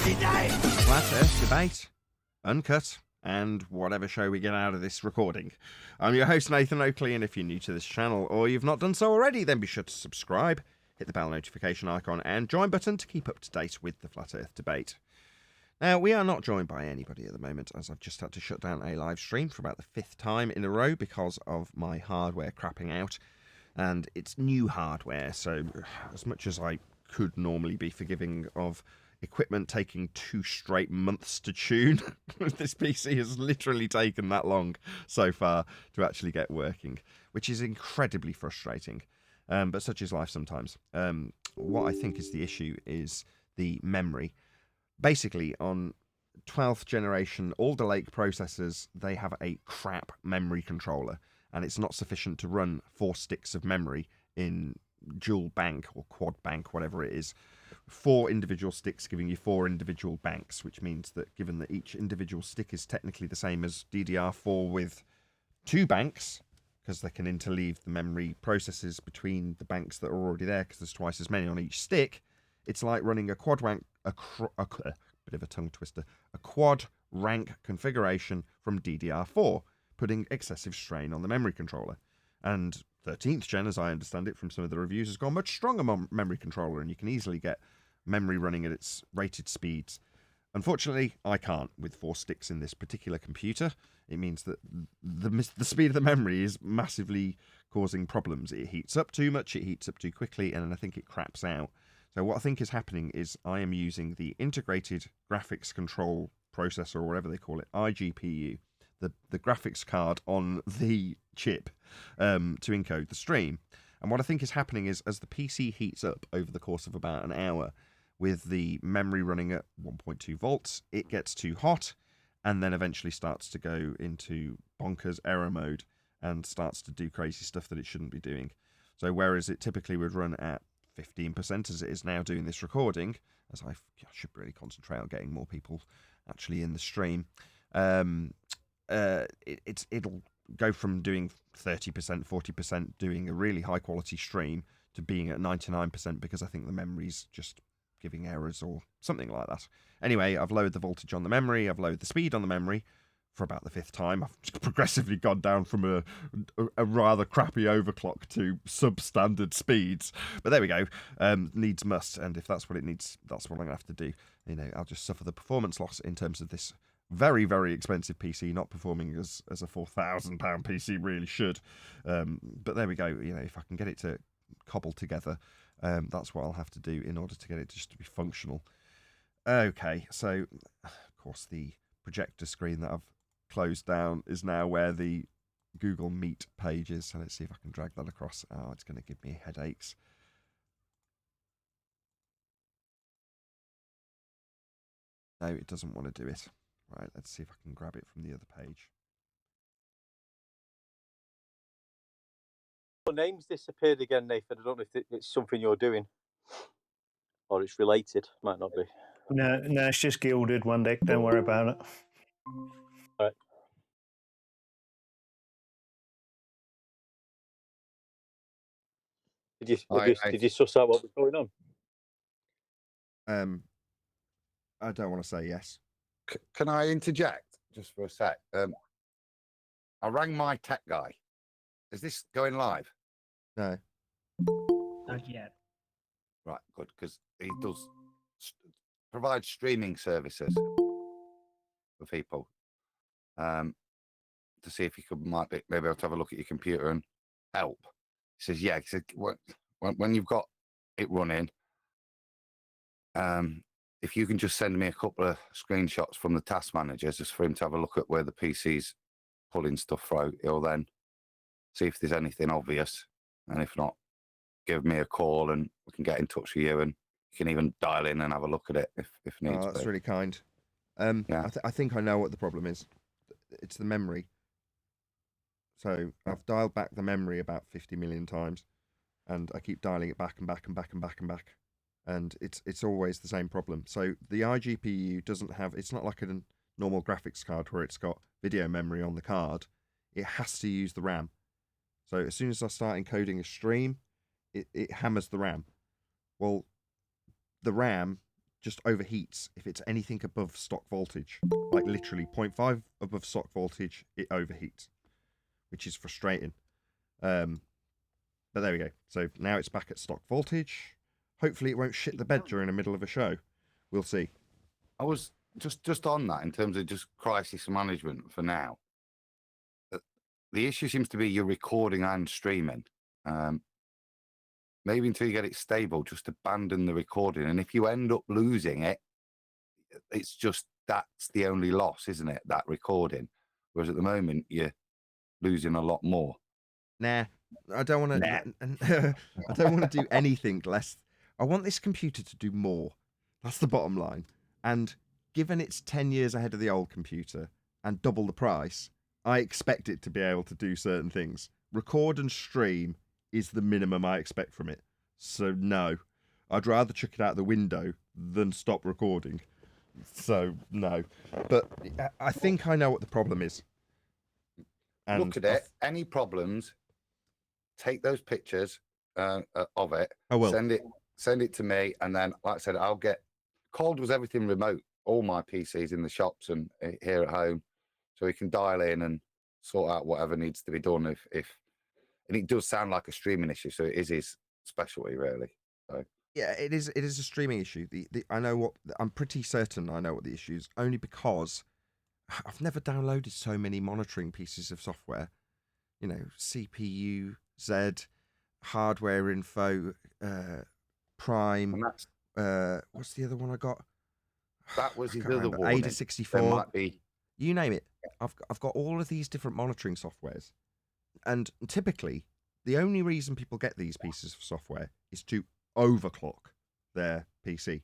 Flat Earth Debate, Uncut, and whatever show we get out of this recording. I'm your host, Nathan Oakley, and if you're new to this channel or you've not done so already, then be sure to subscribe, hit the bell notification icon, and join button to keep up to date with the Flat Earth Debate. Now, we are not joined by anybody at the moment, as I've just had to shut down a live stream for about the 5th time in a row because of my hardware crapping out. And it's new hardware, so as much as I could normally be forgiving of equipment taking 2 straight months to tune, this PC has literally taken that long so far to actually get working, which is incredibly frustrating. But such is life sometimes. What I think is the issue is the memory. Basically, on 12th generation Alder Lake processors, they have a crap memory controller, and it's not sufficient to run 4 sticks of memory in dual bank or quad bank, whatever it is. 4 individual sticks giving you 4 individual banks, which means that given that each individual stick is technically the same as DDR4 with 2 banks, because they can interleave the memory processes between the banks that are already there, because there's twice as many on each stick, it's like running a quad rank, a bit of a tongue twister, a quad rank configuration from DDR4, putting excessive strain on the memory controller. And 13th gen, as I understand it from some of the reviews, has got a much stronger memory controller, and you can easily get memory running at its rated speeds. Unfortunately, I can't with 4 sticks in this particular computer. It means that the speed of the memory is massively causing problems. It heats up too much, it heats up too quickly, and then I think it craps out. So what I think is happening is I am using the Integrated Graphics Control Processor, or whatever they call it, iGPU, the graphics card on the chip, to encode the stream. And what I think is happening is as the PC heats up over the course of about an hour, with the memory running at 1.2 volts, it gets too hot and then eventually starts to go into bonkers error mode and starts to do crazy stuff that it shouldn't be doing. So whereas it typically would run at 15% as it is now doing this recording, as I should really concentrate on getting more people actually in the stream, it'll go from doing 30%, 40% doing a really high quality stream to being at 99% because I think the memory's just giving errors or something like that. Anyway, I've lowered the voltage on the memory, I've lowered the speed on the memory for about the 5th time. I've progressively gone down from a rather crappy overclock to substandard speeds. But there we go. Needs must, and if that's what it needs, that's what I'm going to have to do. You know, I'll just suffer the performance loss in terms of this very, very expensive PC not performing as a £4,000 PC really should. But there we go. You know, if I can get it to cobble together, that's what I'll have to do in order to get it just to be functional. Okay, so of course the projector screen that I've closed down is now where the Google Meet page is. So let's see if I can drag that across. Oh, it's going to give me headaches. No, it doesn't want to do it. Right, let's see if I can grab it from the other page. Your name's disappeared again, Nathan. I don't know if it's something you're doing or it's related. Might not be. No, it's just gilded one day. Don't worry about it. All right. Did you suss out what was going on? I don't want to say yes. Can I interject just for a sec? I rang my tech guy. Is this going live? No. Not yet. Right, good, because he does provide streaming services for people. To see if he might be able to have a look at your computer and help. He says, yeah. He said, when you've got it running, if you can just send me a couple of screenshots from the task managers just for him to have a look at where the PC's pulling stuff through, he'll then see if there's anything obvious. And if not, give me a call and we can get in touch with you, and you can even dial in and have a look at it if needs be. Oh, that's really kind. Yeah. I think I know what the problem is. It's the memory. So I've dialed back the memory about 50 million times, and I keep dialing it back and back and back and back and back. And it's always the same problem. So the iGPU doesn't have, it's not like a normal graphics card where it's got video memory on the card. It has to use the RAM. So as soon as I start encoding a stream, it hammers the RAM. Well, the RAM just overheats if it's anything above stock voltage. Like literally 0.5 above stock voltage, it overheats, which is frustrating. But there we go. So now it's back at stock voltage. Hopefully it won't shit the bed during the middle of a show. We'll see. I was just on that in terms of just crisis management for now. The issue seems to be you're recording and streaming. Maybe until you get it stable, just abandon the recording. And if you end up losing it, it's just that's the only loss, isn't it? That recording. Whereas at the moment, you're losing a lot more. Nah, I don't want to. I don't want to do anything less. I want this computer to do more. That's the bottom line. And given it's 10 years ahead of the old computer and double the price, I expect it to be able to do certain things. Record and stream is the minimum I expect from it. So no, I'd rather chuck it out the window than stop recording. So no, but I think I know what the problem is. And look at it. Any problems? Take those pictures of it. I will send it to me, and then, like I said, I'll get. Cold was everything remote. All my PCs in the shops and here at home, so we can dial in and sort out whatever needs to be done. If and it does sound like a streaming issue, so it is his specialty, really. So. Yeah, it is. It is a streaming issue. I know what. I'm pretty certain I know what the issue is, only because I've never downloaded so many monitoring pieces of software. You know, CPU, Z, hardware info, Prime. What's the other one I got? That was his can't other remember. warning. Ada 64. There might be. You name it. I've got all of these different monitoring softwares, and typically the only reason people get these pieces of software is to overclock their PC,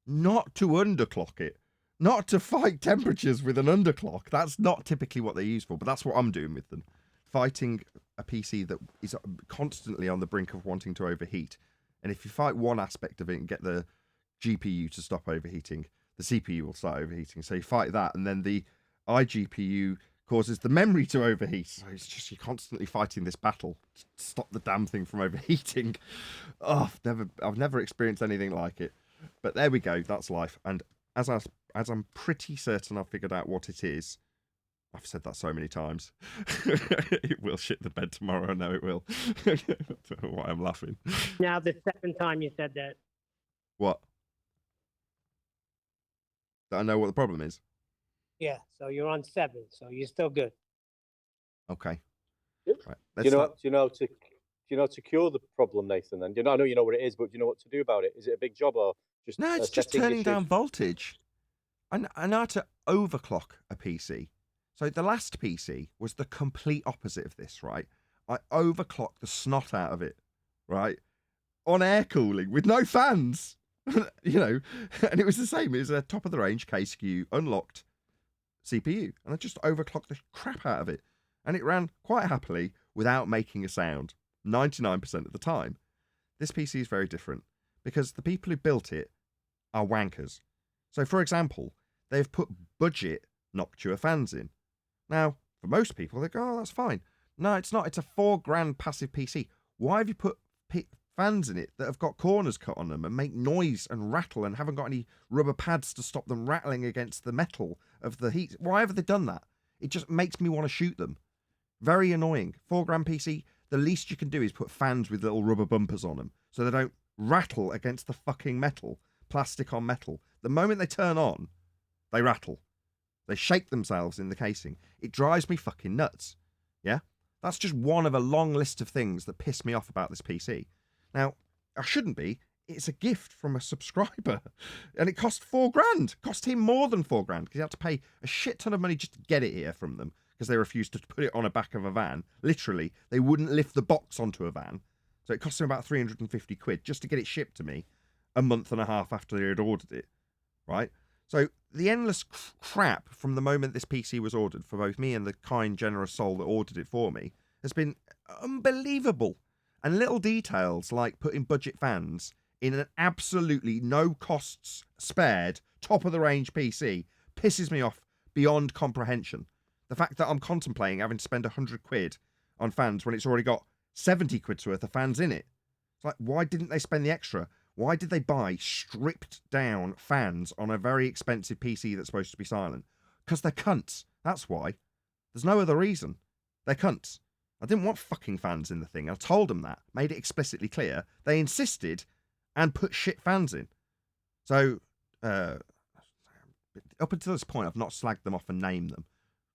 not to underclock it, not to fight temperatures with an underclock. That's not typically what they're used for, but that's what I'm doing with them. Fighting a PC that is constantly on the brink of wanting to overheat. And if you fight one aspect of it and get the GPU to stop overheating, the CPU will start overheating. So you fight that, and then the iGPU causes the memory to overheat. So it's just you're constantly fighting this battle to stop the damn thing from overheating. Oh, I've never experienced anything like it. But there we go. That's life. And as I'm pretty certain I've figured out what it is. I've said that so many times. It will shit the bed tomorrow. I know it will. I don't know why I'm laughing. Now the second time you said that. What? That I know what the problem is? Yeah, so you're on 7, so you're still good. Okay. Yep. Right, Do you know to cure the problem, Nathan? Then I know you know what it is, but do you know what to do about it? Is it a big job or just no? It's just turning down voltage. I know how to overclock a PC. So the last PC was the complete opposite of this, right? I overclocked the snot out of it, right? On air cooling with no fans, you know, and it was the same. It was a top of the range KSQ unlocked CPU, and I just overclocked the crap out of it, and it ran quite happily without making a sound 99% of the time. This PC is very different because the people who built it are wankers. So, for example, they've put budget Noctua fans in. Now, for most people, they go, oh, that's fine. No, it's not. It's a $4,000 passive PC. Why have you put fans in it that have got corners cut on them and make noise and rattle and haven't got any rubber pads to stop them rattling against the metal of the heat? Why have they done that? It just makes me want to shoot them. Very annoying. $4,000 PC, the least you can do is put fans with little rubber bumpers on them so they don't rattle against the fucking metal, plastic on metal. The moment they turn on, they rattle. They shake themselves in the casing. It drives me fucking nuts. Yeah? That's just one of a long list of things that piss me off about this PC. Now, I shouldn't be. It's a gift from a subscriber. And it cost $4,000. It cost him more than $4,000 because he had to pay a shit ton of money just to get it here from them because they refused to put it on the back of a van. Literally, they wouldn't lift the box onto a van. So it cost him about 350 quid just to get it shipped to me a month and a half after they had ordered it. Right? So the endless crap from the moment this PC was ordered for both me and the kind, generous soul that ordered it for me has been unbelievable. And little details like putting budget fans in an absolutely no costs spared, top of the range PC pisses me off beyond comprehension. The fact that I'm contemplating having to spend 100 quid on fans when it's already got 70 quid's worth of fans in it. It's like, why didn't they spend the extra? Why did they buy stripped down fans on a very expensive PC that's supposed to be silent? Because they're cunts. That's why. There's no other reason. They're cunts. I didn't want fucking fans in the thing. I told them that. Made it explicitly clear. They insisted and put shit fans in. So, up until this point, I've not slagged them off and named them.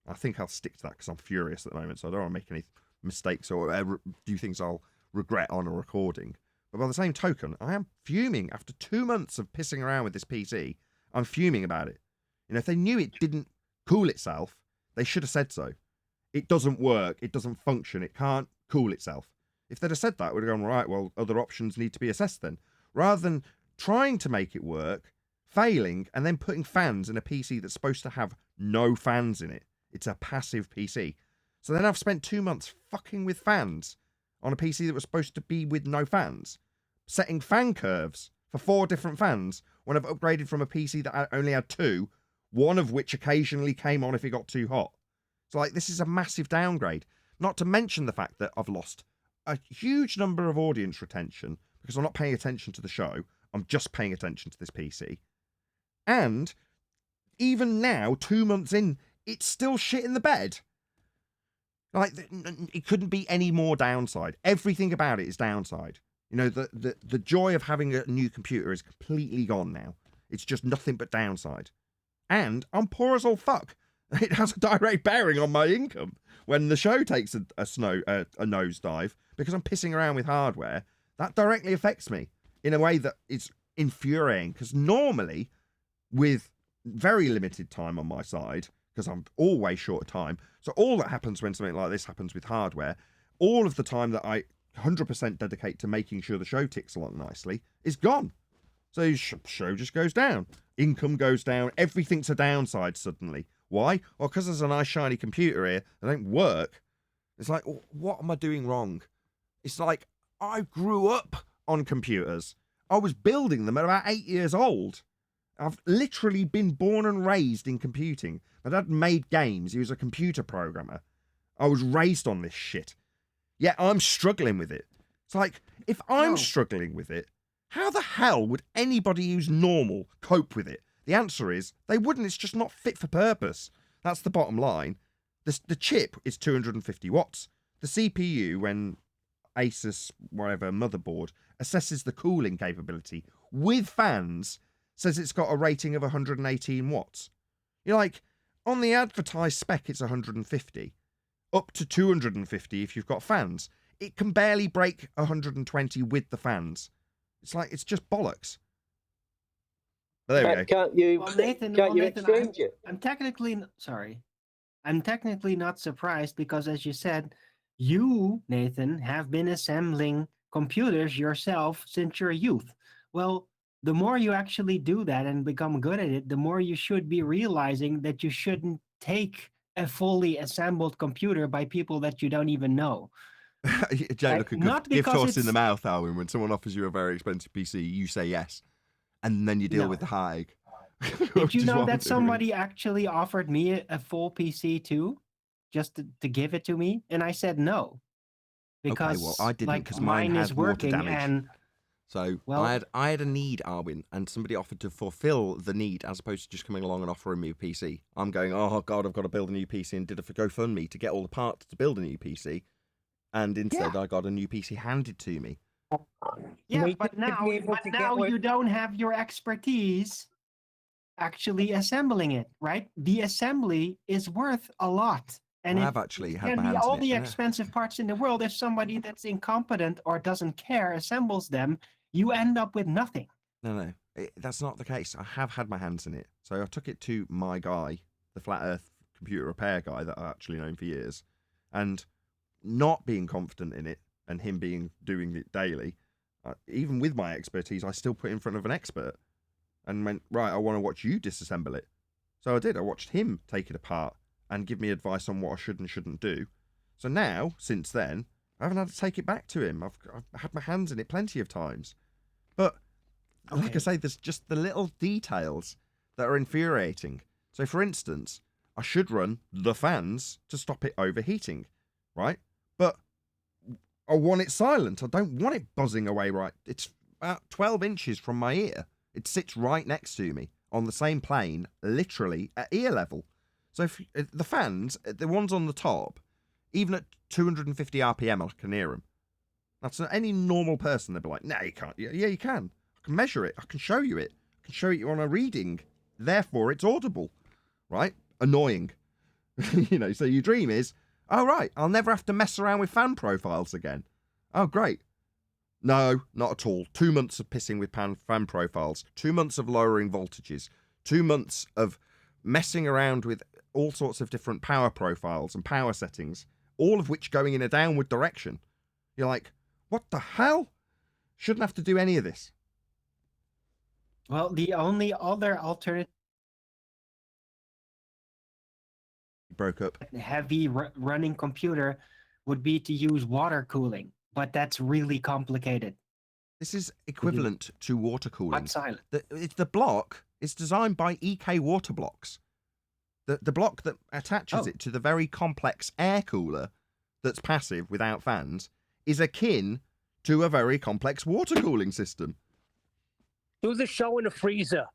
I think I'll stick to that because I'm furious at the moment, so I don't want to make any mistakes or do things I'll regret on a recording. But by the same token, I am fuming after 2 months of pissing around with this PC. I'm fuming about it. You know, if they knew it didn't cool itself, they should have said so. It doesn't work. It doesn't function. It can't cool itself. If they'd have said that, we'd have gone, right, well, other options need to be assessed then. Rather than trying to make it work, failing, and then putting fans in a PC that's supposed to have no fans in it. It's a passive PC. So then I've spent 2 months fucking with fans on a PC that was supposed to be with no fans, setting fan curves for 4 different fans when I've upgraded from a PC that only had 2, one of which occasionally came on if it got too hot. So, like, this is a massive downgrade. Not to mention the fact that I've lost a huge number of audience retention because I'm not paying attention to the show. I'm just paying attention to this PC. And even now, 2 months in, it's still shit in the bed. Like, it couldn't be any more downside. Everything about it is downside. You know, the joy of having a new computer is completely gone now. It's just nothing but downside. And I'm poor as all fuck. It has a direct bearing on my income when the show takes a nosedive because I'm pissing around with hardware. That directly affects me in a way that is infuriating because normally, with very limited time on my side, because I'm always short of time, so all that happens when something like this happens with hardware, all of the time that I 100% dedicate to making sure the show ticks along nicely is gone. So show just goes down. Income goes down. Everything's a downside suddenly. Why? Well, because there's a nice shiny computer here that don't work. It's like, what am I doing wrong? It's like, I grew up on computers. I was building them at about 8 years old. I've literally been born and raised in computing. My dad made games. He was a computer programmer. I was raised on this shit. Yet I'm struggling with it. It's like, if I'm struggling with it, how the hell would anybody who's normal cope with it? The answer is they wouldn't. It's just not fit for purpose. That's the bottom line. The chip is 250 watts. The CPU, when Asus, whatever, motherboard, assesses the cooling capability with fans, says it's got a rating of 118 watts. You're like, on the advertised spec, it's 150. Up to 250 if you've got fans. It can barely break 120 with the fans. It's like, it's just bollocks. But there we go. Can't you, Nathan, exchange it? I'm technically sorry. I'm technically not surprised because, as you said, you, Nathan, have been assembling computers yourself since your youth. Well, the more you actually do that and become good at it, the more you should be realizing that you shouldn't take a fully assembled computer by people that you don't even know. Jay, look, Not gift because horse in the it's- mouth, Alwyn. When someone offers you a very expensive PC, you say yes. And then you deal No. with the heartache. Did you know that somebody actually offered me a full PC too, just to give it to me, and I said no because well, I didn't, like 'cause mine is had water working damage. and So Well- I had a need, Arwin, and somebody offered to fulfill the need as opposed to just coming along and offering me a PC. I'm going, oh God, I've got to build a new PC, and did a GoFundMe to get all the parts to build a new PC. And instead I got a new PC handed to me. yeah, We but should now, be able to get what- you don't have your expertise actually assembling it, right? The assembly is worth a lot. And I it have actually had can my be hands all in the it. expensive parts in the world. If somebody that's incompetent or doesn't care assembles them, you end up with nothing. No, that's not the case. I have had my hands in it. So I took it to my guy, the Flat Earth computer repair guy that I've actually known for years. And not being confident in it and him doing it daily, even with my expertise, I still put it in front of an expert and went, right, I want to watch you disassemble it. So I did. I watched him take it apart and give me advice on what I should and shouldn't do. So now, since then, I haven't had to take it back to him. I've had my hands in it plenty of times. But like I Okay. say, there's just the little details that are infuriating. So, for instance, I should run the fans to stop it overheating, right? But I want it silent. I don't want it buzzing away, right? It's about 12 inches from my ear. It sits right next to me on the same plane, literally at ear level. So if the fans, the ones on the top, even at 250 RPM, I can hear them. That's any normal person. They'd be like, "No, you can't." Yeah, you can. I can measure it. I can show you it. I can show you on a reading. Therefore, it's audible, right? Annoying. So your dream is, oh, right, I'll never have to mess around with fan profiles again. Oh, great. No, not at all. 2 months of pissing with fan profiles, 2 months of lowering voltages, 2 months of messing around with all sorts of different power profiles and power settings, all of which going in a downward direction. You're like, what the hell? Shouldn't have to do any of this. Well, the only other alternative Broke up. heavy running computer would be to use water cooling, but that's really complicated. This is equivalent to water cooling. But silent. The block is designed by EK Water Blocks. The block that attaches it to the very complex air cooler that's passive without fans is akin to a very complex water cooling system. Do the show in a freezer.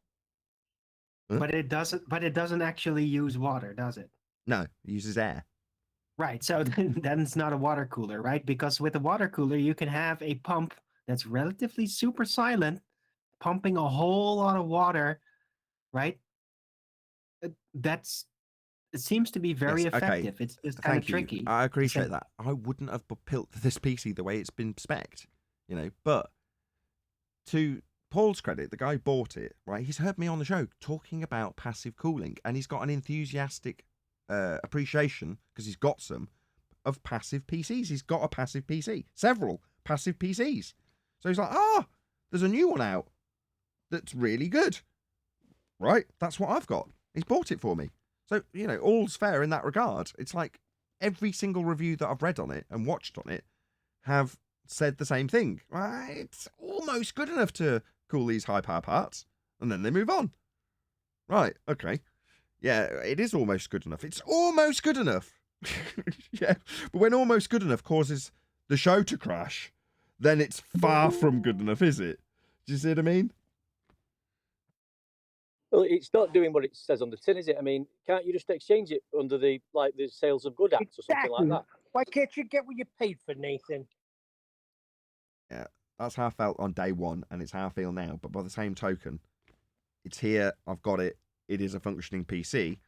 But it doesn't actually use water, does it? No, it uses air. Right. So then it's not a water cooler, right? Because with a water cooler, you can have a pump that's relatively super silent, pumping a whole lot of water, right? It seems to be very Yes, okay. effective. It's just kind of Thank you. tricky. I appreciate that. I wouldn't have built this PC the way it's been spec'd, but to Paul's credit, the guy bought it, right? He's heard me on the show talking about passive cooling, and he's got an enthusiastic appreciation, because he's got some, of passive PCs. He's got a passive PC, several passive PCs. So he's like, there's a new one out that's really good. Right? That's what I've got. He's bought it for me. So, all's fair in that regard. It's like every single review that I've read on it and watched on it have said the same thing. Right? It's almost good enough to cool these high power parts. And then they move on. Right, okay. Yeah, it is almost good enough. It's almost good enough. Yeah, but when almost good enough causes the show to crash, then it's far from good enough, is it? Do you see what I mean? Well, it's not doing what it says on the tin, is it? I mean, can't you just exchange it under the Sales of Good Act or something like that? Why can't you get what you paid for, Nathan? Yeah, that's how I felt on day one, and it's how I feel now. But by the same token, it's here, I've got it, it is a functioning PC,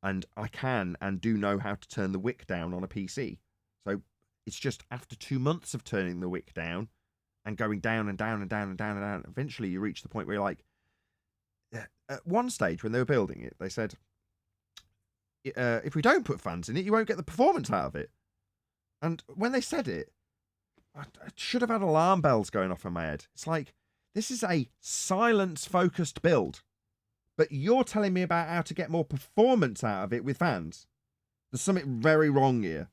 and I can and do know how to turn the wick down on a PC. So it's just after 2 months of turning the wick down and going down and down and down and down and down, eventually you reach the point where you're like, at one stage when they were building it, they said, if we don't put fans in it, you won't get the performance out of it. And when they said it, I should have had alarm bells going off in my head. It's like, this is a silence-focused build, but you're telling me about how to get more performance out of it with fans. There's something very wrong here.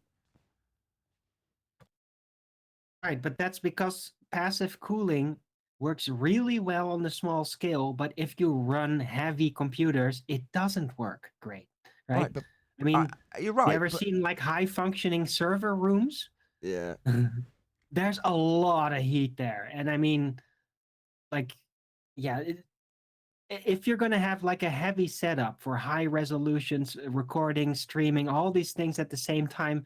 Right, but that's because passive cooling works really well on the small scale, but if you run heavy computers, it doesn't work great, right? But I mean, you're right. you ever seen like high functioning server rooms? Yeah. There's a lot of heat there. And I mean, like, yeah, if you're going to have like a heavy setup for high resolutions, recording, streaming, all these things at the same time,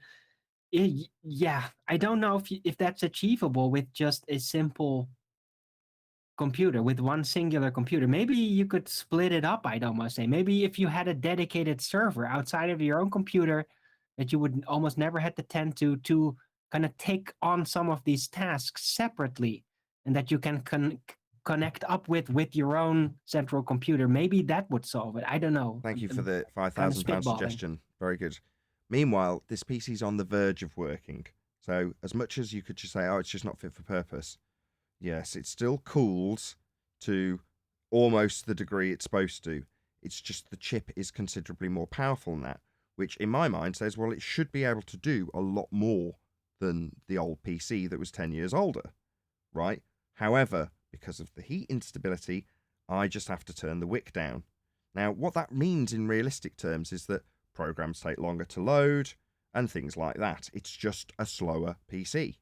yeah, I don't know if that's achievable with just a simple computer, with one singular computer. Maybe you could split it up, I'd almost say. Maybe if you had a dedicated server outside of your own computer that you would almost never have to tend to kind of take on some of these tasks separately, and that you can connect up with your own central computer. Maybe that would solve it. I don't know. Thank you for the £5,000 suggestion. Very good. Meanwhile, this PC's on the verge of working. So as much as you could just say, it's just not fit for purpose, yes, it still cools to almost the degree it's supposed to. It's just the chip is considerably more powerful than that, which in my mind says, well, it should be able to do a lot more than the old PC that was 10 years older, right? However, because of the heat instability, I just have to turn the wick down. Now, what that means in realistic terms is that programs take longer to load and things like that. It's just a slower PC.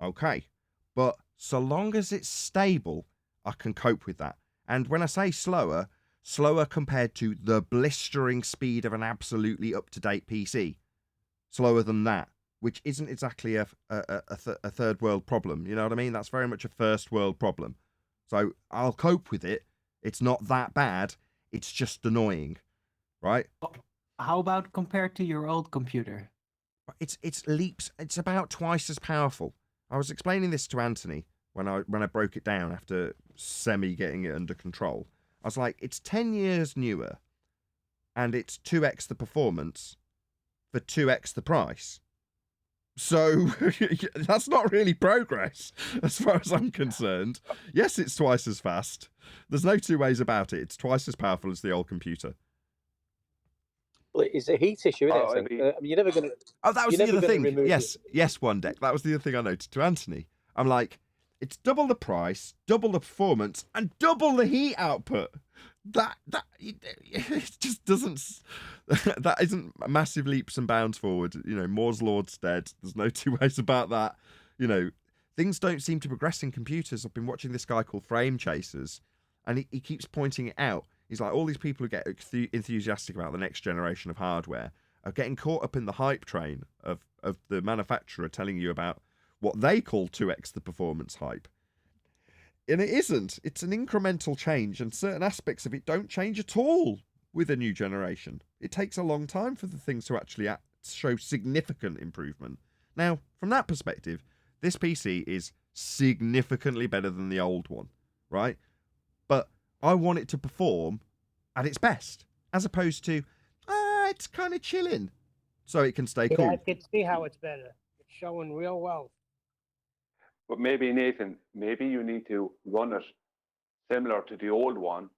Okay. But so long as it's stable I can cope with that. And when I say slower compared to the blistering speed of an absolutely up-to-date PC. Slower than that, which isn't exactly a third world problem. You know what I mean? That's very much a first world problem. So I'll cope with it. It's not that bad. It's just annoying, right? How about compared to your old computer? It's leaps. It's about twice as powerful. I was explaining this to Anthony when I broke it down after semi getting it under control. I was like, it's 10 years newer, and it's 2x the performance for 2x the price. So that's not really progress as far as I'm concerned. Yes, it's twice as fast. There's no two ways about it. It's twice as powerful as the old computer. Well, it's a heat issue, isn't it? I mean, you're never going to. Oh, that was the other thing. Yes, one deck. That was the other thing I noted to Anthony. I'm like, it's double the price, double the performance, and double the heat output. That it just doesn't. That isn't massive leaps and bounds forward. You know, Moore's Lord's dead. There's no two ways about that. You know, things don't seem to progress in computers. I've been watching this guy called Frame Chasers, and he keeps pointing it out. He's like, all these people who get enthusiastic about the next generation of hardware are getting caught up in the hype train of the manufacturer telling you about what they call 2x the performance hype. And it isn't. It's an incremental change, and certain aspects of it don't change at all with a new generation. It takes a long time for the things to actually show significant improvement. Now, from that perspective, this PC is significantly better than the old one, right? But I want it to perform at its best, as opposed to, it's kind of chilling, so it can stay cool. I can see how it's better. It's showing real well. But maybe, Nathan, maybe you need to run it similar to the old one,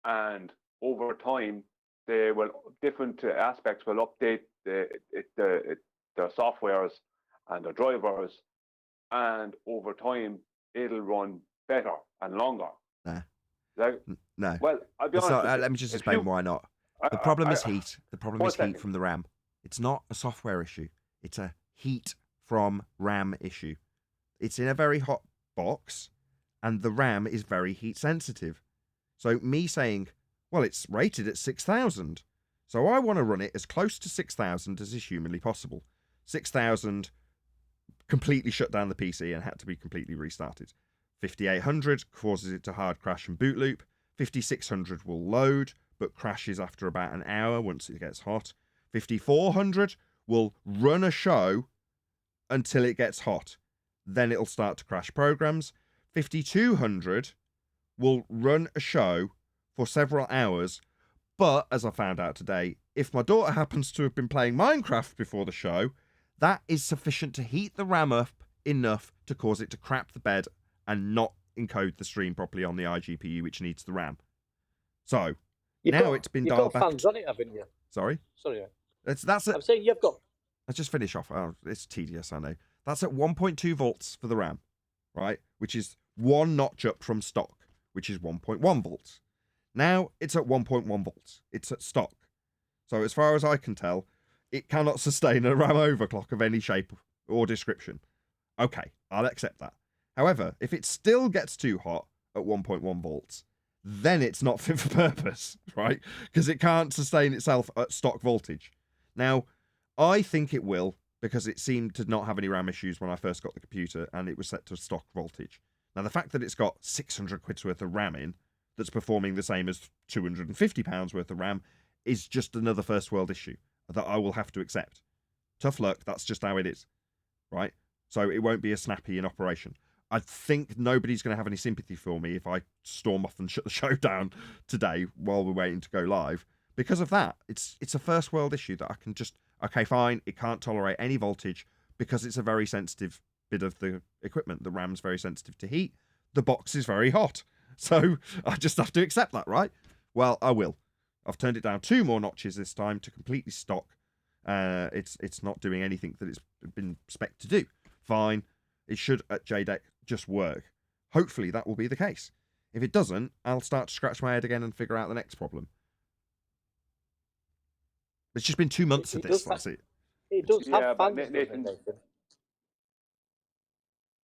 and over time, different aspects will update the softwares and the drivers, and over time, it'll run better and longer. Nah. No. Well, I'll be honest. Let me just explain why not. The problem is heat. The problem is heat from the RAM. It's not a software issue. It's a heat from RAM issue. It's in a very hot box, and the RAM is very heat sensitive. So me saying, well, it's rated at 6,000, so I want to run it as close to 6,000 as is humanly possible. 6,000 completely shut down the PC and had to be completely restarted. 5800 causes it to hard crash and boot loop. 5600 will load, but crashes after about an hour once it gets hot. 5400 will run a show until it gets hot. Then it'll start to crash programs. 5200 will run a show for several hours, but as I found out today, if my daughter happens to have been playing Minecraft before the show, that is sufficient to heat the RAM up enough to cause it to crap the bed and not encode the stream properly on the iGPU, which needs the RAM. So it's been dialed back. You've got fans on it, haven't you? Sorry? Sorry. That's it. I'm saying you've got. Let's just finish off. Oh, it's tedious, I know. That's at 1.2 volts for the RAM, right? Which is one notch up from stock, which is 1.1 volts. Now it's at 1.1 volts. It's at stock. So as far as I can tell, it cannot sustain a RAM overclock of any shape or description. Okay, I'll accept that. However, if it still gets too hot at 1.1 volts, then it's not fit for purpose, right? Because it can't sustain itself at stock voltage. Now, I think it will, because it seemed to not have any RAM issues when I first got the computer, and it was set to stock voltage. Now, the fact that it's got 600 quid's worth of RAM in, that's performing the same as £250 worth of RAM, is just another first world issue that I will have to accept. Tough luck, that's just how it is, right? So it won't be as snappy in operation. I think nobody's going to have any sympathy for me if I storm off and shut the show down today while we're waiting to go live. Because of that, it's a first world issue that I can just, okay, fine, it can't tolerate any voltage because it's a very sensitive bit of the equipment. The RAM's very sensitive to heat. The box is very hot. So I just have to accept that, right? Well, I will. I've turned it down 2 more notches this time to completely stock. It's not doing anything that it's been spec'd to do. Fine. It should at JDEC just work. Hopefully that will be the case. If it doesn't, I'll start to scratch my head again and figure out the next problem. It's just been 2 months of this. That's it. It does have fans, Nathan,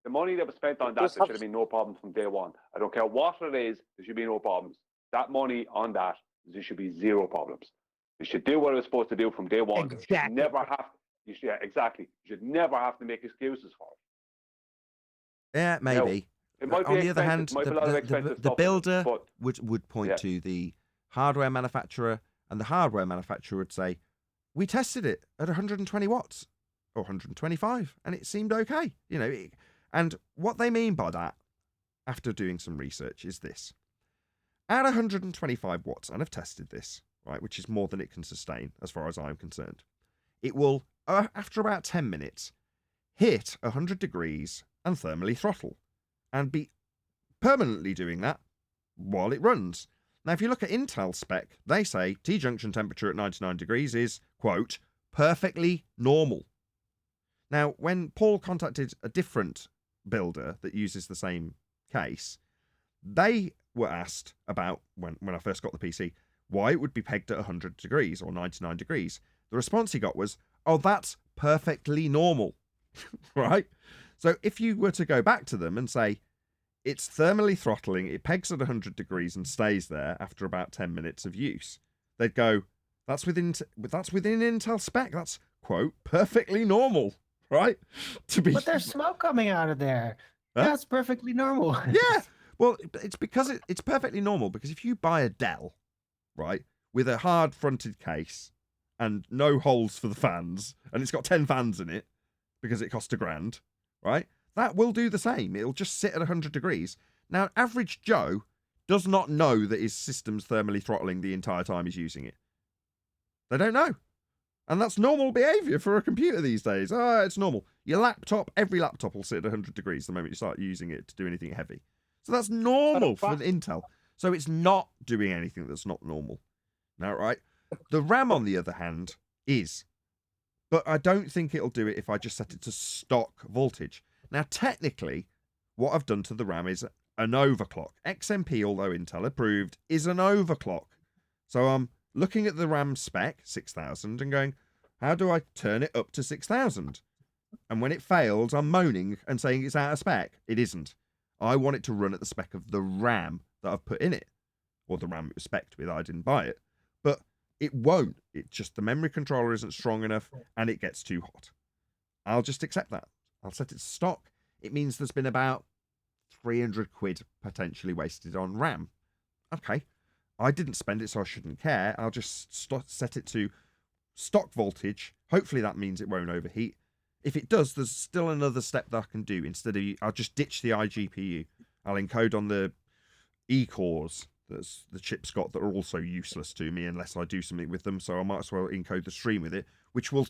The money that was spent on that, does there have should have been no problems from day one. I don't care what it is, there should be no problems. That money on that, there should be zero problems. You should do what it was supposed to do from day one. You should Exactly. never have. Yeah, exactly. You should never have to make excuses for it. Yeah, maybe. It might On be the other expensive, hand, might be a lot of expensive the stuff, builder but would point yeah. to the hardware manufacturer, and the hardware manufacturer would say, we tested it at 120 watts or 125, and it seemed okay. You know, and what they mean by that, after doing some research, is this. At 125 watts, and I've tested this, right, which is more than it can sustain as far as I'm concerned, it will, after about 10 minutes, hit 100 degrees and thermally throttle, and be permanently doing that while it runs. Now, if you look at Intel spec, they say T-junction temperature at 99 degrees is, quote, perfectly normal. Now, when Paul contacted a different builder that uses the same case, they were asked about, when I first got the PC, why it would be pegged at 100 degrees or 99 degrees. The response he got was, oh, that's perfectly normal, right? So if you were to go back to them and say, it's thermally throttling, it pegs at 100 degrees and stays there after about 10 minutes of use, they'd go, that's within Intel spec, that's, quote, perfectly normal, right? But there's smoke coming out of there. Huh? That's perfectly normal. Yeah. Well, it's because it's perfectly normal, because if you buy a Dell, right, with a hard fronted case and no holes for the fans, and it's got 10 fans in it because it cost $1,000, right, that will do the same. It'll just sit at 100 degrees. Now, average Joe does not know that his system's thermally throttling the entire time he's using it. They don't know. And that's normal behavior for a computer these days. Oh, it's normal. Your laptop, every laptop will sit at 100 degrees the moment you start using it to do anything heavy. So that's normal for Intel. So it's not doing anything that's not normal. Now, right? The RAM, on the other hand, is. But I don't think it'll do it if I just set it to stock voltage. Now, technically, what I've done to the RAM is an overclock. XMP, although Intel approved, is an overclock. So I'm looking at the RAM spec, 6000, and going, how do I turn it up to 6000? And when it fails, I'm moaning and saying it's out of spec. It isn't. I want it to run at the spec of the RAM that I've put in it. Or the RAM it was spec'd with, I didn't buy it. But it won't. It just, the memory controller isn't strong enough and it gets too hot. I'll just accept that. I'll set it to stock. It means there's been about 300 quid potentially wasted on RAM. Okay. I didn't spend it, so I shouldn't care. I'll just set it to stock voltage. Hopefully that means it won't overheat. If it does, there's still another step that I can do. Instead of, I'll just ditch the iGPU. I'll encode on the E-cores that's the chips got that are also useless to me unless I do something with them. So I might as well encode the stream with it, which will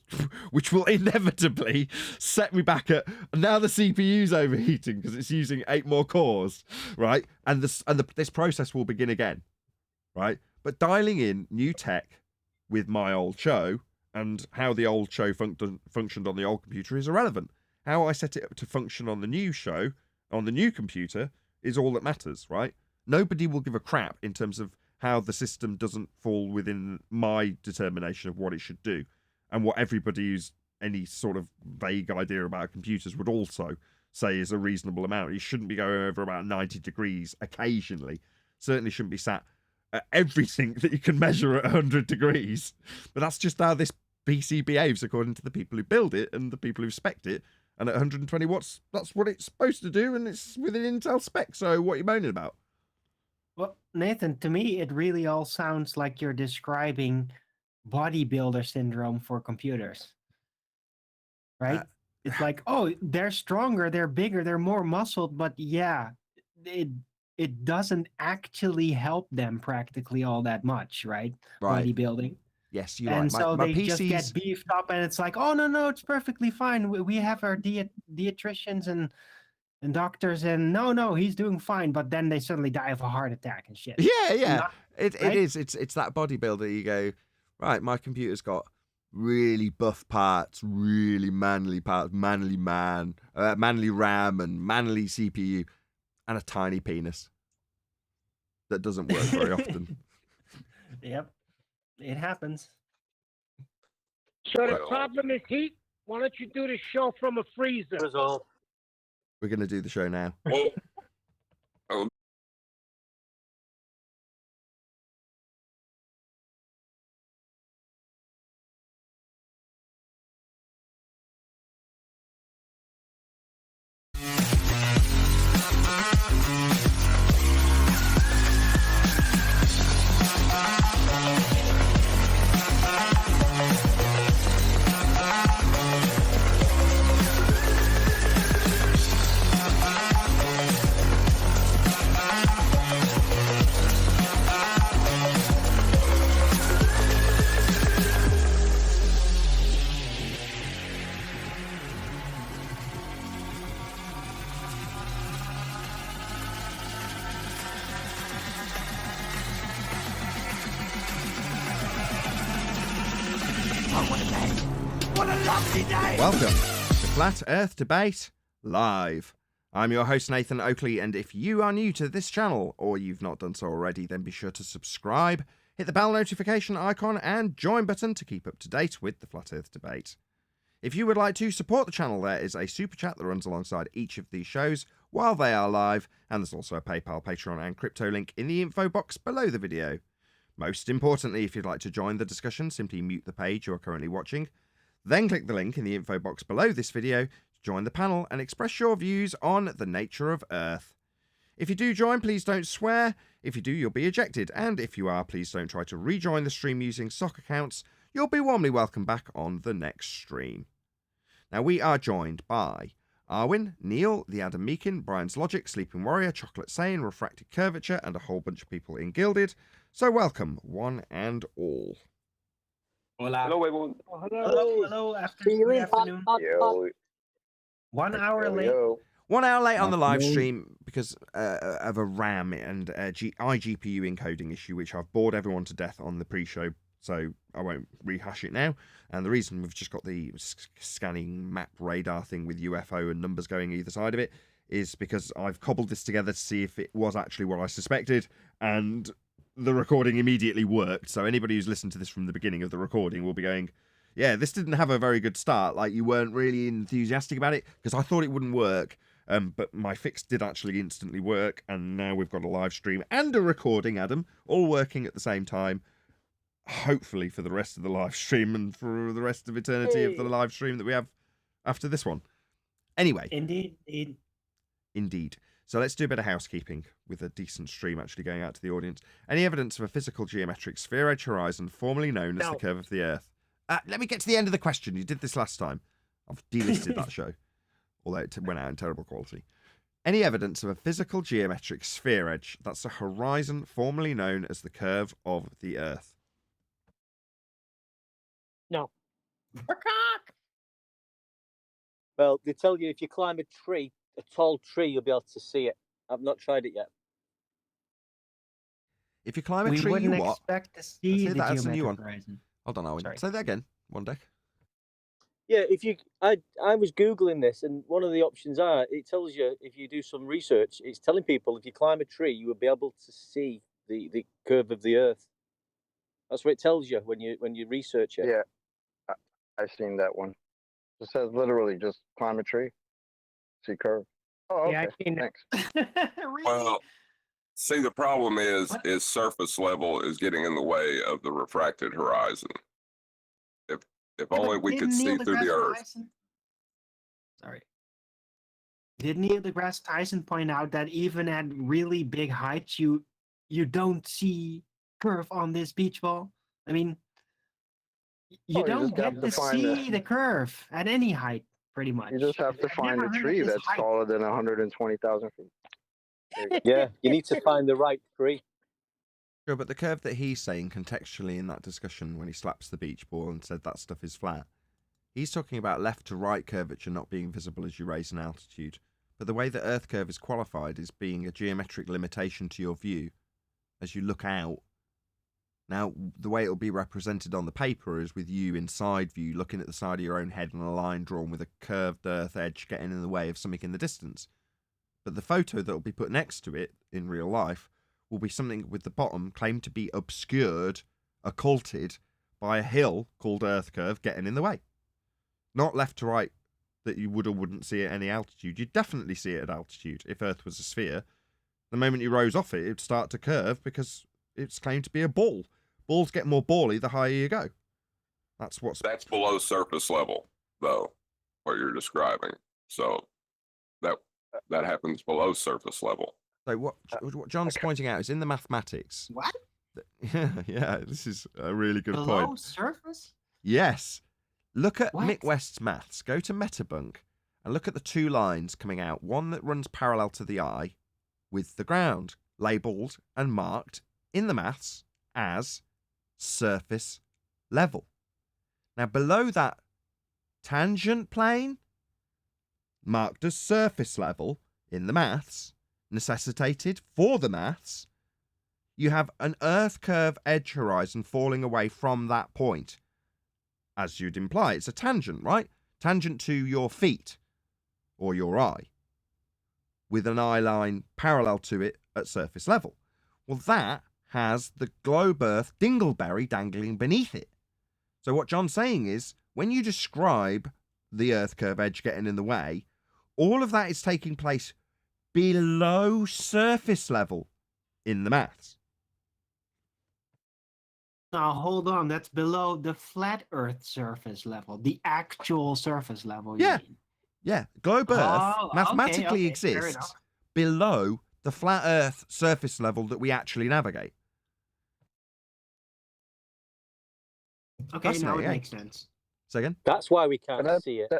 inevitably set me back at, now the CPU's overheating because it's using 8 more cores, right? And this process will begin again, right? But dialing in new tech with my old show and how the old show functioned on the old computer is irrelevant. How I set it up to function on the new show, on the new computer, is all that matters, right? Nobody will give a crap in terms of how the system doesn't fall within my determination of what it should do, and what everybody who's any sort of vague idea about computers would also say is a reasonable amount. You shouldn't be going over about 90 degrees occasionally. Certainly shouldn't be sat at everything that you can measure at 100 degrees. But that's just how this PC behaves according to the people who build it and the people who spec'd it. And at 120 watts, that's what it's supposed to do, and it's within Intel spec. So what are you moaning about? Well, Nathan, to me, it really all sounds like you're describing bodybuilder syndrome for computers, right? It's like, oh, they're stronger, they're bigger, they're more muscled, but yeah, it doesn't actually help them practically all that much, right? Bodybuilding. Yes, you're And right. so My they PC's... just get beefed up, and it's like, oh no, it's perfectly fine. We have our dietitians and doctors, and no, he's doing fine. But then they suddenly die of a heart attack and shit. Yeah. Right? It is. It's that bodybuilder. You go, right, my computer's got really buff parts, really manly parts, manly RAM and manly CPU, and a tiny penis that doesn't work very often. Yep, it happens. So the problem is heat. Why don't you do the show from a freezer? That's all. We're going to do the show now. Oh, Welcome to Flat Earth Debate Live. I'm your host, Nathan Oakley, and if you are new to this channel, or you've not done so already, then be sure to subscribe, hit the bell notification icon, and join button to keep up to date with the Flat Earth Debate. If you would like to support the channel, there is a super chat that runs alongside each of these shows while they are live, and there's also a PayPal, Patreon, and crypto link in the info box below the video. Most importantly, if you'd like to join the discussion, simply mute the page you are currently watching. Then click the link in the info box below this video to join the panel and express your views on the nature of Earth. If you do join, please don't swear. If you do, you'll be ejected. And if you are, please don't try to rejoin the stream using sock accounts. You'll be warmly welcome back on the next stream. Now, we are joined by Arwin, Neil, the Adam Meakin, Brian's Logic, Sleeping Warrior, Chocolate Sane, Refracted Curvature, and a whole bunch of people in Gilded. So welcome, one and all. Hola. Hello, everyone. Hello. Good afternoon. 1 hour late. 1 hour late on the live Afternoon. stream because of a RAM and iGPU encoding issue, which I've bored everyone to death on the pre-show, so I won't rehash it now. And the reason we've just got the scanning map radar thing with UFO and numbers going either side of it is because I've cobbled this together to see if it was actually what I suspected, and the recording immediately worked. So anybody who's listened to this from the beginning of the recording will be going, yeah, this didn't have a very good start. Like, you weren't really enthusiastic about it because I thought it wouldn't work. But my fix did actually instantly work, and now we've got a live stream and a recording, Adam, all working at the same time. Hopefully for the rest of the live stream and for the rest of eternity of the live stream that we have after this one. Anyway. Indeed. So let's do a bit of housekeeping with a decent stream actually going out to the audience. Any evidence of a physical geometric sphere edge horizon, formerly known as the curve of the Earth? Let me get to the end of the question. You did this last time. I've delisted that show, although it went out in terrible quality. Any evidence of a physical geometric sphere edge, that's a horizon formerly known as the curve of the Earth? No. Well, they tell you if you climb a tree, a tall tree, you'll be able to see it. I've not tried it yet. If you climb a We tree, you wouldn't what? expect to see the that's a new geometric one. horizon. Hold on, Owen. Sorry. Say that again. One deck. Yeah, I was Googling this, and one of the options it tells you if you do some research, it's telling people if you climb a tree, you will be able to see the curve of the Earth. That's what it tells you when you research it. Yeah, I've seen that one. It says literally just climb a tree, see curve. Oh, okay. Yeah, I've seen that. Thanks. well, see, the problem is surface level is getting in the way of the refracted horizon. If only we could see through the Earth. Sorry. Did Neil deGrasse Tyson point out that even at really big heights, you don't see curve on this beach ball? I mean, you Oh, you don't just have get to to find see the curve at any height, pretty much. You just have to I've find never a heard of tree this that's height. taller than 120,000 feet. There you go. Yeah, you need to find the right tree. Sure, but the curve that he's saying contextually in that discussion when he slaps the beach ball and said that stuff is flat, he's talking about left to right curvature not being visible as you raise in altitude. But the way the Earth curve is qualified is being a geometric limitation to your view as you look out. Now, the way it'll be represented on the paper is with you in side view, looking at the side of your own head and a line drawn with a curved Earth edge getting in the way of something in the distance. But the photo that will be put next to it in real life will be something with the bottom claimed to be obscured, occulted by a hill called Earth curve getting in the way. Not left to right that you would or wouldn't see at any altitude. You'd definitely see it at altitude if Earth was a sphere. The moment you rose off it, it'd start to curve because it's claimed to be a ball. Balls get more bally the higher you go. That's below surface level, though, what you're describing. So that happens below surface level. So what John's pointing out is in the mathematics. What? Yeah, this is a really good Below point. surface? Yes. Look at What? Mick West's maths. Go to Metabunk and look at the two lines coming out. One that runs parallel to the eye with the ground, labelled and marked in the maths as surface level. Now, below that tangent plane, marked as surface level in the maths, necessitated for the maths, you have an Earth curve edge horizon falling away from that point. As you'd imply, it's a tangent, right? Tangent to your feet or your eye, with an eye line parallel to it at surface level. Well, that has the globe Earth dingleberry dangling beneath it. So what John's saying is, when you describe the Earth curve edge getting in the way, all of that is taking place below surface level in the maths. Now, hold on. That's below the flat Earth surface level, the actual surface level. You Yeah. mean. Yeah, globe Earth Oh, mathematically okay, fair exists enough. below the flat Earth surface level that we actually navigate. Okay, now Fascinating, it eh? makes sense. Say again? That's why we But can't that, see it.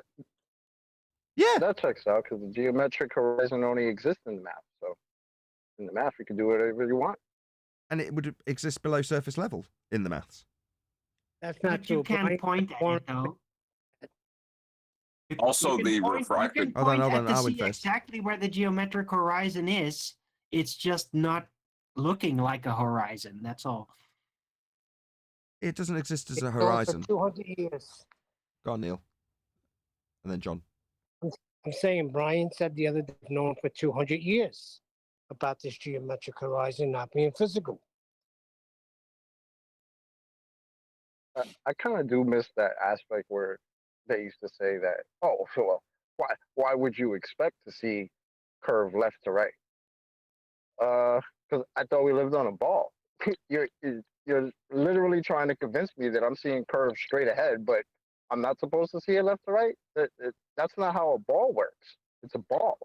Yeah. that checks out because the geometric horizon only exists in the map. So in the map, you can do whatever you want. And it would exist below surface level in the maths. That's not But you true. can Brian. point at it, though. Also, You the can refracted. Hold on, point hold at on, to I went see first. exactly where the geometric horizon is. It's just not looking like a horizon. That's all. It doesn't exist as a It's going horizon. For 200 years. Go on, Neil. And then John. I'm saying Brian said the other day, known for 200 years about this geometric horizon not being physical. I kind of do miss that aspect where they used to say that, oh, so why would you expect to see curve left to right? Because I thought we lived on a ball. you're literally trying to convince me that I'm seeing curves straight ahead, but I'm not supposed to see it left to right. That's not how a ball works. It's a ball.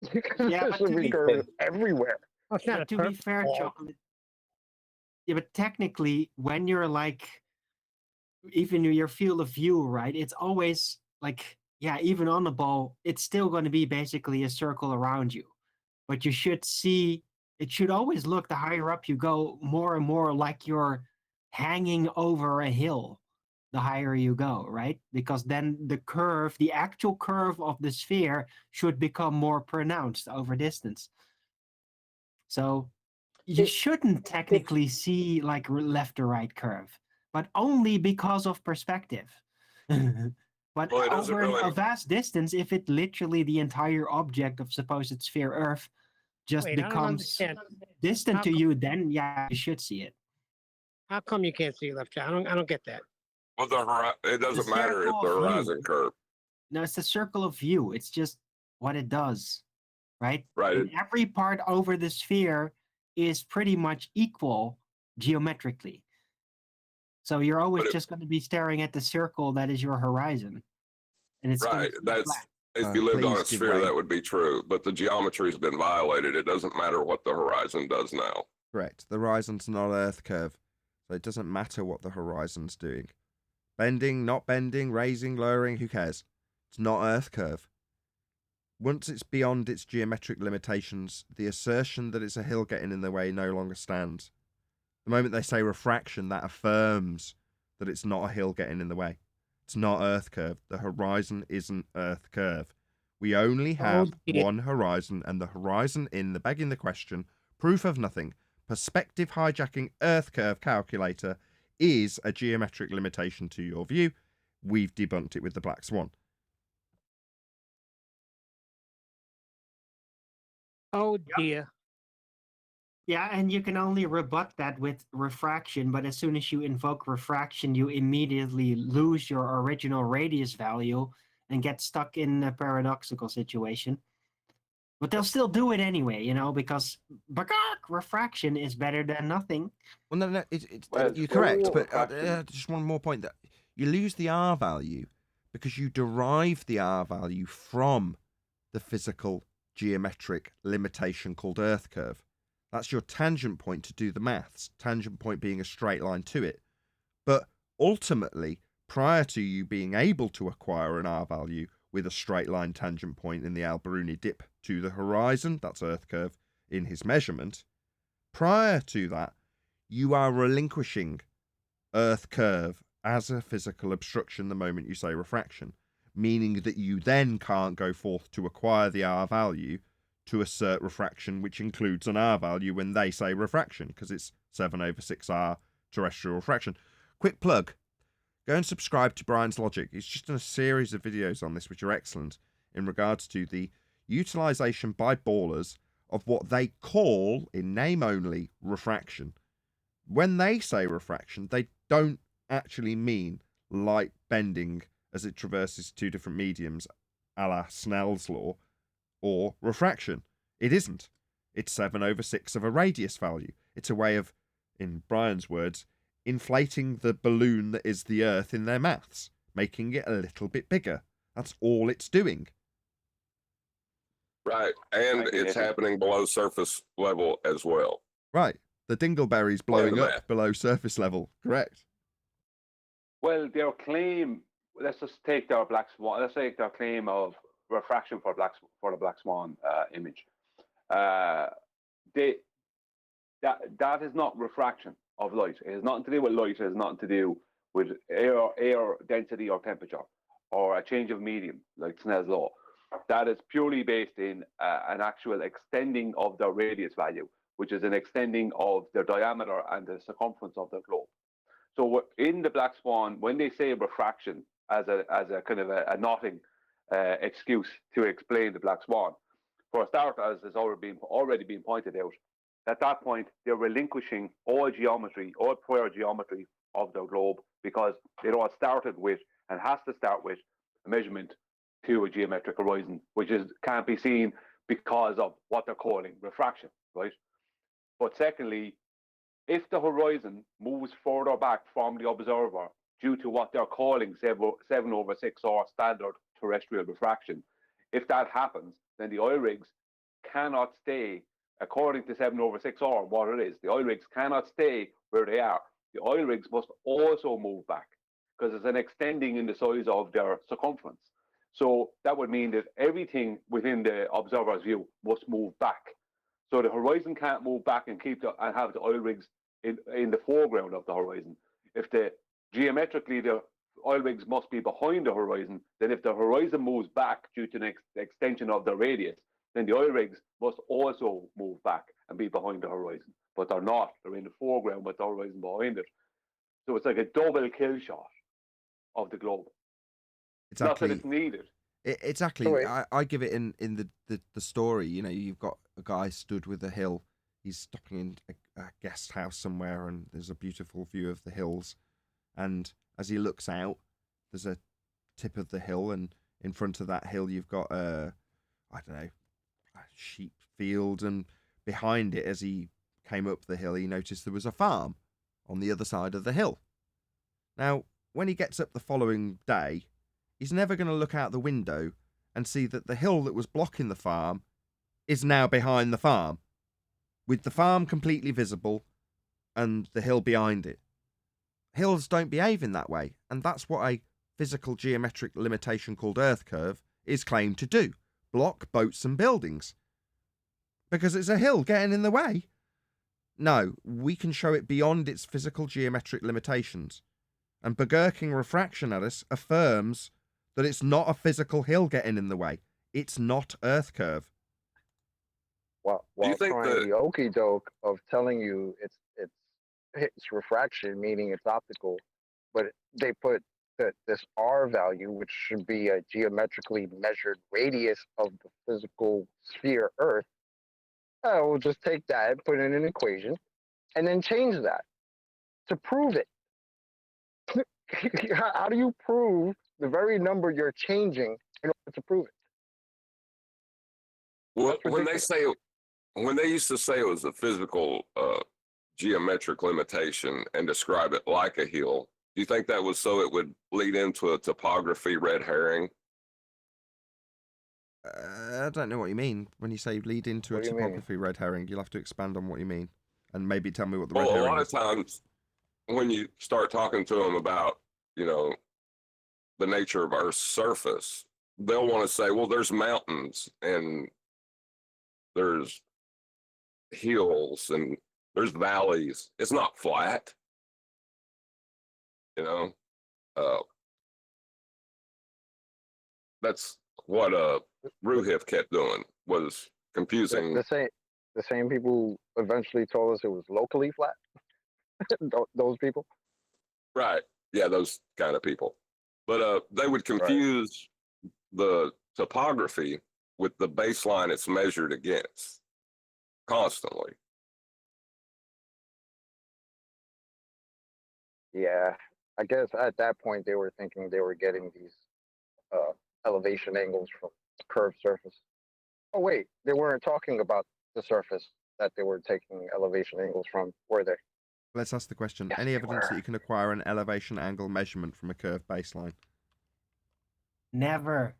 Yeah, There but should to be be curves everywhere. Well, it's not But a to be perfect fair, ball. John. Yeah, but technically, when you're like, even your field of view, right? It's always like, yeah, even on the ball, it's still going to be basically a circle around you. But you should see, it should always look, the higher up you go, more and more like you're hanging over a hill, the higher you go, right? Because then the curve, the actual curve of the sphere should become more pronounced over distance. So you shouldn't technically see like left or right curve, but only because of perspective. But Well, it doesn't over really- a vast distance, if it literally the entire object of supposed sphere Earth just Wait, I don't becomes understand. distant How to come- you, then yeah, you should see it. How come you can't see left? I don't get that. Well, it doesn't The matter if circle the of horizon view. curve. No, it's the circle of view. It's just what it does, right? Right. And every part over the sphere is pretty much equal geometrically. So you're always But it- just going to be staring at the circle that is your horizon. And it's gonna Right. stay That's flat. if you lived on Please a give sphere, way. that would be true. But the geometry's been violated. It doesn't matter what the horizon does now. Correct. The horizon's not Earth curve. So it doesn't matter what the horizon's doing. Bending, not bending, raising, lowering, who cares? It's not Earth curve. Once it's beyond its geometric limitations, the assertion that it's a hill getting in the way no longer stands. The moment they say refraction, that affirms that it's not a hill getting in the way. It's not Earth curve. The horizon isn't Earth curve. We only have dear. one horizon, and the horizon in the begging the question, proof of nothing, perspective hijacking Earth curve calculator is a geometric limitation to your view. We've debunked it with the black swan. Oh dear. Yeah, and you can only rebut that with refraction, but as soon as you invoke refraction, you immediately lose your original radius value, and get stuck in a paradoxical situation. But they'll still do it anyway, because refraction is better than nothing. Well, no, Well, you're correct, for but refraction- just one more point, that you lose the R value because you derive the R value from the physical geometric limitation called Earth curve. That's your tangent point to do the maths, tangent point being a straight line to it. But ultimately, prior to you being able to acquire an R value with a straight line tangent point in the Al-Biruni dip to the horizon, that's Earth curve in his measurement, prior to that, you are relinquishing Earth curve as a physical obstruction the moment you say refraction, meaning that you then can't go forth to acquire the R value to assert refraction, which includes an R value when they say refraction, because it's 7/6R terrestrial refraction. Quick plug. Go and subscribe to Brian's Logic. He's just done a series of videos on this, which are excellent, in regards to the utilization by ballers of what they call, in name only, refraction. When they say refraction, they don't actually mean light bending as it traverses two different mediums, a la Snell's law, or refraction. It isn't. It's 7/6 of a radius value. It's a way of, in Brian's words, inflating the balloon that is the Earth in their maths, making it a little bit bigger. That's all it's doing. Right. And it's happening below surface level as well. Right. The dingleberry's blowing the up math. below surface level. Correct. Well, their claim. Let's just take their black swan. Let's take their claim of refraction for the black swan image. That is not refraction of light. It has nothing to do with light. It has nothing to do with air density or temperature, or a change of medium like Snell's law. That is purely based in an actual extending of the radius value, which is an extending of the diameter and the circumference of the globe. So in the black swan, when they say refraction as a kind of a knotting excuse to explain the black swan, for a start, as has already been pointed out, at that point they're relinquishing all geometry, all prior geometry of the globe, because it all started with and has to start with a measurement to a geometric horizon, which can't be seen because of what they're calling refraction, right? But secondly, if the horizon moves further back from the observer due to what they're calling 7/6R standard terrestrial refraction, if that happens, then the oil rigs cannot stay, according to 7/6R, what it is. The oil rigs cannot stay where they are. The oil rigs must also move back, because it's an extending in the size of their circumference. So that would mean that everything within the observer's view must move back. So the horizon can't move back and have the oil rigs in the foreground of the horizon. If geometrically the oil rigs must be behind the horizon, then if the horizon moves back due to an extension of the radius, then the oil rigs must also move back and be behind the horizon. But they're not. They're in the foreground with the horizon behind it. So it's like a double kill shot of the globe. Exactly. Not that it's needed. Exactly. So wait. I give it in the story. You've got a guy stood with a hill. He's stopping in a guest house somewhere, and there's a beautiful view of the hills. And as he looks out, there's a tip of the hill, and in front of that hill, you've got a sheep field, and behind it, as he came up the hill, he noticed there was a farm on the other side of the hill. Now, when he gets up the following day, he's never going to look out the window and see that the hill that was blocking the farm is now behind the farm, with the farm completely visible and the hill behind it. Hills don't behave in that way, and that's what a physical geometric limitation called Earth curve is claimed to do: block boats and buildings. Because it's a hill getting in the way. No, we can show it beyond its physical geometric limitations. And begurking refraction at us affirms that it's not a physical hill getting in the way. It's not Earth curve. While you think trying that- the okie doke of telling you it's refraction, meaning it's optical, but they put this R value, which should be a geometrically measured radius of the physical sphere Earth. We'll just take that, put it in an equation, and then change that to prove it. How do you prove the very number you're changing in order to prove it. Well, That's ridiculous. when they used to say it was a physical geometric limitation and describe it like a hill, do you think that was so it would lead into a topography red herring? I don't know what you mean when you say lead into What a do you mean? topography red herring. You'll have to expand on what you mean, and maybe tell me what the red Well, a herring lot is. of times when you start talking to them about, you know, the nature of Earth's surface, they'll want to say, well, there's mountains and there's hills and there's valleys. It's not flat, you know. That's what Ruhif kept doing, was confusing. The same people who eventually told us it was locally flat. Those people. Right. Yeah, those kind of people. But they would confuse the topography with the baseline it's measured against constantly. Yeah, I guess at that point they were thinking they were getting these elevation angles from curved surface. Oh wait, they weren't talking about the surface that they were taking elevation angles from, were they? Let's ask the question. Yes, Any they evidence that were. you can acquire an elevation angle measurement from a curved baseline? Never.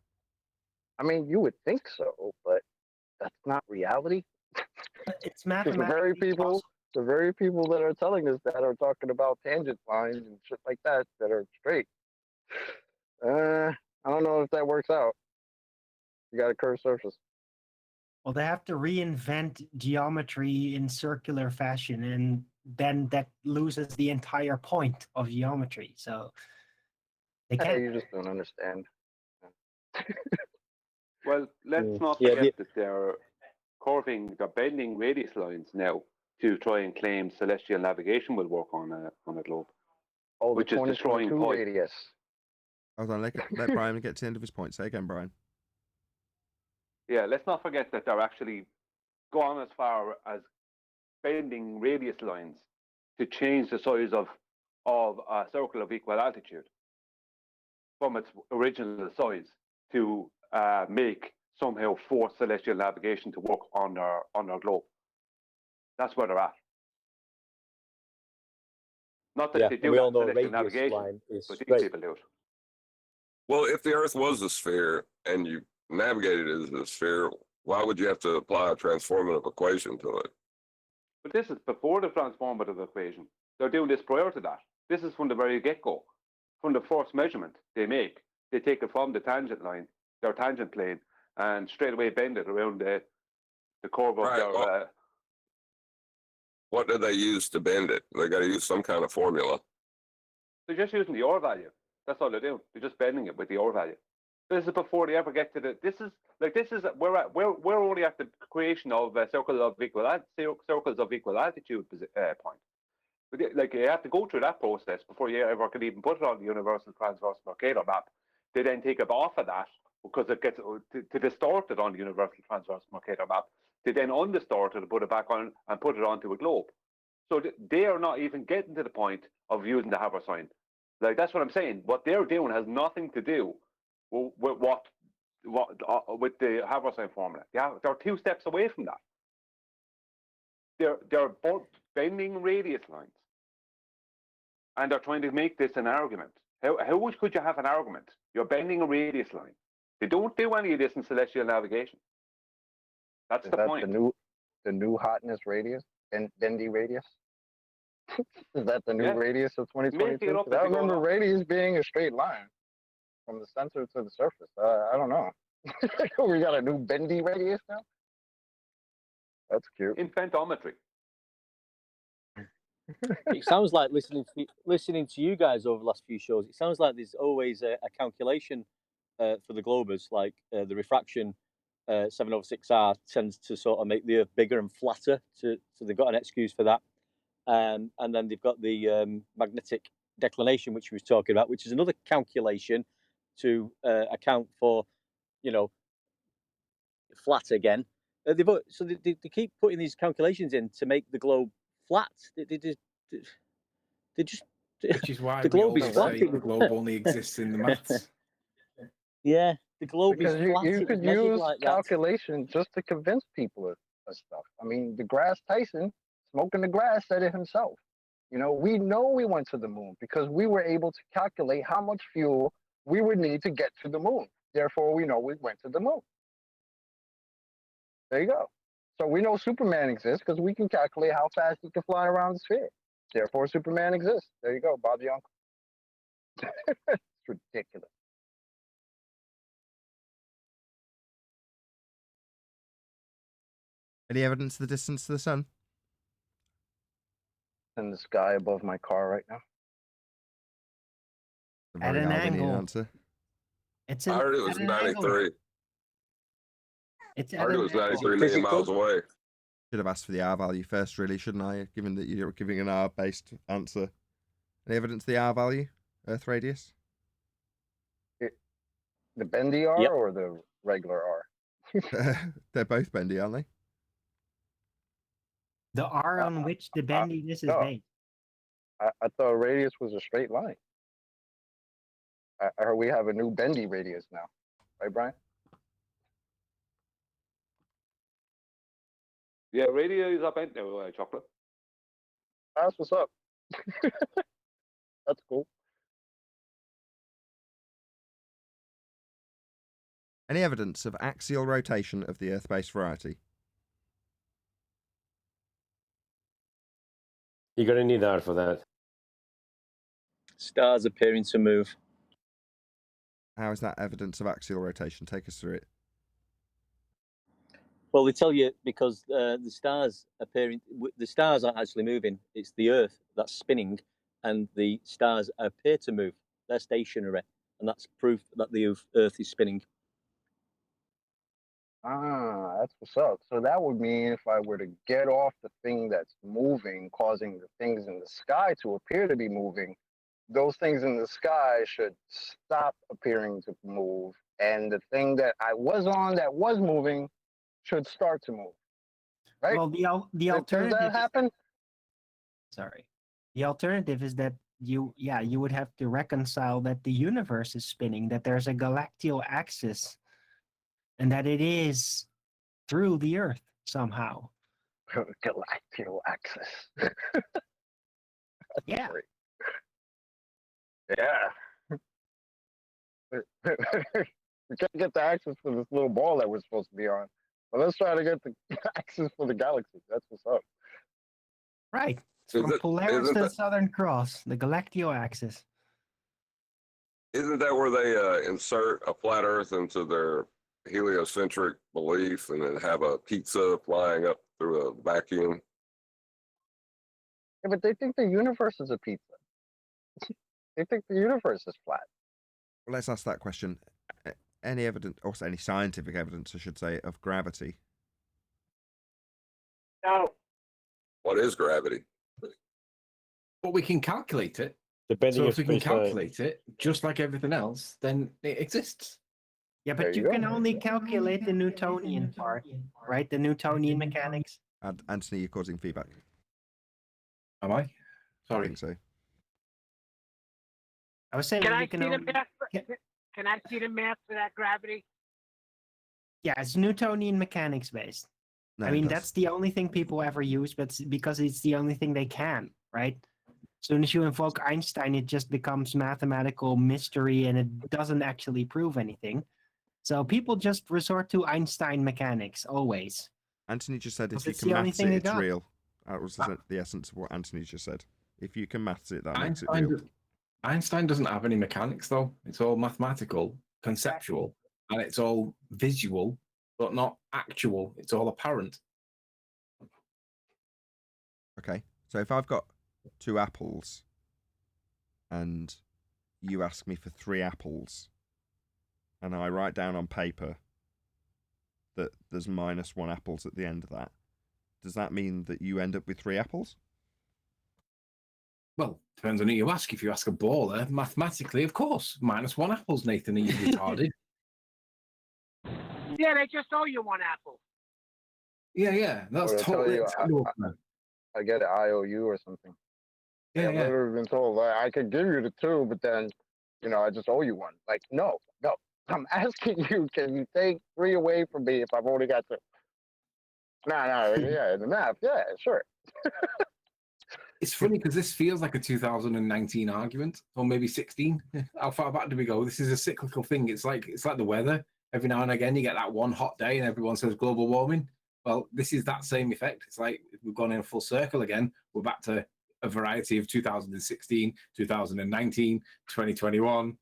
I mean, you would think so, but that's not reality. It's Because mathematically possible. the very people that are telling us that are talking about tangent lines and shit like that are straight. I don't know if that works out. You got a curved surface. Well, they have to reinvent geometry in circular fashion, and then that loses the entire point of geometry. So they Hey, can't. you just don't understand. Well, let's not Yeah, forget that they're bending radius lines now to try and claim celestial navigation will work on a globe, Oh, the which is destroying 2022 point. radius. Hold on, let Brian get to the end of his point. Say again, Brian. Yeah, let's not forget that they're actually gone as far as bending radius lines to change the size of a circle of equal altitude from its original size to make somehow force celestial navigation to work on our globe. That's where they're at. Not that they do we that all know a celestial radius navigation, line is but these straight. people do it. Well, if the Earth was a sphere and you navigated it as a sphere, why would you have to apply a transformative equation to it? But this is before the transformative equation. They're doing this prior to that. This is from the very get-go. From the first measurement they make, they take it from the tangent line, their tangent plane, and straight away bend it around the curve of Right, their... well, what do they use to bend it? They got to use some kind of formula. They're just using the R value. That's all they're doing. They're just bending it with the R value. This is before they ever get to the... We're only at the creation of circles of equal altitude point. But like, you have to go through that process before you ever could even put it on the universal transverse Mercator map. They then take it off of that because it gets to distort it on the universal transverse Mercator map. They then undistort it and put it back on and put it onto a globe. So they are not even getting to the point of using the Haber sign. Like, that's what I'm saying. What they're doing has nothing to do with with the Haber sign formula. Yeah, they're 2 steps away from that. They're both bending radius lines, and they're trying to make this an argument. How could you have an argument? You're bending a radius line. They don't do any of this in celestial navigation. That's the point. The new hotness radius and bendy radius? Is that the new radius of 2022? I remember radius being a straight line from the center to the surface. I don't know. We got a new bendy radius now? That's cute. Infantometry. It sounds like listening to you guys over the last few shows. It sounds like there's always a calculation for the globers, like the refraction 7/6R tends to sort of make the Earth bigger and flatter. So they've got an excuse for that, and then they've got the magnetic declination, which we was talking about, which is another calculation to account for, flat again. They keep putting these calculations in to make the globe flat. They just Which is why the we globe is always flat. say the globe only exists in the maths. Yeah, the globe Because is flat. you It was could measured use like that. calculation just to convince people of stuff. I mean, deGrasse Tyson, smoking the grass, said it himself. You know we went to the moon because we were able to calculate how much fuel we would need to get to the moon. Therefore, we know we went to the moon. There you go. So we know Superman exists because we can calculate how fast he can fly around the sphere. Therefore, Superman exists. There you go, Bob's your uncle. It's ridiculous. Any evidence of the distance to the sun? In the sky above my car right now. A At very an Darwinian angle. answer. It's I heard it was at an angle. 93. It's I at heard it an was angle. 93 million Physical? miles away. Should have asked for the R value first, really, shouldn't I? Given that you're giving an R-based answer. Any evidence of the R value? Earth radius? The bendy R Yep. or the regular R? They're both bendy, aren't they? The R on which the bendiness is no. based. I thought radius was a straight line. I heard we have a new bendy radius now. Right, Brian? Yeah, radio is up bent now, Chocolate. That's what's up. That's cool. Any evidence of axial rotation of the Earth-based variety? You're going to need R for that. Stars appearing to move. How is that evidence of axial rotation? Take us through it. Well, they tell you because the stars aren't actually moving. It's the Earth that's spinning, and the stars appear to move. They're stationary, and that's proof that the Earth is spinning. Ah, that's what's up. So that would mean if I were to get off the thing that's moving, causing the things in the sky to appear to be moving, those things in the sky should stop appearing to move, and the thing that I was on that was moving should start to move. Right? Well, the Does alternative that is happen? sorry. The alternative is that you would have to reconcile that the universe is spinning, that there's a galactical axis, and that it is through the Earth somehow. Galactical axis. Yeah. Great. Yeah. We can't get the axis for this little ball that we're supposed to be on. But let's try to get the axis for the galaxy. That's what's up. Right. It's Is from it- Polaris isn't to the that- Southern Cross, the galactical axis. Isn't that where they insert a flat Earth into their heliocentric belief and then have a pizza flying up through a vacuum? Yeah, but they think the universe is a pizza. They think the universe is flat. Well, let's ask that question. Any evidence, or any scientific evidence, I should say, of gravity? No. What is gravity? But we can calculate it. The bending So of if we can space-time. calculate it, just like everything else, then it exists. Yeah, There but you you go. can only calculate the Newtonian part, right? The Newtonian mechanics. Anthony, you're causing feedback. Am I? I Sorry. think so. I was saying Can you I can see the only... math? Can I see the math for that gravity? Yeah, it's Newtonian mechanics based. No, I mean, that's the only thing people ever use, but because it's the only thing they can, right? As soon as you invoke Einstein, it just becomes mathematical mystery and it doesn't actually prove anything. So people just resort to Einstein mechanics always. Anthony just said if Because you it's can the only maths thing it, they it's got. real. That was the essence of what Anthony just said. If you can maths it, that makes it Einstein, real. Einstein doesn't have any mechanics, though. It's all mathematical, conceptual, and it's all visual, but not actual. It's all apparent. Okay, so if I've got 2 apples and you ask me for 3 apples and I write down on paper that there's -1 apples at the end of that, does that mean that you end up with 3 apples? Well, depends on who you ask. If you ask a baller, mathematically, of course, -1 apples, Nathan, are you retarded? Yeah, they just owe you 1 apple. Yeah, that's Or they'll tell totally you, acceptable. I get an IOU or something. Yeah, I've yeah. literally been told like, I could give you the 2, but then, I just owe you 1. Like, no. I'm asking you, can you take 3 away from me if I've only got 2? No, yeah, the math, yeah, sure. It's funny because this feels like a 2019 argument, or maybe 16. How far back do we go? This is a cyclical thing. It's like the weather. Every now and again, you get that one hot day, and everyone says global warming. Well, this is that same effect. It's like we've gone in a full circle again. We're back to a variety of 2016, 2019, 2021.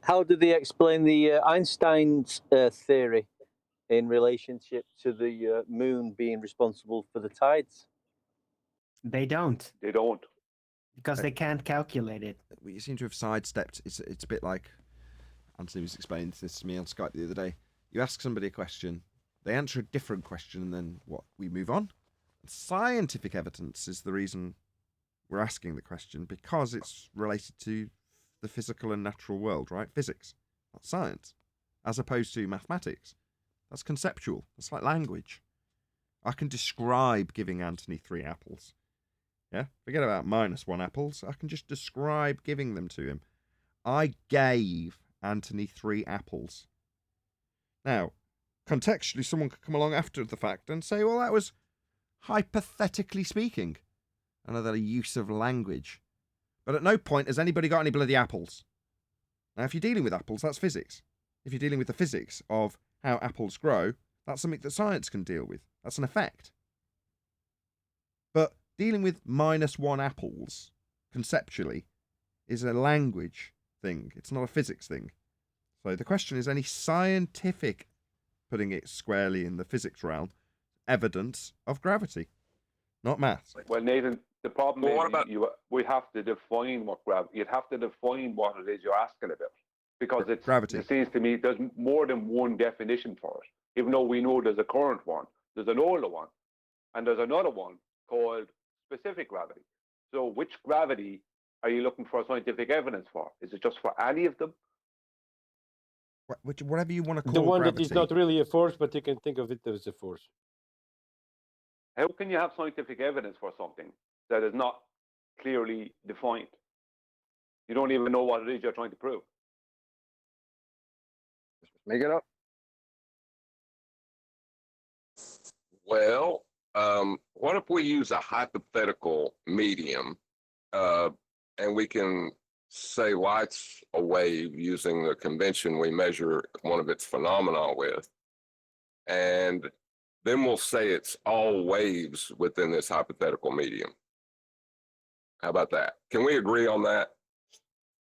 How do they explain the Einstein's theory in relationship to the moon being responsible for the tides? They don't, They don't. because they can't calculate it. You seem to have sidestepped. It's a bit like Anthony was explaining this to me on Skype the other day. You ask somebody a question, they answer a different question, and then what? We move on. Scientific evidence is the reason we're asking the question, because it's related to the physical and natural world, right? Physics, not science, as opposed to mathematics. That's conceptual. That's like language. I can describe giving Anthony 3 apples. Yeah? Forget about -1 apples. I can just describe giving them to him. I gave Anthony 3 apples. Now, contextually, someone could come along after the fact and say, well, that was hypothetically speaking. Another use of language. But at no point has anybody got any bloody apples. Now, if you're dealing with apples, that's physics. If you're dealing with the physics of how apples grow, that's something that science can deal with. That's an effect. But dealing with -1 apples, conceptually, is a language thing. It's not a physics thing. So the question is, any scientific, putting it squarely in the physics realm, evidence of gravity, not maths. Well, Nathan, the problem Well, is what about- we have to define what gravity. You'd have to define what it is you're asking about, because it's Gravity. It seems to me there's more than one definition for it. Even though we know there's a current one, there's an older one, and there's another one called specific gravity. So, which gravity are you looking for scientific evidence for? Is it just for any of them? Whatever you want to call The one gravity. that is not really a force, but you can think of it as a force. How can you have scientific evidence for something that is not clearly defined? You don't even know what it is you're trying to prove. Just make it up. Well, what if we use a hypothetical medium, and we can say light's a wave using the convention we measure one of its phenomena with, and then we'll say it's all waves within this hypothetical medium. How about that? Can we agree on that?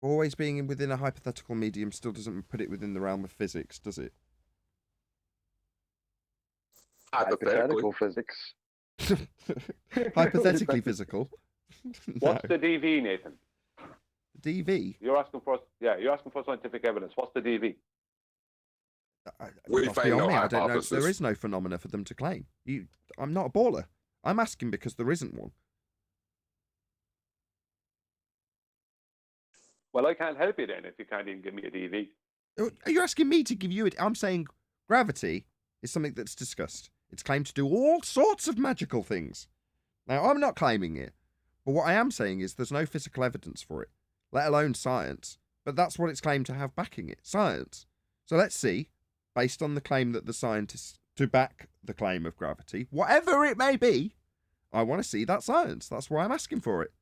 Always being within a hypothetical medium still doesn't put it within the realm of physics, does it? Hypothetically. Hypothetical physics. Hypothetically physical. What's No. the DV, Nathan? DV? You're asking for scientific evidence. What's the DV? We That's find beyond no me. I don't know. hypothesis. There is no phenomena for them to claim. I'm not a baller. I'm asking because there isn't one. Well, I can't help you then if you can't even give me a DV. Are you asking me to give you it? I'm saying gravity is something that's discussed. It's claimed to do all sorts of magical things. Now, I'm not claiming it, but what I am saying is there's no physical evidence for it, let alone science. But that's what it's claimed to have backing it, science. So let's see, based on the claim that the scientists to back the claim of gravity, whatever it may be, I want to see that science. That's why I'm asking for it.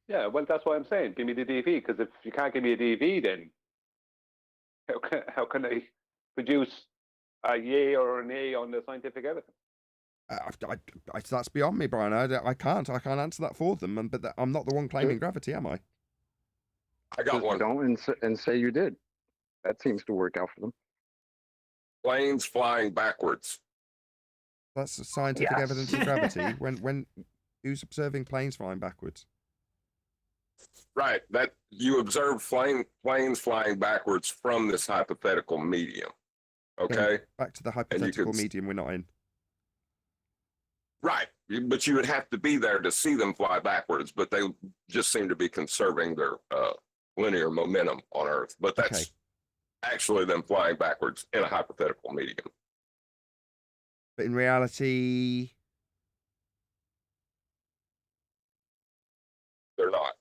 Yeah, well, that's why I'm saying give me the DV, because if you can't give me a DV, then how can I produce a yay or an A on the scientific evidence? That's beyond me, Brian. I can't answer that for them. But I'm not the one claiming gravity, am I? I got Just one. don't and say you did. That seems to work out for them. Planes flying backwards. That's scientific Yes. evidence of gravity. When who's observing planes flying backwards? Right. That you observe planes flying backwards from this hypothetical medium. Okay. Back to the hypothetical medium we're not in. Right. But you would have to be there to see them fly backwards, but they just seem to be conserving their linear momentum on Earth. But that's actually them flying backwards in a hypothetical medium. But in reality, they're not.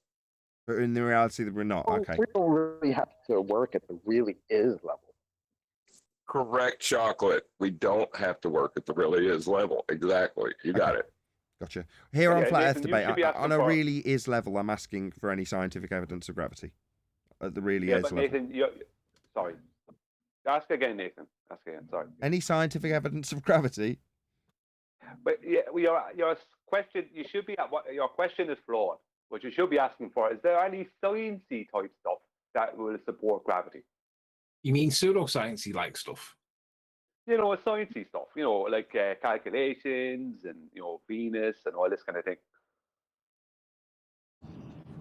But in the reality that we're not. Well, Okay. we don't really have to work at the really is level. Correct, chocolate. We don't have to work at the really is level. Exactly. You got it. Gotcha. Here on Yeah, Flat Earth Nathan, you Debate, should be on asking a for- really is level, I'm asking for any scientific evidence of gravity. At the really Yeah, is but level. Nathan, sorry. Ask again, Nathan. Ask again. Sorry. Any scientific evidence of gravity? But yeah, your question, you should be at what your question is flawed. What you should be asking for is there any sciencey type stuff that will support gravity? You mean pseudoscience-y like stuff? You know, sciencey stuff. You know, like calculations and Venus and all this kind of thing.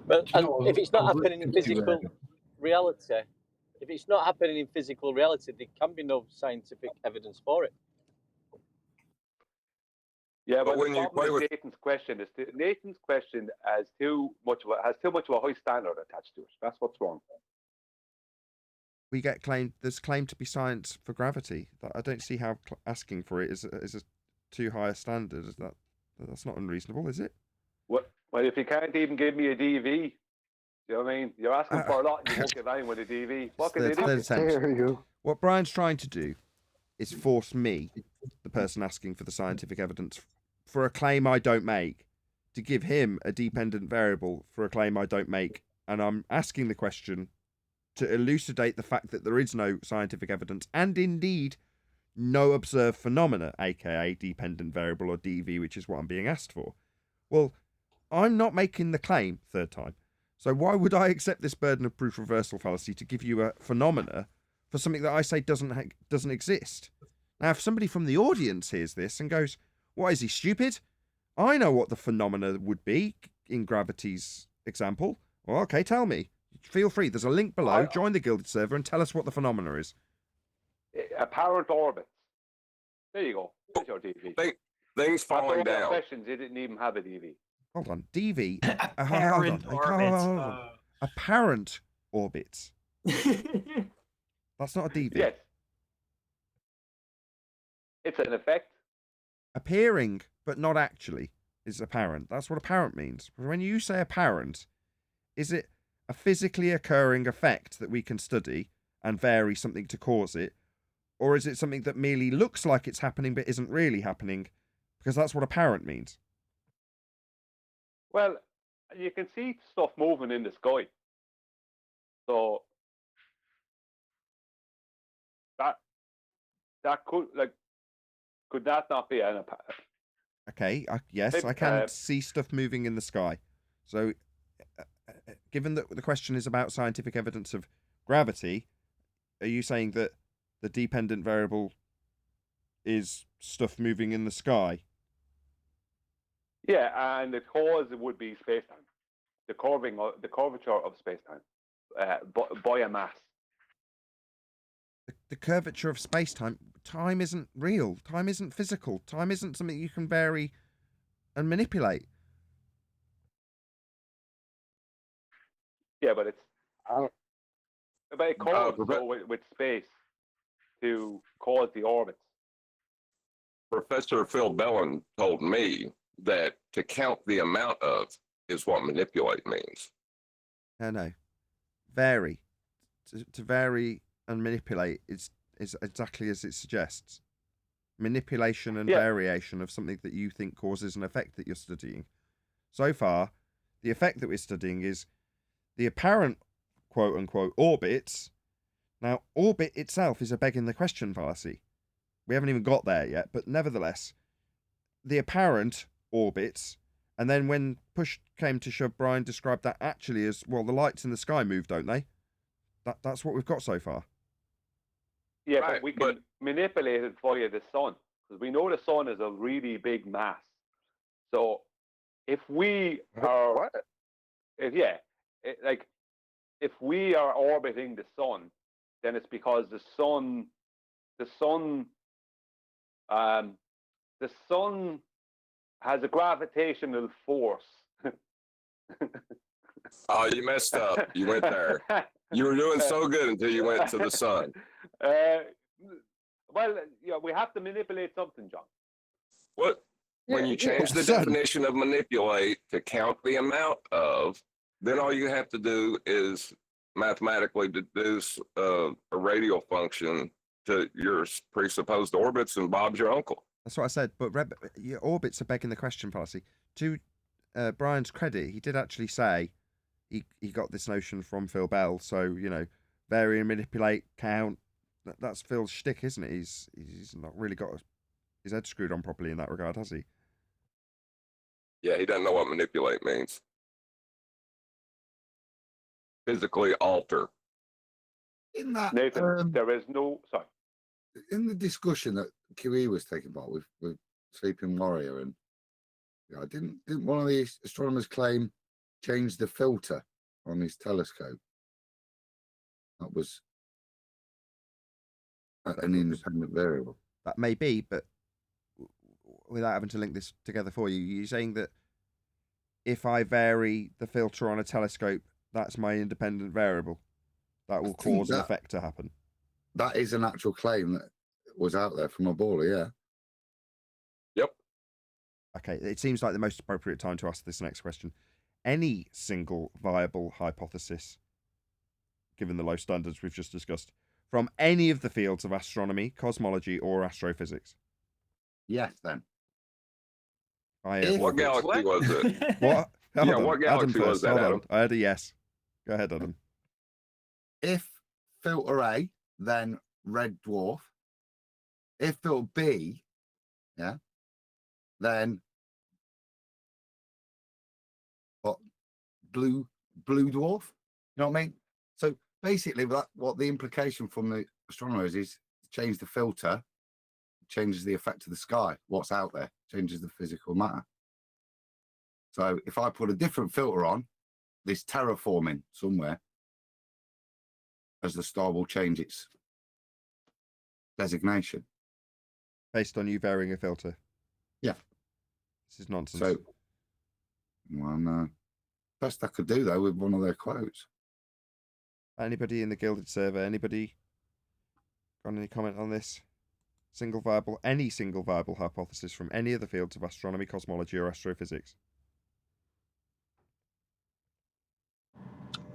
But Do you know, if it's not I was happening in listening to, physical reality, if it's not happening in physical reality, there can be no scientific evidence for it. Yeah, But but when the you problem play with Nathan's question is Nathan's question has too much of a high standard attached to it. That's what's wrong. We get claimed. There's claimed to be science for gravity. I don't see how asking for it is a too high a standard. That's not unreasonable, is it? What? Well, if you can't even give me a DV, you know what I mean? You're asking for a lot and you won't give anyone a DV. What can they do? Third attempt. Dare you? What Brian's trying to do is force me, the person asking for the scientific evidence for a claim I don't make, to give him a dependent variable for a claim I don't make. And I'm asking the question to elucidate the fact that there is no scientific evidence and indeed no observed phenomena, aka dependent variable or DV, which is what I'm being asked for. Well, I'm not making the claim, third time. So why would I accept this burden of proof reversal fallacy to give you a phenomena for something that I say doesn't exist? Now, if somebody from the audience hears this and goes, "What, is he stupid? I know what the phenomena would be in gravity's example." Well, okay, tell me. Feel free. There's a link below. Join the Guilded server and tell us what the phenomena is. Apparent orbits. There you go. There's your DV. Things falling After all down. Questions, he didn't even have a DV. Hold on. DV. Apparent hold on. Apparent orbits. That's not a DV. Yes. It's an effect. Appearing, but not actually, is apparent. That's what apparent means. When you say apparent, is it a physically occurring effect that we can study and vary something to cause it? Or is it something that merely looks like it's happening but isn't really happening? Because that's what apparent means. Well, you can see stuff moving in the sky. So that could that not be an apparent? Okay, yes, I can see stuff moving in the sky. So, given that the question is about scientific evidence of gravity, are you saying that the dependent variable is stuff moving in the sky? Yeah, and the cause would be space-time. The curvature of space-time by a mass. The curvature of space-time. Time isn't real. Time isn't physical. Time isn't something you can vary and manipulate. Yeah, but it's but it causes with space to cause the orbits. Professor Phil Bellin told me that to count the amount of is what manipulate means. No. Vary. To vary and manipulate is exactly as it suggests. Manipulation and variation of something that you think causes an effect that you're studying. So far, the effect that we're studying is the apparent quote-unquote orbits. Now, orbit itself is a begging the question fallacy. We haven't even got there yet, but nevertheless, the apparent orbits, and then when push came to shove, Brian described that actually as, well, the lights in the sky move, don't they? That's what we've got so far. Yeah, right, but we can manipulate it via the sun, because we know the sun is a really big mass. So if we are, if we are orbiting the sun, then it's because the sun has a gravitational force. Oh, you messed up. You went there. You were doing so good until you went to the sun. Well, yeah, we have to manipulate something, John. What? When you change the definition of manipulate to count the amount of, then all you have to do is mathematically deduce a radial function to your presupposed orbits, and Bob's your uncle. That's what I said. But your orbits are begging the question, fallacy. To Brian's credit, he did actually say he got this notion from Phil Bell. So, you know, vary and manipulate, count. That's Phil's shtick, isn't it? He's not really got his head screwed on properly in that regard, has he? Yeah, he doesn't know what manipulate means. Physically alter. In that, Nathan, there is no. Sorry. in the discussion that QE was taking part with Sleeping Warrior, and you know, didn't one of the astronomers claim change the filter on his telescope? That was an independent variable. That may be, but without having to link this together for you, you're saying that if I vary the filter on a telescope, that's my independent variable. That will cause an effect to happen. That is an actual claim that was out there from a baller, yeah. Yep. Okay, it seems like the most appropriate time to ask this next question. Any single viable hypothesis, given the low standards we've just discussed, from any of the fields of astronomy, cosmology, or astrophysics? Yes, then. What galaxy was it? What? Yeah, what galaxy was that, Adam? I had a yes. Go ahead, Adam. If filter A, then red dwarf. If filter B, yeah, then what? Blue dwarf. You know what I mean? So basically, what the implication from the astronomers is change the filter, changes the effect of the sky. What's out there changes the physical matter. So if I put a different filter on, this terraforming somewhere, as the star will change its designation. Based on you varying a filter? Yeah. This is nonsense. So, well, best I could do, though, with one of their quotes. Anybody in the Gilded server, anybody got any comment on this? Any single viable hypothesis from any of the fields of astronomy, cosmology, or astrophysics?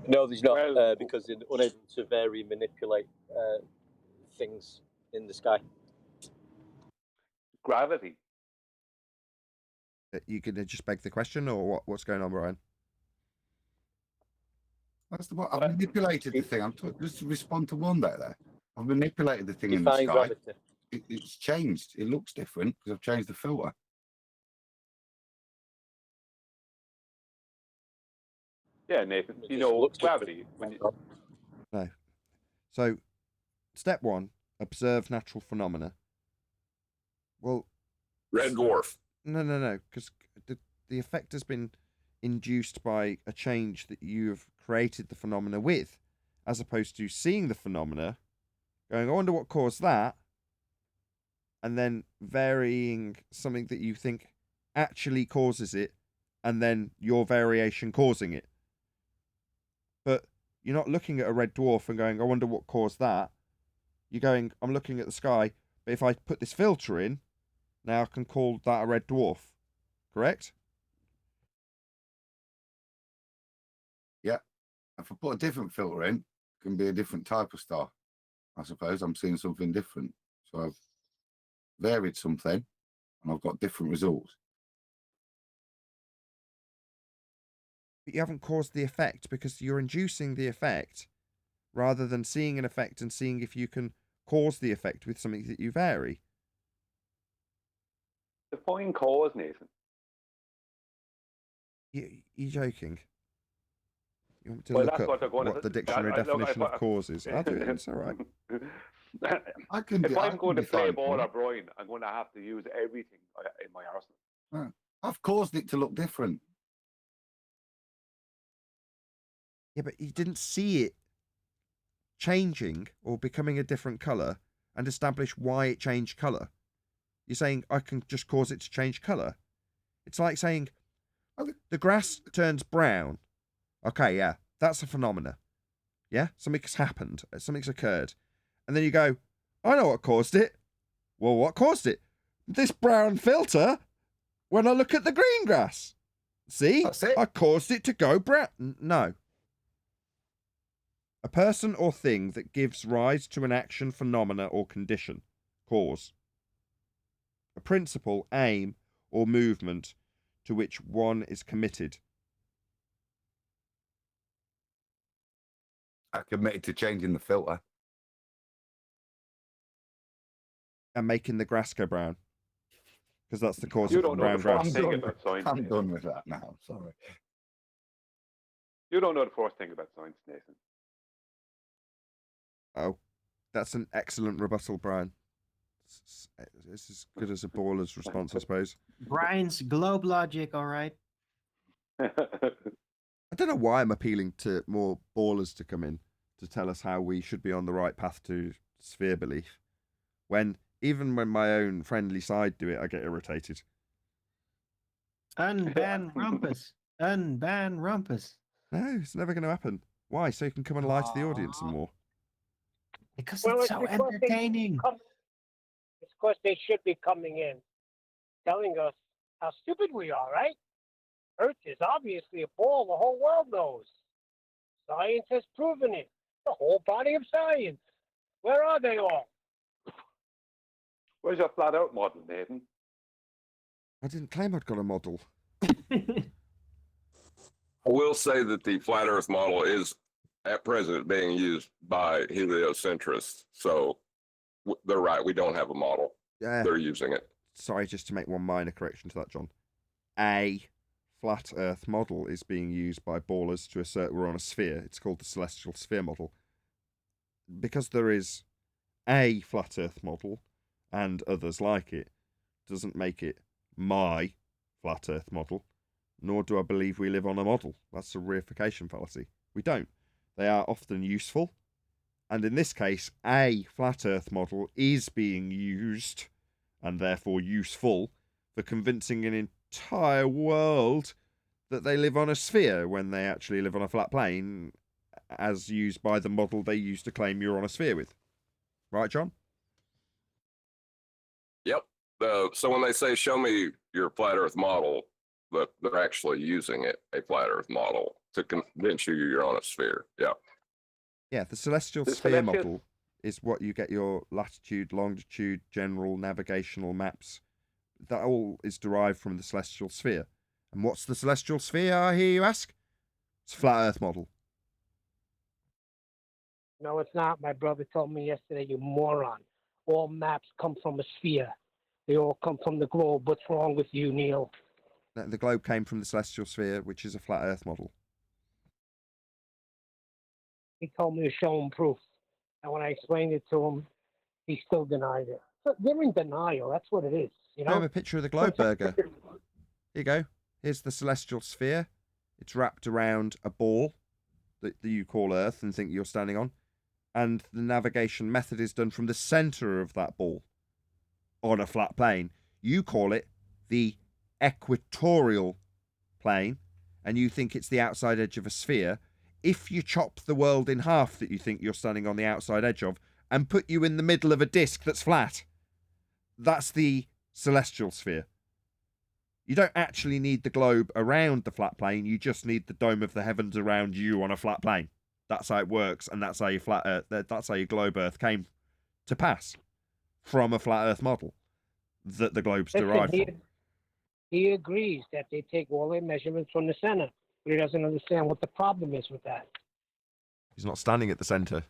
No, there's not, Well, because they're unable to vary and manipulate things in the sky. Gravity. You can just beg the question, or what's going on, Brian? That's the what I've manipulated the thing. Just to respond to one there. I've manipulated the thing in the Define sky. gravity. It's changed. It looks different because I've changed the filter. Yeah, Nathan. It You just know, looks gravity. different. When you, No. So, step one, observe natural phenomena. Well, Red dwarf. No, because the effect has been induced by a change that you have created the phenomena with, as opposed to seeing the phenomena, going, I wonder what caused that, and then varying something that you think actually causes it, and then your variation causing it. But you're not looking at a red dwarf and going, I wonder what caused that. You're going, I'm looking at the sky, but if I put this filter in, now I can call that a red dwarf. Correct? Yeah. If I put a different filter in, it can be a different type of star. I suppose I'm seeing something different. So I've varied something and I've got different results. But you haven't caused the effect because you're inducing the effect rather than seeing an effect and seeing if you can cause the effect with something that you vary. define cause, Nathan. You're joking. You want me to Well, look that's up what they're going what to. the dictionary definition of cause is? I'll do it. It's all right. I can If I'm going to play define ball it. or Brian, I'm going to have to use everything in my arsenal. I've caused it to look different. Yeah, but you didn't see it changing or becoming a different colour and establish why it changed colour. You're saying I can just cause it to change colour. It's like saying the grass turns brown. Okay, yeah, that's a phenomena. Yeah, something's happened. Something's occurred. And then you go, I know what caused it. Well, what caused it? This brown filter when I look at the green grass. See? That's it. I caused it to go brown. No. A person or thing that gives rise to an action, phenomena, or condition. Cause. A principle, aim, or movement to which one is committed. I committed to changing the filter. And making the grass go brown. Because that's the cause You of don't know brown the grass. first thing about science. I'm Nathan. done with that now. Sorry. You don't know the first thing about science, Nathan. Oh, that's an excellent rebuttal, Brian. It's as good as a baller's response, I suppose. Brian's globe logic, all right. I don't know why I'm appealing to more ballers to come in to tell us how we should be on the right path to sphere belief. When, even when my own friendly side do it, I get irritated. Unban Rumpus. Unban Rumpus. No, it's never going to happen. Why? So you can come and lie to the audience some more. Because Well, it's it's so because they entertaining. It's because they should be coming in, telling us how stupid we are, right? Earth is obviously a ball. The whole world knows. Science has proven it. The whole body of science. Where are they all? Where's your flat out model, Nathan? I didn't claim I'd got a model. I will say that the flat Earth model is at present being used by heliocentrists. So they're right. We don't have a model. Yeah. They're using it. Sorry, just to make one minor correction to that, John. A flat Earth model is being used by ballers to assert we're on a sphere. It's called the celestial sphere model. Because there is a flat Earth model and others like it, doesn't make it my flat Earth model, nor do I believe we live on a model. That's a reification fallacy. We don't. They are often useful, and in this case, a flat Earth model is being used, and therefore useful, for convincing an entire world that they live on a sphere when they actually live on a flat plane, as used by the model they used to claim you're on a sphere with. Right, John? Yep. So when they say, show me your flat Earth model, but they're actually using it, a flat Earth model, to convince you you're on a sphere. Yeah. Yeah, the celestial The sphere celestial- model is what you get your latitude, longitude, general navigational maps. That all is derived from the celestial sphere. And what's the celestial sphere, I hear you ask? It's a flat Earth model. No, it's not. My brother told me yesterday, you moron. All maps come from a sphere. They all come from the globe. What's wrong with you, Neil? The globe came from the celestial sphere, which is a flat Earth model. He told me to show him proof. And when I explained it to him, he still denied it. So they're in denial. That's what it is. You Show him know? a picture of the globe burger. Here you go. Here's the celestial sphere. It's wrapped around a ball that you call Earth and think you're standing on. And the navigation method is done from the center of that ball on a flat plane. You call it the equatorial plane, and you think it's the outside edge of a sphere. If you chop the world in half that you think you're standing on the outside edge of and put you in the middle of a disc that's flat, that's the celestial sphere. You don't actually need the globe around the flat plane, you just need the dome of the heavens around you on a flat plane. That's how it works, and that's how your flat Earth, that's how your globe Earth came to pass from a flat Earth model that the globe's derived from. He agrees that they take all their measurements from the center, but he doesn't understand what the problem is with that. He's not standing at the center,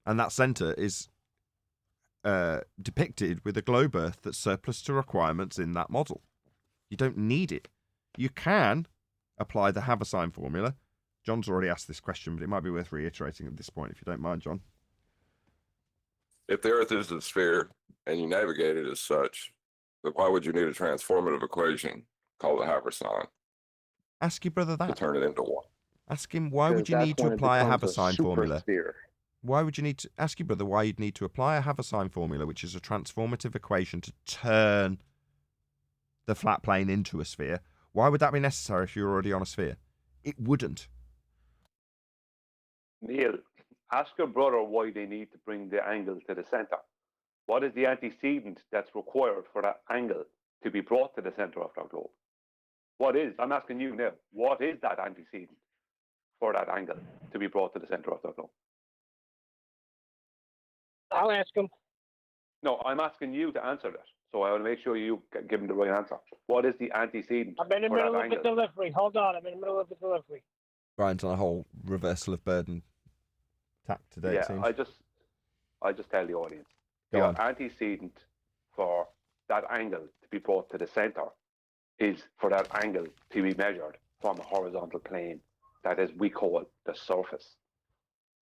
and that center is depicted with a globe Earth that's surplus to requirements in that model. You don't need it. You can apply the Haversine formula. John's already asked this question, but it might be worth reiterating at this point, if you don't mind, John. If the Earth is a sphere and you navigate it as such, then why would you need a transformative equation called the Haversine Ask your brother to that. turn it into one? Ask him, why would you need to apply a Haversine formula? Sphere. Why would you need to ask your brother why you'd need to apply a Haversine formula, which is a transformative equation to turn the flat plane into a sphere? Why would that be necessary if you're already on a sphere? It wouldn't. Neil, ask your brother why they need to bring the angle to the center. What is the antecedent that's required for that angle to be brought to the center of our globe? I'm asking you now, what is that antecedent for that angle to be brought to the center of the globe? I'll ask him. No, I'm asking you to answer that. So I want to make sure you give him the right answer. What is the antecedent I'm in the for that middle of angle? a delivery. Hold on, I'm in the middle of a delivery. Brian's on a whole reversal of burden tack today, it Yeah, seems. I just tell the audience. Go The on. antecedent for that angle to be brought to the center is for that angle to be measured from a horizontal plane that is we call the surface.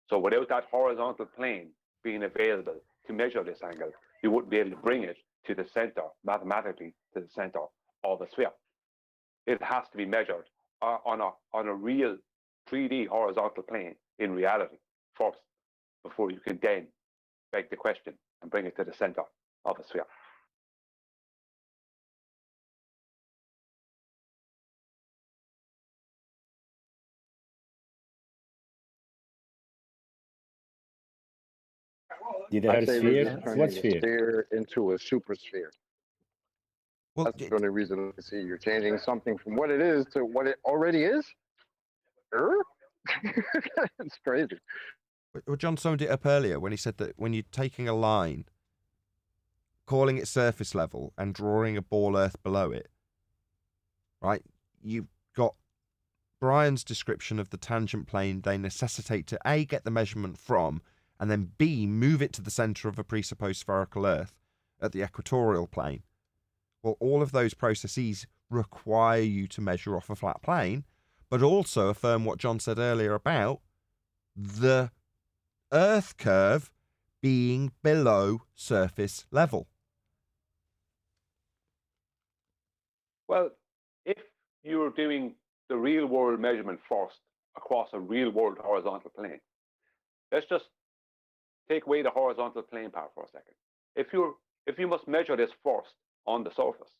So without that horizontal plane being available to measure this angle, you wouldn't be able to bring it to the center, mathematically to the center of a sphere. It has to be measured on a real 3D horizontal plane in reality first, before you can then make the question and bring it to the center of a sphere. Did I I hear say sphere? they're just What turning a sphere? sphere into a super sphere. Well, That's the only reason I see you're changing something from what it is to what it already is. It's crazy. well, John summed it up earlier when he said that when you're taking a line, calling it surface level and drawing a ball earth below it, right? You've got Brian's description of the tangent plane they necessitate to A, get the measurement from, and then B, move it to the centre of a presupposed spherical earth at the equatorial plane. Well, all of those processes require you to measure off a flat plane, but also affirm what John said earlier about the Earth curve being below surface level. Well, if you're doing the real world measurement first across a real world horizontal plane, let's just take away the horizontal plane part for a second. If you must measure this first on the surface,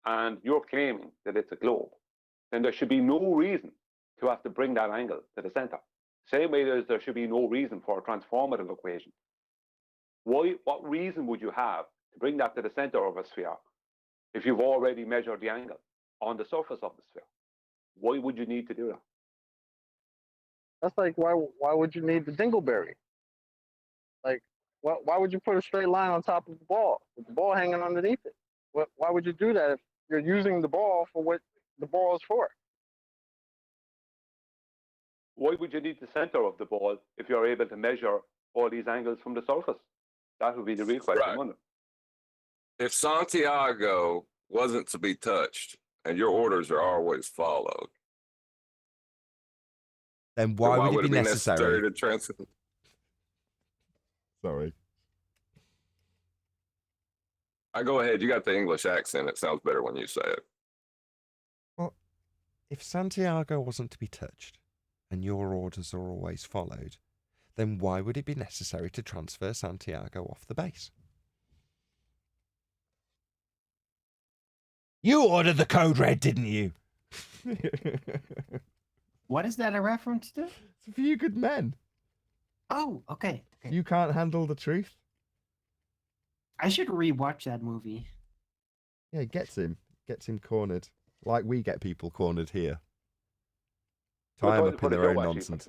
and you're claiming that it's a globe, then there should be no reason to have to bring that angle to the center. Same way as there should be no reason for a transformative equation. What reason would you have to bring that to the center of a sphere if you've already measured the angle on the surface of the sphere? Why would you need to do that? That's like why would you need the dingleberry? Like why would you put a straight line on top of the ball with the ball hanging underneath it? Why would you do that if you're using the ball for what the ball is for? Why would you need the center of the ball if you're able to measure all these angles from the surface? That would be the real question, Right. wouldn't If Santiago wasn't to be touched and your orders are always followed, Then then why would would it be necessary? to transfer? Sorry. I go ahead. You got the English accent. It sounds better when you say it. Well, if Santiago wasn't to be touched and your orders are always followed, then why would it be necessary to transfer Santiago off the base? You ordered the code red, didn't you? What is that a reference to? It's a few good men. Oh, okay. You can't handle the truth. I should rewatch that movie. Yeah, it gets him cornered. Like we get people cornered here. Tie them up in their own nonsense.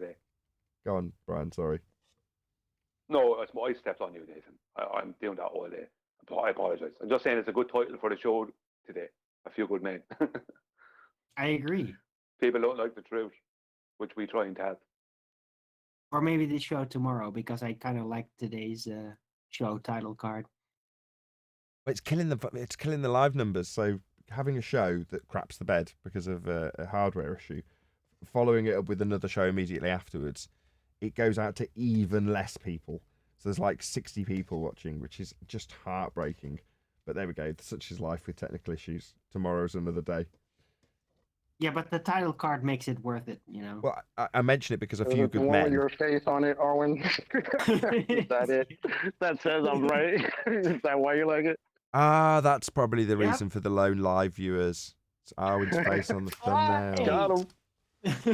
Go on, Brian, sorry. No, I stepped on you, Nathan. I'm doing that all day. I apologize. I'm just saying it's a good title for the show today. A few good men. I agree. People don't like the truth, which we try and tell. Or maybe the show tomorrow, because I kind of like today's show title card. It's killing the live numbers. So having a show that craps the bed because of a hardware issue, following it up with another show immediately afterwards, it goes out to even less people. So there's like 60 people watching, which is just heartbreaking. But there we go. Such is life with technical issues. Tomorrow's another day. Yeah, but the title card makes it worth it, you know. Well, I mention it because a few The good one men. with your face on it, Arwen. Is that it? That says I'm right. Is that why you like it? Ah, that's probably the Yep. reason for the lone live viewers. It's Arwen's face on the thumbnail. Got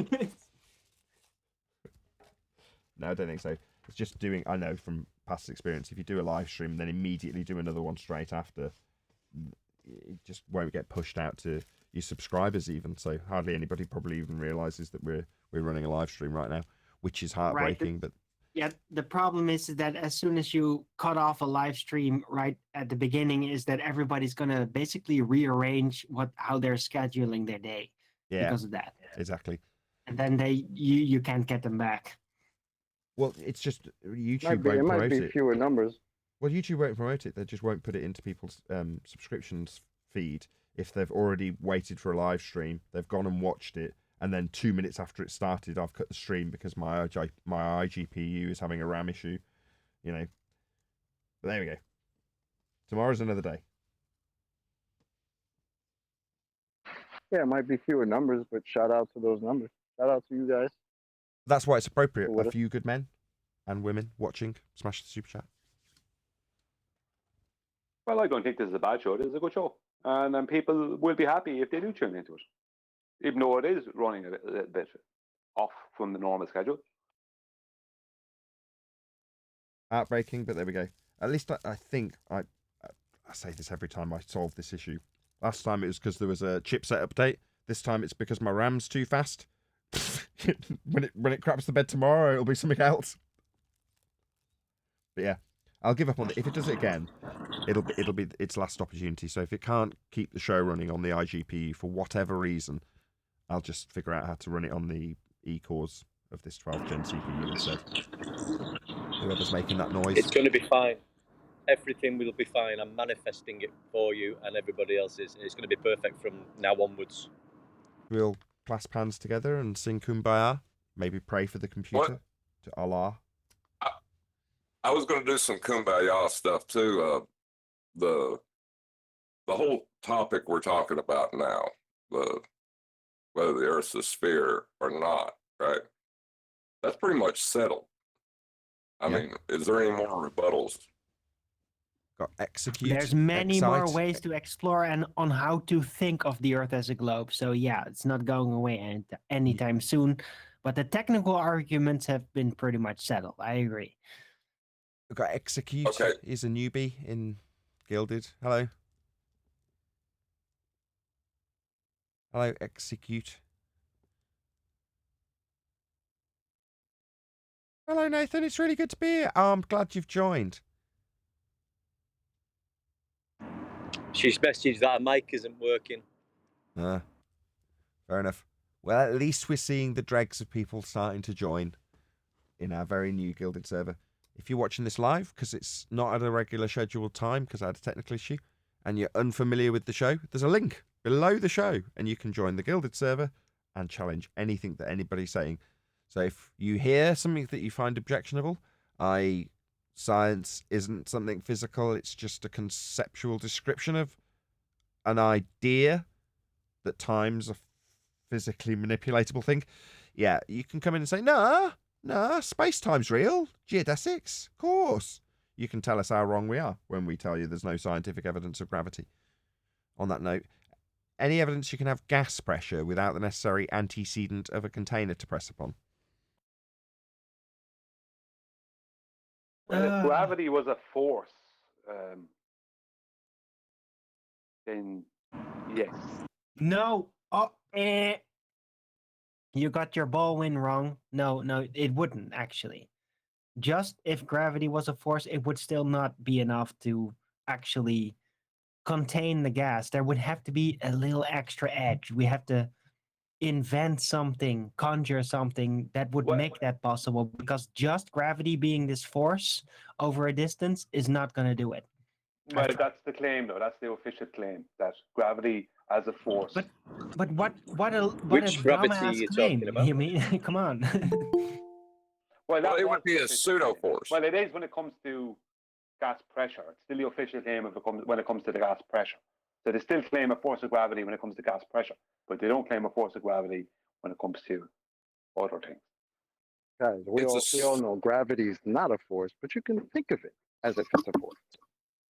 him. No, I don't think so. It's just doing, I know from past experience, if you do a live stream, then immediately do another one straight after, it just won't get pushed out to your subscribers even. So hardly anybody probably even realizes that we're running a live stream right now, which is heartbreaking. But yeah, the problem is that as soon as you cut off a live stream right at the beginning, is that everybody's gonna basically rearrange how they're scheduling their day because of that. Exactly. And then you can't get them back. Well, it's just YouTube It won't might promote be it. fewer numbers. Well, YouTube won't promote it. They just won't put it into people's subscriptions feed if they've already waited for a live stream. They've gone and watched it, and then 2 minutes after it started, I've cut the stream because my iGPU is having a RAM issue. You know. But there we go. Tomorrow's another day. Yeah, it might be fewer numbers, but shout out to those numbers. Shout out to you guys. That's why it's appropriate. What A few good men and women watching. Smash the super chat. Well, I don't think this is a bad show. This is a good show. And then people will be happy if they do tune into it, even though it is running a little bit off from the normal schedule. Heartbreaking, but there we go. At least I think I say this every time I solve this issue. Last time it was because there was a chipset update. This time it's because my RAM's too fast. when it craps the bed tomorrow, it'll be something else. But yeah, I'll give up on it. If it does it again, it'll be its last opportunity. So if it can't keep the show running on the iGPU for whatever reason, I'll just figure out how to run it on the E-cores of this 12th gen CPU instead. Whoever's making that noise. It's going to be fine. Everything will be fine. I'm manifesting it for you and everybody else is. It's going to be perfect from now onwards. We'll clasp hands together and sing Kumbaya. Maybe pray for the computer to Allah. I was going to do some kumbaya stuff too. The whole topic we're talking about now, whether the Earth's a sphere or not, right? That's pretty much settled. I mean, is there any more rebuttals? Got execute. There's many more excite. ways to explore and on how to think of the Earth as a globe. So yeah, it's not going away anytime soon. But the technical arguments have been pretty much settled. I agree. We've got execute. Okay. Is a newbie in Gilded. Hello. Hello, execute. Hello, Nathan. It's really good to be here. Oh, I'm glad you've joined. She's messaged that her mic isn't working. Fair enough. Well, at least we're seeing the dregs of people starting to join in our very new Gilded server. If you're watching this live, because it's not at a regular scheduled time, because I had a technical issue, and you're unfamiliar with the show, there's a link below the show, and you can join the Gilded server and challenge anything that anybody's saying. So if you hear something that you find objectionable, science isn't something physical, it's just a conceptual description of an idea that time's a physically manipulatable thing. Yeah, you can come in and say, nah, space-time's real, geodesics, of course. You can tell us how wrong we are when we tell you there's no scientific evidence of gravity. On that note, any evidence you can have gas pressure without the necessary antecedent of a container to press upon? Well, if gravity was a force, then yes. No. You got your Baldwin wrong. No, it wouldn't actually. Just if gravity was a force, it would still not be enough to actually contain the gas. There would have to be a little extra edge. We have to invent something, conjure something that would make that possible, because just gravity being this force over a distance is not going to do it. Well, that's the claim, though. That's the official claim, that gravity as a force. But what Which a gravity dumbass are you claim. talking about? You mean, come on. Well, it would was be the a official pseudo claim. force. Well, it is when it comes to gas pressure. It's still the official claim when it comes to the gas pressure. So they still claim a force of gravity when it comes to gas pressure, but they don't claim a force of gravity when it comes to other things. Guys, we all know gravity is not a force, but you can think of it as if it's a force.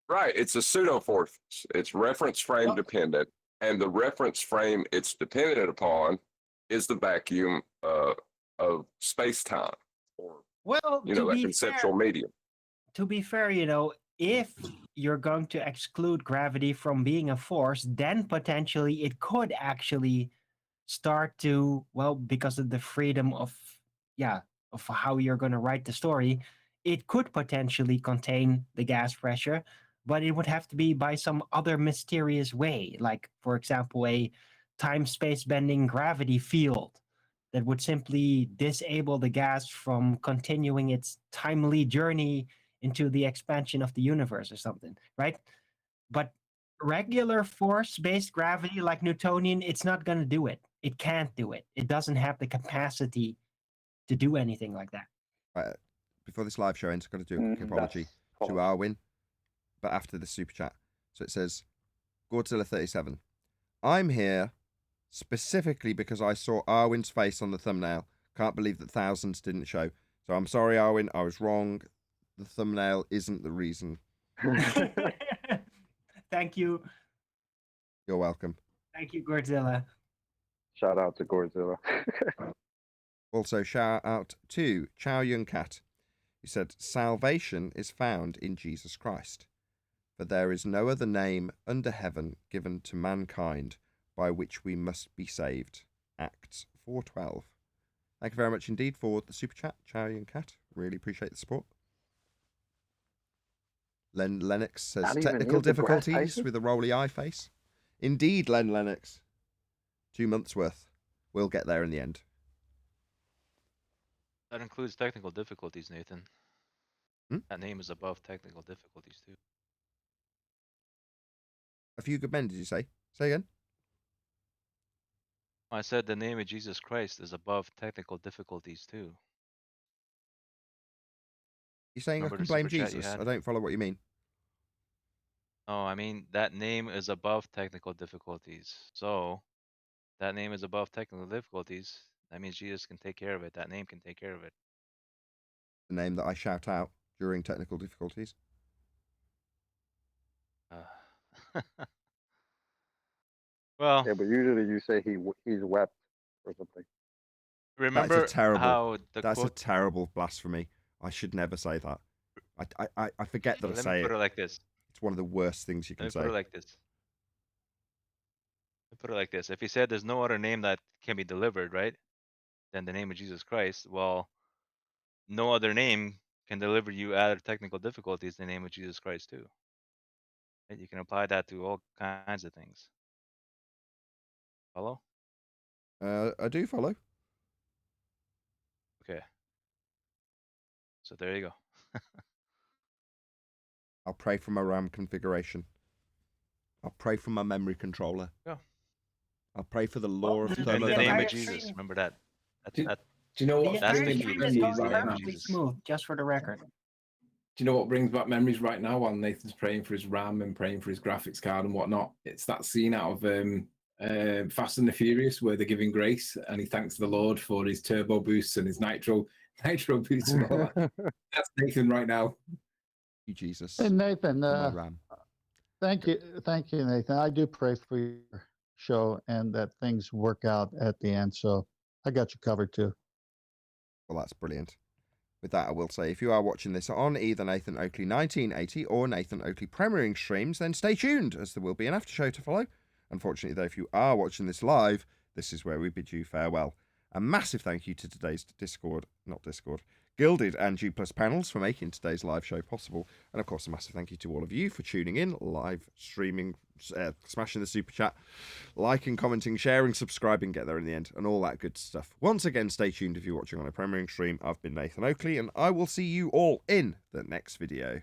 Right, it's a pseudo force. It's reference frame dependent, and the reference frame it's dependent upon is the vacuum of space time, or Well, that conceptual medium. To be fair, if you're going to exclude gravity from being a force, then potentially it could actually start to, well, because of the freedom of how you're going to write the story, it could potentially contain the gas pressure, but it would have to be by some other mysterious way, like, for example, a time-space bending gravity field that would simply disable the gas from continuing its timely journey into the expansion of the universe or something, right? But regular force-based gravity like Newtonian, it's not going to do it. It can't do it. It doesn't have the capacity to do anything like that. Right, before this live show ends, I've got to do a quick apology That's to false. Arwin, but after the super chat. So it says, Godzilla 37. I'm here specifically because I saw Arwin's face on the thumbnail. Can't believe that thousands didn't show. So I'm sorry, Arwin, I was wrong. The thumbnail isn't the reason. Thank you. You're welcome. Thank you, Godzilla. Shout out to Godzilla. Also, shout out to Chow Yun Cat, who said, salvation is found in Jesus Christ, for there is no other name under heaven given to mankind by which we must be saved. Acts 4:12. Thank you very much indeed for the super chat, Chow Yun Cat. Really appreciate the support. Lennox says, Not even technical Neil deGrasse difficulties Tyson? with a rolly eye face. Indeed, Lennox. 2 months worth. We'll get there in the end. That includes technical difficulties, Nathan. Hmm? That name is above technical difficulties too. A few good men, did you say? Say again? I said the name of Jesus Christ is above technical difficulties too. You're saying Remember I can the blame super chat you Jesus? had? I don't follow what you mean. Oh, I mean that name is above technical difficulties. So that name is above technical difficulties. That means Jesus can take care of it. That name can take care of it. The name that I shout out during technical difficulties. Well, Yeah, but usually you say he's wept or something. remember That's a terrible. how the That's quote. a terrible blasphemy. I should never say that. I forget that I Let say me put it. it like this. It's one of the worst things you Let me can put say. it like this. Let me put it like this. If he said there's no other name that can be delivered, right? Than the name of Jesus Christ, well, no other name can deliver you out of technical difficulties than the name of Jesus Christ too. And you can apply that to all kinds of things. Follow? I do follow. Okay. So there you go. I'll pray for my RAM configuration. I'll pray for my memory controller. Yeah. I'll pray for the law of In the thermodynamics. name of entire Jesus. stream- Remember that. Do you know what That's The the brings key. entire back stream That's is the memories key. going right The name now? of perfectly Jesus. smooth, just for the record. Do you know what brings back memories right now while Nathan's praying for his RAM and praying for his graphics card and whatnot? It's that scene out of Fast and the Furious where they're giving grace and he thanks the Lord for his turbo boosts and his nitro boosts and all that. That's Nathan right now. You, Jesus. Hey, Nathan, for my RAM. thank you, Nathan. I do pray for your show and that things work out at the end. So I got you covered too. Well, that's brilliant. With that, I will say, if you are watching this on either Nathan Oakley 1980 or Nathan Oakley premiering streams, then stay tuned, as there will be an after show to follow. Unfortunately, though, if you are watching this live, this is where we bid you farewell. A massive thank you to today's Gilded and G+ panels for making today's live show possible. And of course, a massive thank you to all of you for tuning in, live streaming, smashing the super chat, liking, commenting, sharing, subscribing, get there in the end, and all that good stuff. Once again, stay tuned if you're watching on a premiering stream. I've been Nathan Oakley, and I will see you all in the next video.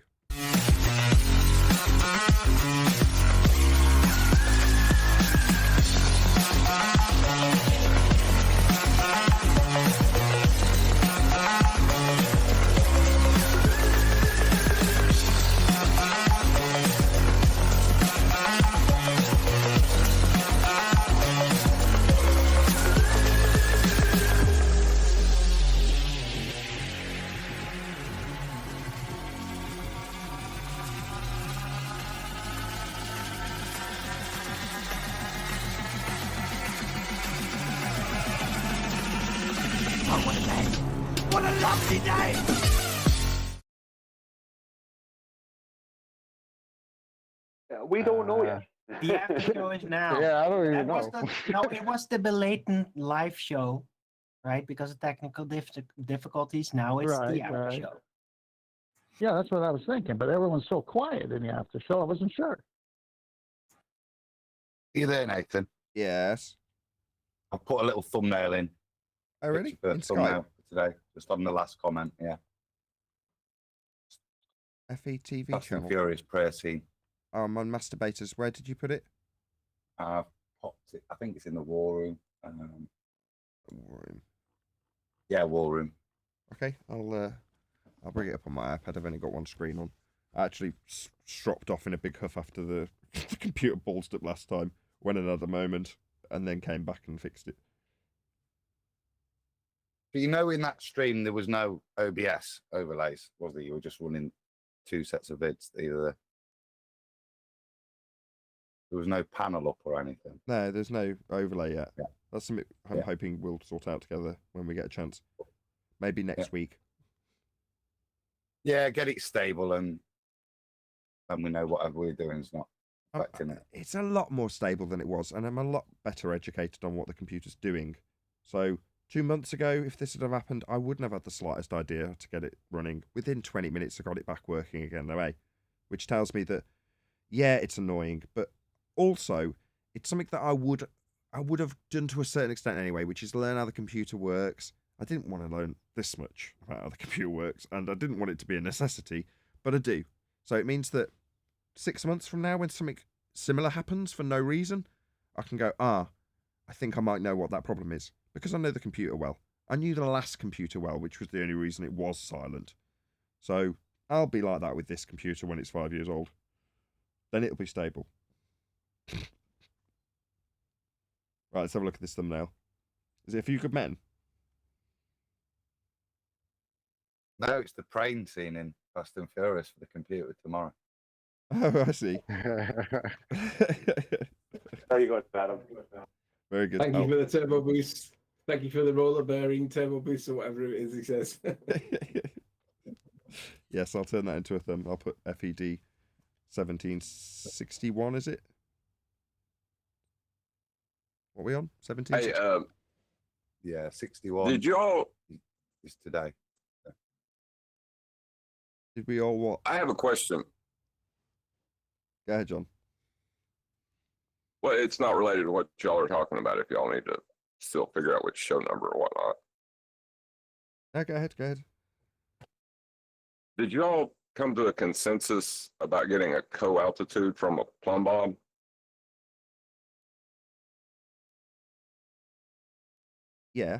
What a lovely day! We don't know yet. The after show is now. Yeah, I don't even That was know. no, it was the belated live show, right? Because of technical difficulties. Now it's the Right, after right. show. Yeah, that's what I was thinking. But everyone's so quiet in the after show. I wasn't sure. You there, Nathan? Yes. I'll put a little thumbnail in. Oh, really? Picture for In thumbnail Skype? for today, just on the last comment. Yeah. FETV Fast and channel. Furious prayer scene. Oh, I'm on Masturbators. Where did you put it? I've popped it. I think it's in the war room. War room. Yeah, war room. Okay, I'll bring it up on my iPad. I've only got one screen on. I actually stropped off in a big huff after the computer ballsed up last time. Went another moment and then came back and fixed it. But you know, in that stream there was no OBS overlays, was there? You were just running 2 sets of vids. Either there was no panel up or anything. No, there's no overlay yet. Yeah. That's something I'm hoping we'll sort out together when we get a chance. Maybe next week. Yeah, get it stable and we know whatever we're doing is not affecting it. It's a lot more stable than it was, and I'm a lot better educated on what the computer's doing. So 2 months ago, if this had have happened, I wouldn't have had the slightest idea to get it running. Within 20 minutes, I got it back working again, though, which tells me that, yeah, it's annoying, but also it's something that I would have done to a certain extent anyway, which is learn how the computer works. I didn't want to learn this much about how the computer works, and I didn't want it to be a necessity, but I do. So it means that 6 months from now, when something similar happens for no reason, I can go, I think I might know what that problem is, because I know the computer well. I knew the last computer well, which was the only reason it was silent. So I'll be like that with this computer when it's 5 years old. Then it'll be stable. Right, let's have a look at this thumbnail. Is it A Few Good Men? No, it's the praying scene in Fast and Furious for the computer tomorrow. Oh, I see. Very good, Adam. Very good. Thank you for the turbo boost. Thank you for the roller bearing turbo boost or whatever it is he says. Yes, I'll turn that into a thumb. I'll put FED 1761, is it? What are we on? 17? Hey, Yeah, 61. did y'all? It's today. Did we all what? I have a question. Go ahead, John. Well, it's not related to what y'all are talking about. If y'all need to still figure out which show number or whatnot. No, go ahead. Go ahead. Did y'all come to a consensus about getting a co-altitude from a plumb bob? Yeah,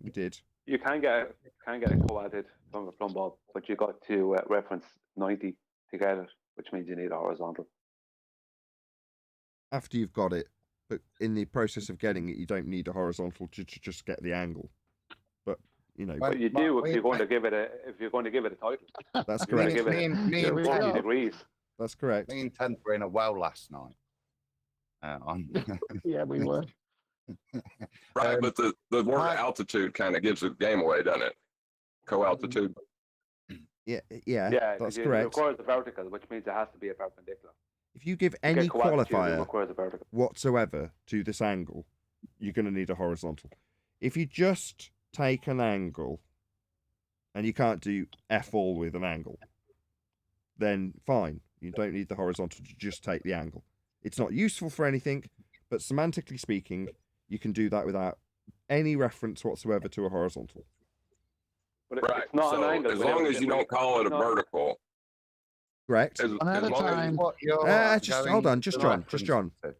we did. You can get a co-added from a plumb bob, but you got to reference 90 to get it, which means you need a horizontal. After you've got it, but in the process of getting it, you don't need a horizontal to just get the angle. But you know, But you do if you're going to give it a title. That's You're going to correct. give it Me and 40 Ted, degrees. That's correct. me and Ted were in a well last night. Yeah, we were. Right, but the word I- altitude kind of gives the game away, doesn't it? Co-altitude. Yeah, Yeah, that's it correct. requires a vertical, which means it has to be a perpendicular. If you give To any get co-altitude, it qualifier requires a vertical. whatsoever to this angle, you're going to need a horizontal. If you just take an angle and you can't do F all with an angle, then fine. You don't need the horizontal to just take the angle. It's not useful for anything, but semantically speaking, you can do that without any reference whatsoever to a horizontal. But Right. it's not So an angle. as long as you don't call it a vertical, Correct? as One at a long as time. What you're Just going hold on, just to John, just John. reference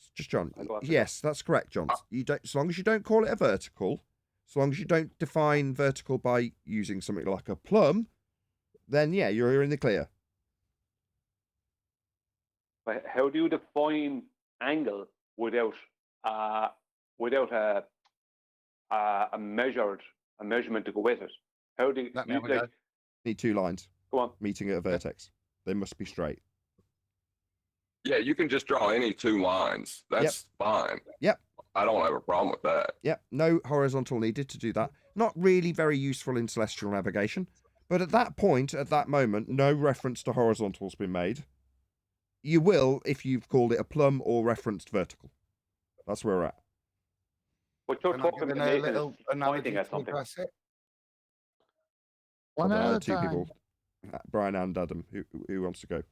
to. Just John. I got it. Yes, that's correct, John. You don't, as long as you don't call it a vertical, as long as you don't define vertical by using something like a plumb, then yeah, you're in the clear. But how do you define angle without a measurement to go with it? How do you Let me have a like, go. Need 2 lines go on? meeting at a vertex. They must be straight. yeah, you can just draw any 2 lines. That's fine. Yep. I don't have a problem with that. Yep, no horizontal needed to do that. Not really very useful in celestial navigation, but at that point, at that moment, no reference to horizontal's been made. you will if you've called it a plumb or referenced vertical. That's where we're at. But you're Can I talking give about a Nathan little is pointing analogy at to something. address it? One at a Two time. people, Brian and Adam. Who wants to go?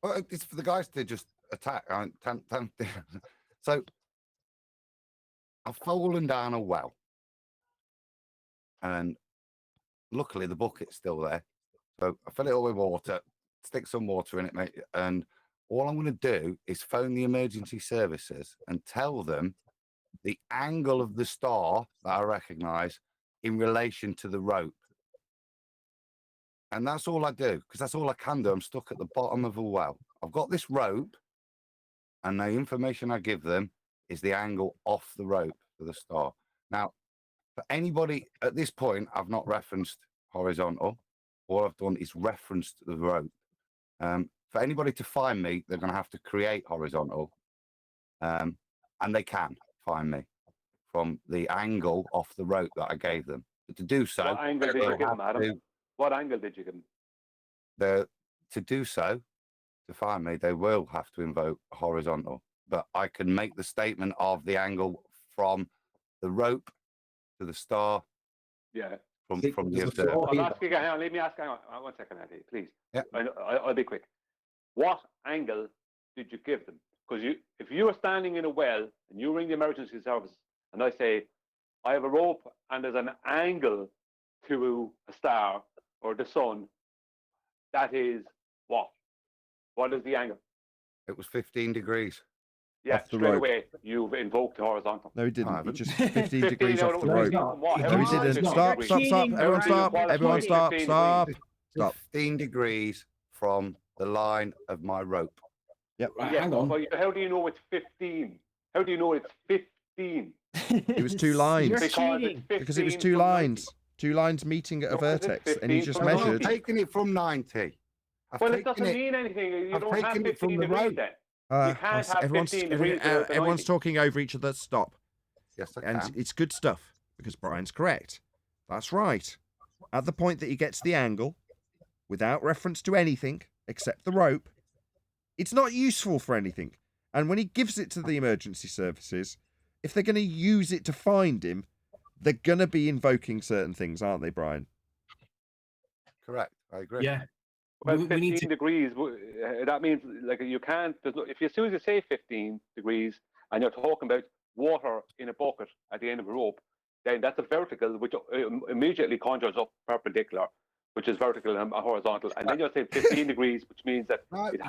Well, it's for the guys to just attack. So I've fallen down a well, and luckily the bucket's still there. So I fill it up with water, stick some water in it, mate, and all I'm going to do is phone the emergency services and tell them the angle of the star that I recognise in relation to the rope. And that's all I do, because that's all I can do. I'm stuck at the bottom of a well. I've got this rope, and the information I give them is the angle off the rope for the star. Now, for anybody at this point, I've not referenced horizontal. All I've done is referenced the rope. For anybody to find me, they're going to have to create horizontal, and they can find me from the angle off the rope that I gave them. But to do so, What angle did you they'll give have him, Adam? What angle did you give him? to do so, to find me, they will have to invoke horizontal. But I can make the statement of the angle from the rope to the star. Yeah. From the observer. I'm asking, hang on, let me ask, hang on, 1 second, Eddie, please. Yeah. I'll be quick. What angle did you give them? Because if you are standing in a well and you ring the emergency service and I say, I have a rope and there's an angle to a star or the sun, that is what? What is the angle? It was 15 degrees. Yeah, Off the straight rope. away, you've invoked the horizontal. No, he didn't. haven't. He just 15 degrees off the no, rope. what? No, he How didn't. is it Stop, 15 stop, degrees? stop. Cheating, Everyone Brian. stop. Qualify Everyone stop. 15 Stop. degrees. Stop. 15 degrees from the line of my rope. Yep. Right, Yeah, hang on. but how do you know it's 15? How do you know it's 15? It was two lines. You're Because cheating. it's Because it was 15 two from 90. lines. Two lines meeting at a No, 'cause it's vertex. And he 15 just from I've 90. measured. taken it from 90. I've Well, it taken doesn't mean anything. You I've don't have taken it from 15 the degrees rope. then. You can't have Everyone's, 15 degrees without the everyone's 90. talking over each other. Stop. Yes, I And can. it's good stuff because Brian's correct. That's right. At the point that he gets the angle, without reference to anything except the rope, it's not useful for anything. And when he gives it to the emergency services, if they're going to use it to find him, they're going to be invoking certain things, aren't they, Brian? Correct. I agree. Yeah. Well, we 15 need to. degrees, that means like you can't, if as soon as you say 15 degrees and you're talking about water in a bucket at the end of a rope, then that's a vertical, which immediately conjures up perpendicular, which is vertical and horizontal. And then you're saying 15 degrees, which means that No, it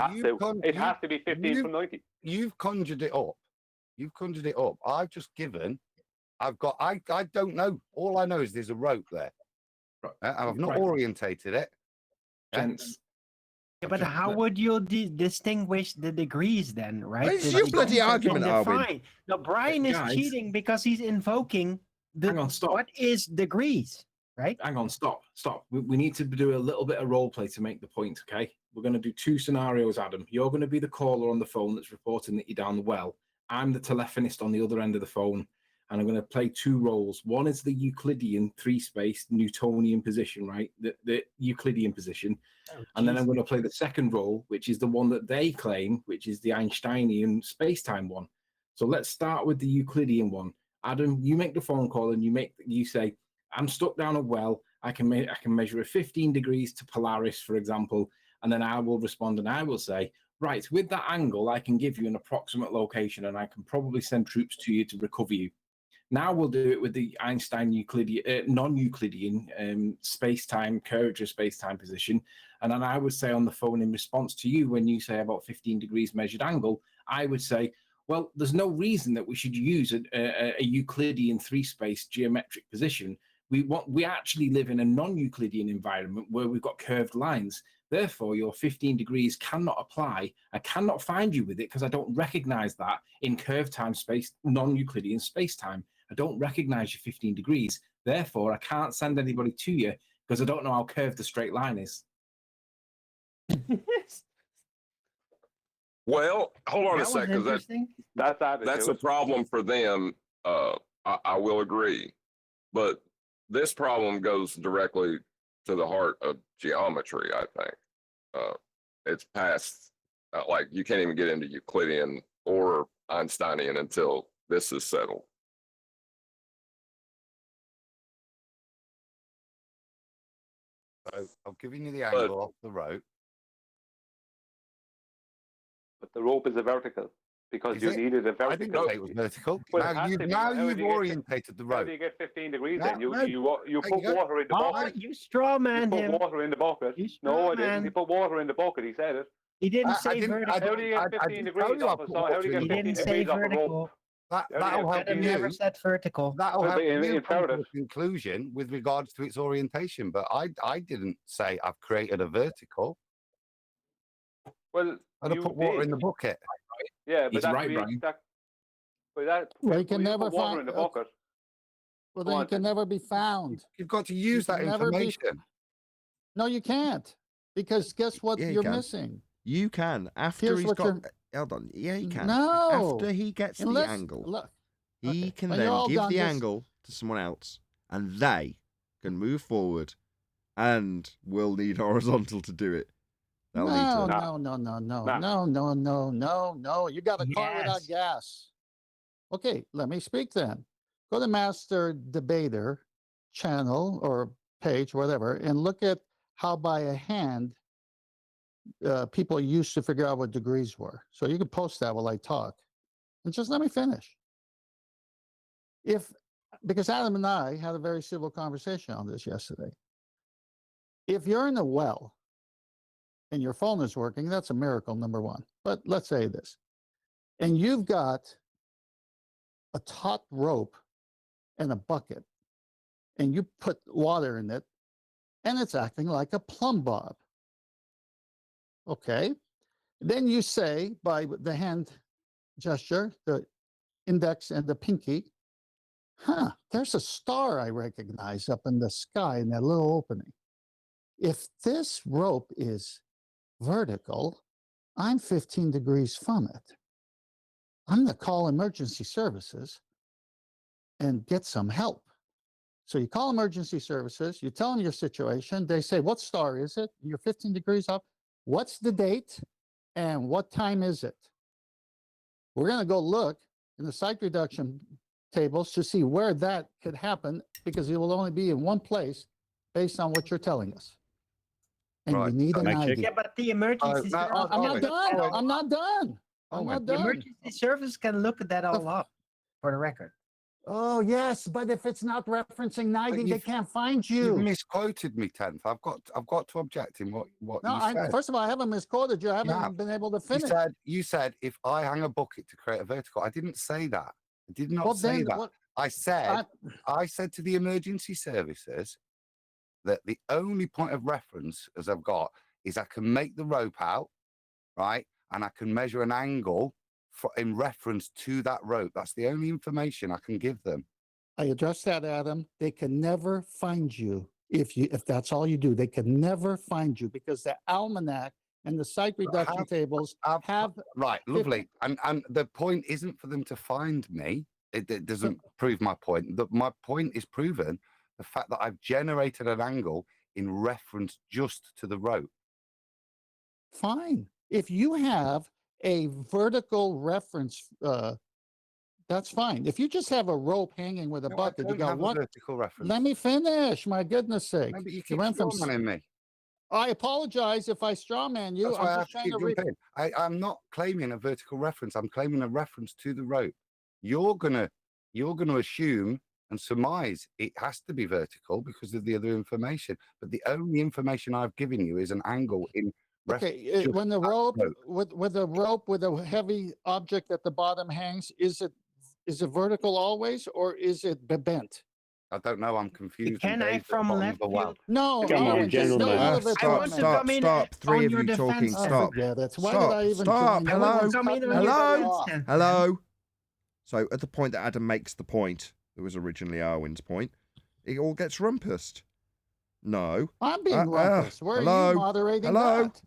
has to be 15 from 90. You've conjured it up. You've conjured it up. I've just given. I don't know. All I know is there's a rope there. Right. I've not Right. orientated it. Gents, Yeah, but how would you distinguish the degrees then, right? It's The your degrees bloody have been argument, Arwin. defined. No, Brian is Guys. cheating because he's invoking the Hang on, stop. what is degrees, right? hang on, stop. We need to do a little bit of role play to make the point, okay? We're going to do two scenarios, Adam. You're going to be the caller on the phone that's reporting that you're down the well. I'm the telephonist on the other end of the phone, and I'm going to play two roles. One is the Euclidean three-space Newtonian position, right? The Euclidean position. Oh, And then I'm jeez. going to play the second role, which is the one that they claim, which is the Einsteinian space-time one. So let's start with the Euclidean one. Adam, you make the phone call and you say, I'm stuck down a well. I can measure a 15 degrees to Polaris, for example, and then I will respond and I will say, right, with that angle, I can give you an approximate location and I can probably send troops to you to recover you. Now we'll do it with the Einstein non-Euclidean space-time, curvature space-time position. And then I would say on the phone in response to you, when you say about 15 degrees measured angle, I would say, well, there's no reason that we should use a Euclidean three-space geometric position. We actually live in a non-Euclidean environment where we've got curved lines. Therefore, your 15 degrees cannot apply. I cannot find you with it because I don't recognize that in curved time space, non-Euclidean space-time. I don't recognize your 15 degrees. Therefore, I can't send anybody to you because I don't know how curved the straight line is. Well, hold on a That was second. interesting. That's a problem for them. I will agree, but this problem goes directly to the heart of geometry. I think it's past Like you can't even get into Euclidean or Einsteinian until this is settled. So I've given you the angle off the rope. But the rope is a vertical because Is you it? needed a vertical. I didn't say it was vertical. Well, it now has you've, to be. now How you've do you get orientated the How rope. do you get 15 degrees No, then? You no. you There put you go. water in the Oh, bucket. you straw You man put him. water in the bucket. You No, I straw didn't. man. You put water in the bucket. He said it. He didn't I say didn't. vertical. How do you get 15 tell degrees you I off of put so? How water do you in get the He 15 didn't bucket. say degrees off a rope? vertical. That'll help Adam you. never said vertical. That'll Well, help but you come inferred to it. a conclusion with regards to its orientation. But I didn't say I've created a vertical. Well, I'd have you put water did. in the bucket. Yeah, but He's that's right, Brian. But that. Well, you When can you never put water find. in the bucket. Well, Go then you on, can then. never be found. You've got to use that can never be- information. No, you can't, because guess what? Yeah, you You're can. missing. You can after Here's he's what got. you're. Hold on. Yeah, he can. No. After he gets the Unless angle, look. he Okay, can when you're then all give done, the just- angle to someone else, and they can move forward, and will need horizontal to do it. They'll need No, to. no, no, no, no, Nah. no, no, no, no, no. You got a car without Yes. gas. Okay, let me speak then. Go to Master Debater channel or page, whatever, and look at how by a hand people used to figure out what degrees were. So you can post that while I talk. And just let me finish. Because Adam and I had a very civil conversation on this yesterday. If you're in a well and your phone is working, that's a miracle, number one. But let's say this. And you've got a taut rope and a bucket, and you put water in it, and it's acting like a plumb bob. Okay. Then you say by the hand gesture, the index and the pinky, there's a star I recognize up in the sky in that little opening. If this rope is vertical, I'm 15 degrees from it. I'm going to call emergency services and get some help. So you call emergency services, you tell them your situation. They say, what star is it? You're 15 degrees off. What's the date? And what time is it? We're going to go look in the site reduction tables to see where that could happen, because it will only be in one place based on what you're telling us. And Right. you need an ID. Yeah, but the emergency no, service. I'm not Owen, done. Owen. I'm not done. I'm Owen, not The done. emergency service can look that all up for the record. Oh, yes, but if it's not referencing 90, they you've- can't find You've you. misquoted me, 10th. I've got to object in what No, you said. first of all, I haven't misquoted you. I haven't have. been able to You finish. said if I hang a bucket to create a vertical. I didn't say that. I did not Well, say then that. what? I said to the emergency services that the only point of reference as I've got is I can make the rope out, right? And I can measure an angle in reference to that rope. That's the only information I can give them. I addressed that, Adam. They can never find you if that's all you do. They can never find you because the almanac and the site reduction tables have right. Lovely. And the point isn't for them to find me. It doesn't prove my point. My point is proven. The fact that I've generated an angle in reference just to the rope. Fine. If you have a vertical reference, that's fine. If you just have a rope hanging with a bucket, you got one vertical reference. Let me finish. My goodness sake! No, but you You keep went from. strawmanning me. I apologize if I strawman you. That's why I I'm have just to trying keep to read. jumping. I'm not claiming a vertical reference. I'm claiming a reference to the rope. You're gonna assume and surmise it has to be vertical because of the other information. But the only information I've given you is an angle in. Okay, when the rope with a rope with a heavy object at the bottom hangs, is it vertical always or is it bent? I don't know. I'm confused. Can I from left field? No, Come on, Owen, just gentlemen. stay out of it. I want to come in Stop. Three on of your you talking. defense. Stop. Forget it. Why did I even Stop. join? I want Hello. to come in on Hello. your defense. Then. Hello. So at the point that Adam makes the point, that was originally Arwen's point, it all gets rumpused. No. I'm being rumpus. Where are you moderating that?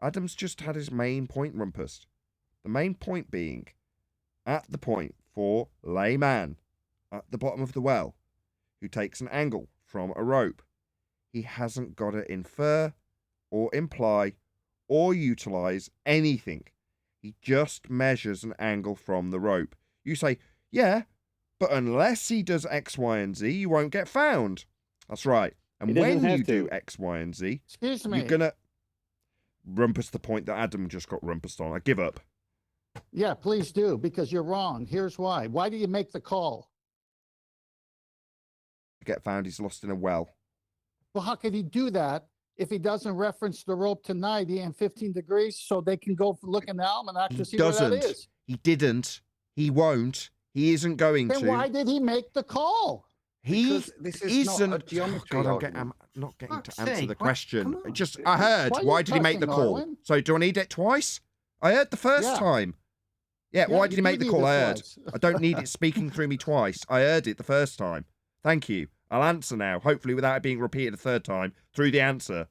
Adam's just had his main point rumpused. The main point being, at the point for layman at the bottom of the well, who takes an angle from a rope, he hasn't got to infer or imply or utilize anything. He just measures an angle from the rope. You say, yeah, but unless he does X, Y, and Z, you won't get found. That's right. And when you do X, Y, and Z, Excuse me. you're going to rumpus the point that Adam just got rumpused on. I give up. Yeah, please do, because you're wrong. Here's why. Why do you make the call? Get found, he's lost in a well. Well, how could he do that if he doesn't reference the rope to 90 and 15 degrees so they can go look in the almanac to see where that is? He didn't. He won't. He isn't going Then to. why did he make the call? He this is isn't. not a geometry I'm not getting to answer the What? question. Come on. Just, I heard. Why are Why you did he make the cussing, call? Arwen? So do I need it twice? I heard the first Yeah. time. Yeah, Yeah, why you did he make do the need call? it I heard. twice. I don't need it speaking through me twice. I heard it the first time. Thank you. I'll answer now, hopefully without it being repeated a third time through the answer.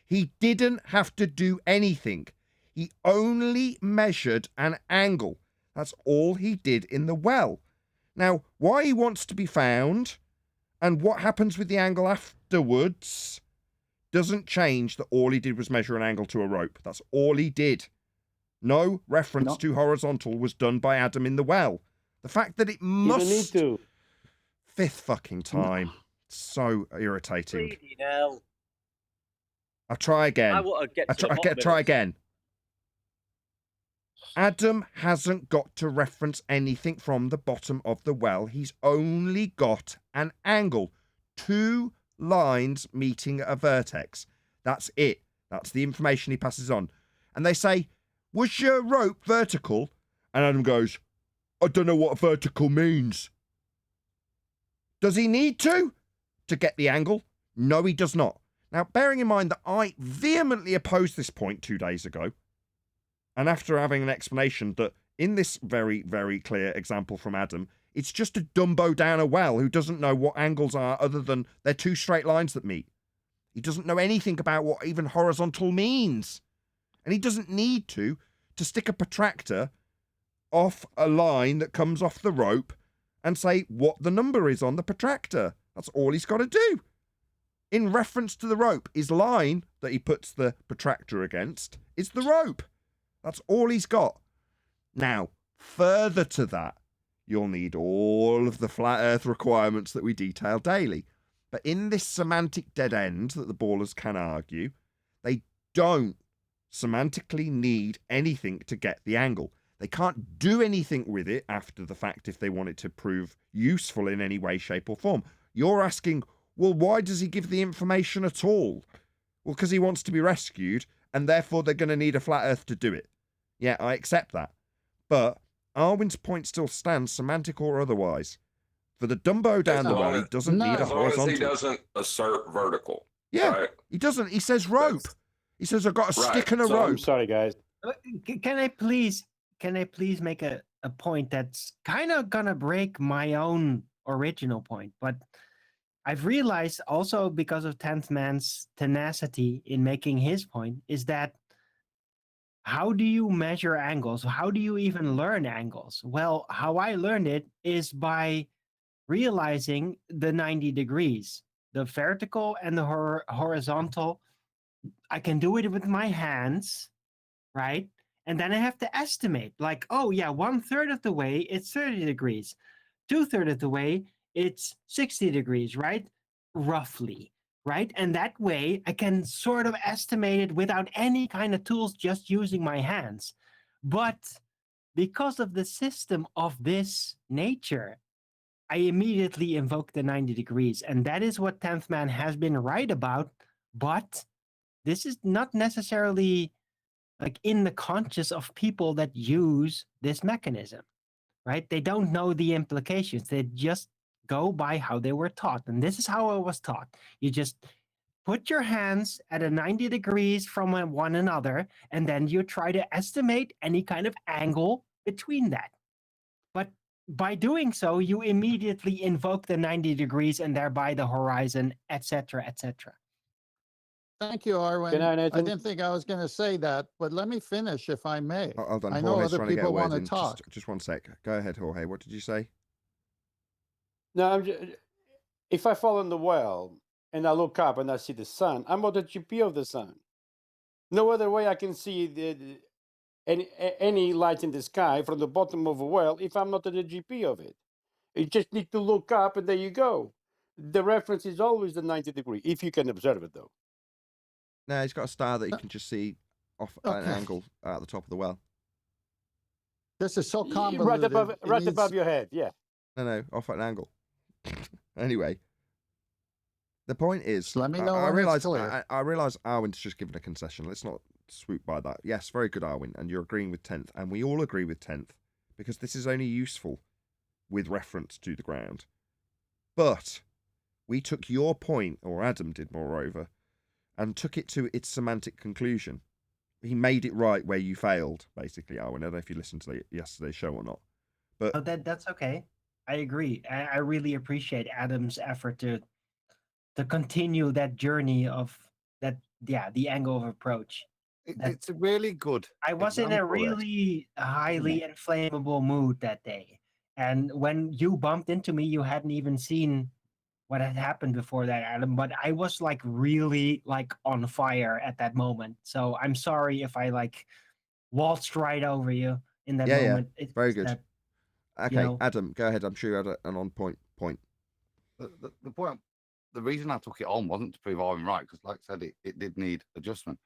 He didn't have to do anything. He only measured an angle. That's all he did in the well. Now, why he wants to be found and what happens with the angle afterwards doesn't change that all he did was measure an angle to a rope. That's all he did. No reference to horizontal was done by Adam in the well. The fact that it You don't need must... to. Fifth fucking time. So irritating. Greedy now. I'll try again. I want to get to the bottom of Try this. again. Adam hasn't got to reference anything from the bottom of the well. He's only got an angle. 2 lines meeting a vertex. That's it. That's the information he passes on. And they say, was your rope vertical? And Adam goes, I don't know what vertical means. Does he need to get the angle? No, he does not. Now, bearing in mind that I vehemently opposed this point 2 days ago, and after having an explanation that in this very, very clear example from Adam, it's just a Dumbo down a well who doesn't know what angles are other than they're 2 straight lines that meet. He doesn't know anything about what even horizontal means. And he doesn't need to stick a protractor off a line that comes off the rope and say what the number is on the protractor. That's all he's got to do. In reference to the rope, his line that he puts the protractor against is the rope. That's all he's got. Now, further to that, you'll need all of the flat earth requirements that we detail daily. But in this semantic dead end that the ballers can argue, they don't semantically need anything to get the angle. They can't do anything with it after the fact if they want it to prove useful in any way, shape, or form. You're asking, well, why does he give the information at all? Well, because he wants to be rescued, and therefore they're going to need a flat earth to do it. Yeah, I accept that. But Arwen's point still stands, semantic or otherwise. For the Dumbo down the well, he doesn't need a As long as horizontal. he doesn't assert vertical. Yeah, right? he doesn't. He says rope. He says, I've got a stick and a So- rope. I'm sorry, guys. Can I please make a point that's kind of gonna break my own original point? But I've realized also because of 10th Man's tenacity in making his point is that how do you measure angles? How do you even learn angles? Well, how I learned it is by realizing the 90 degrees, the vertical and the horizontal. I can do it with my hands, right? And then I have to estimate, like, oh yeah, 1/3 of the way it's 30 degrees, 2/3 of the way it's 60 degrees, right? Roughly, right? And that way I can sort of estimate it without any kind of tools, just using my hands. But because of the system of this nature, I immediately invoke the 90 degrees. And that is what 10th Man has been right about. But this is not necessarily like in the conscious of people that use this mechanism, right? They don't know the implications. They just go by how they were taught. And this is how I was taught. You just put your hands at a 90 degrees from one another, and then you try to estimate any kind of angle between that. But by doing so, you immediately invoke the 90 degrees and thereby the horizon, etc., etc. Thank you, Arwen. Good night, I Nathan. didn't think I was going to say that, but let me finish if I may. Hold on, I know Jorge's other trying to get a people word want to in. talk. Just 1 sec. Go ahead, Jorge. What did you say? No, if I fall in the well and I look up and I see the sun, I'm on the GP of the sun. No other way I can see any light in the sky from the bottom of a well if I'm not at the GP of it. You just need to look up, and there you go. The reference is always the 90 degree, if you can observe it, though. No, he's got a star that you can just see off at an angle at the top of the well. This is so convoluted. Right above your head, yeah. No, off at an angle. Anyway, the point is, Let me know I when it's realize clear. I realize Arwin's just given a concession. Let's not swoop by that. Yes, very good, Arwin, and you're agreeing with 10th, and we all agree with 10th because this is only useful with reference to the ground. But we took your point, or Adam did, moreover, and took it to its semantic conclusion. He made it right where you failed, basically, Arwin. I don't know if you listened to yesterday's show or not. But Oh, that's okay. I agree. I really appreciate Adam's effort to continue that journey of that, the angle of approach. It's a really good. I was in a example, Ed. really highly inflammable mood that day. And when you bumped into me, you hadn't even seen what had happened before that, Adam. But I was like really like on fire at that moment. So I'm sorry if I like waltzed right over you in that moment. It's very good. that, Okay, Adam, go ahead. I'm sure you had an on point. The point, the reason I took it on wasn't to prove I'm right, because like I said, it did need adjustment.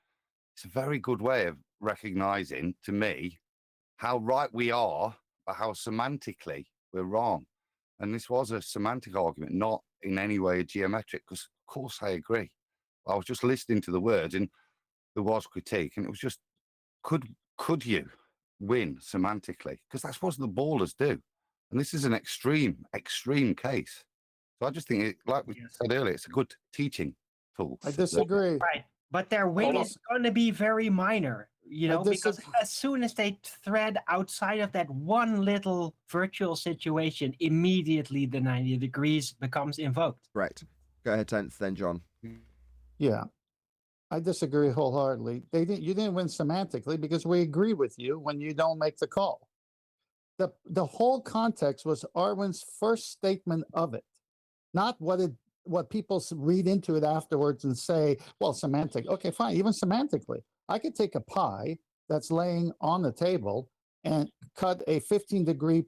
It's a very good way of recognizing, to me, how right we are, but how semantically we're wrong. And this was a semantic argument, not in any way a geometric, because of course I agree. I was just listening to the words and there was critique, and it was just, could you win semantically? Because that's what the ballers do. And this is an extreme case. So I just think, like we said earlier, it's a good teaching tool. I disagree. Right. But their win is going to be very minor, because as soon as they thread outside of that one little virtual situation, immediately the 90 degrees becomes invoked. Right. Go ahead, 10th, then John. Yeah. I disagree wholeheartedly. You didn't win semantically because we agree with you when you don't make the call. The whole context was Arwin's first statement of it, not what people read into it afterwards and say, well, semantic. Okay, fine. Even semantically, I could take a pie that's laying on the table and cut a 15-degree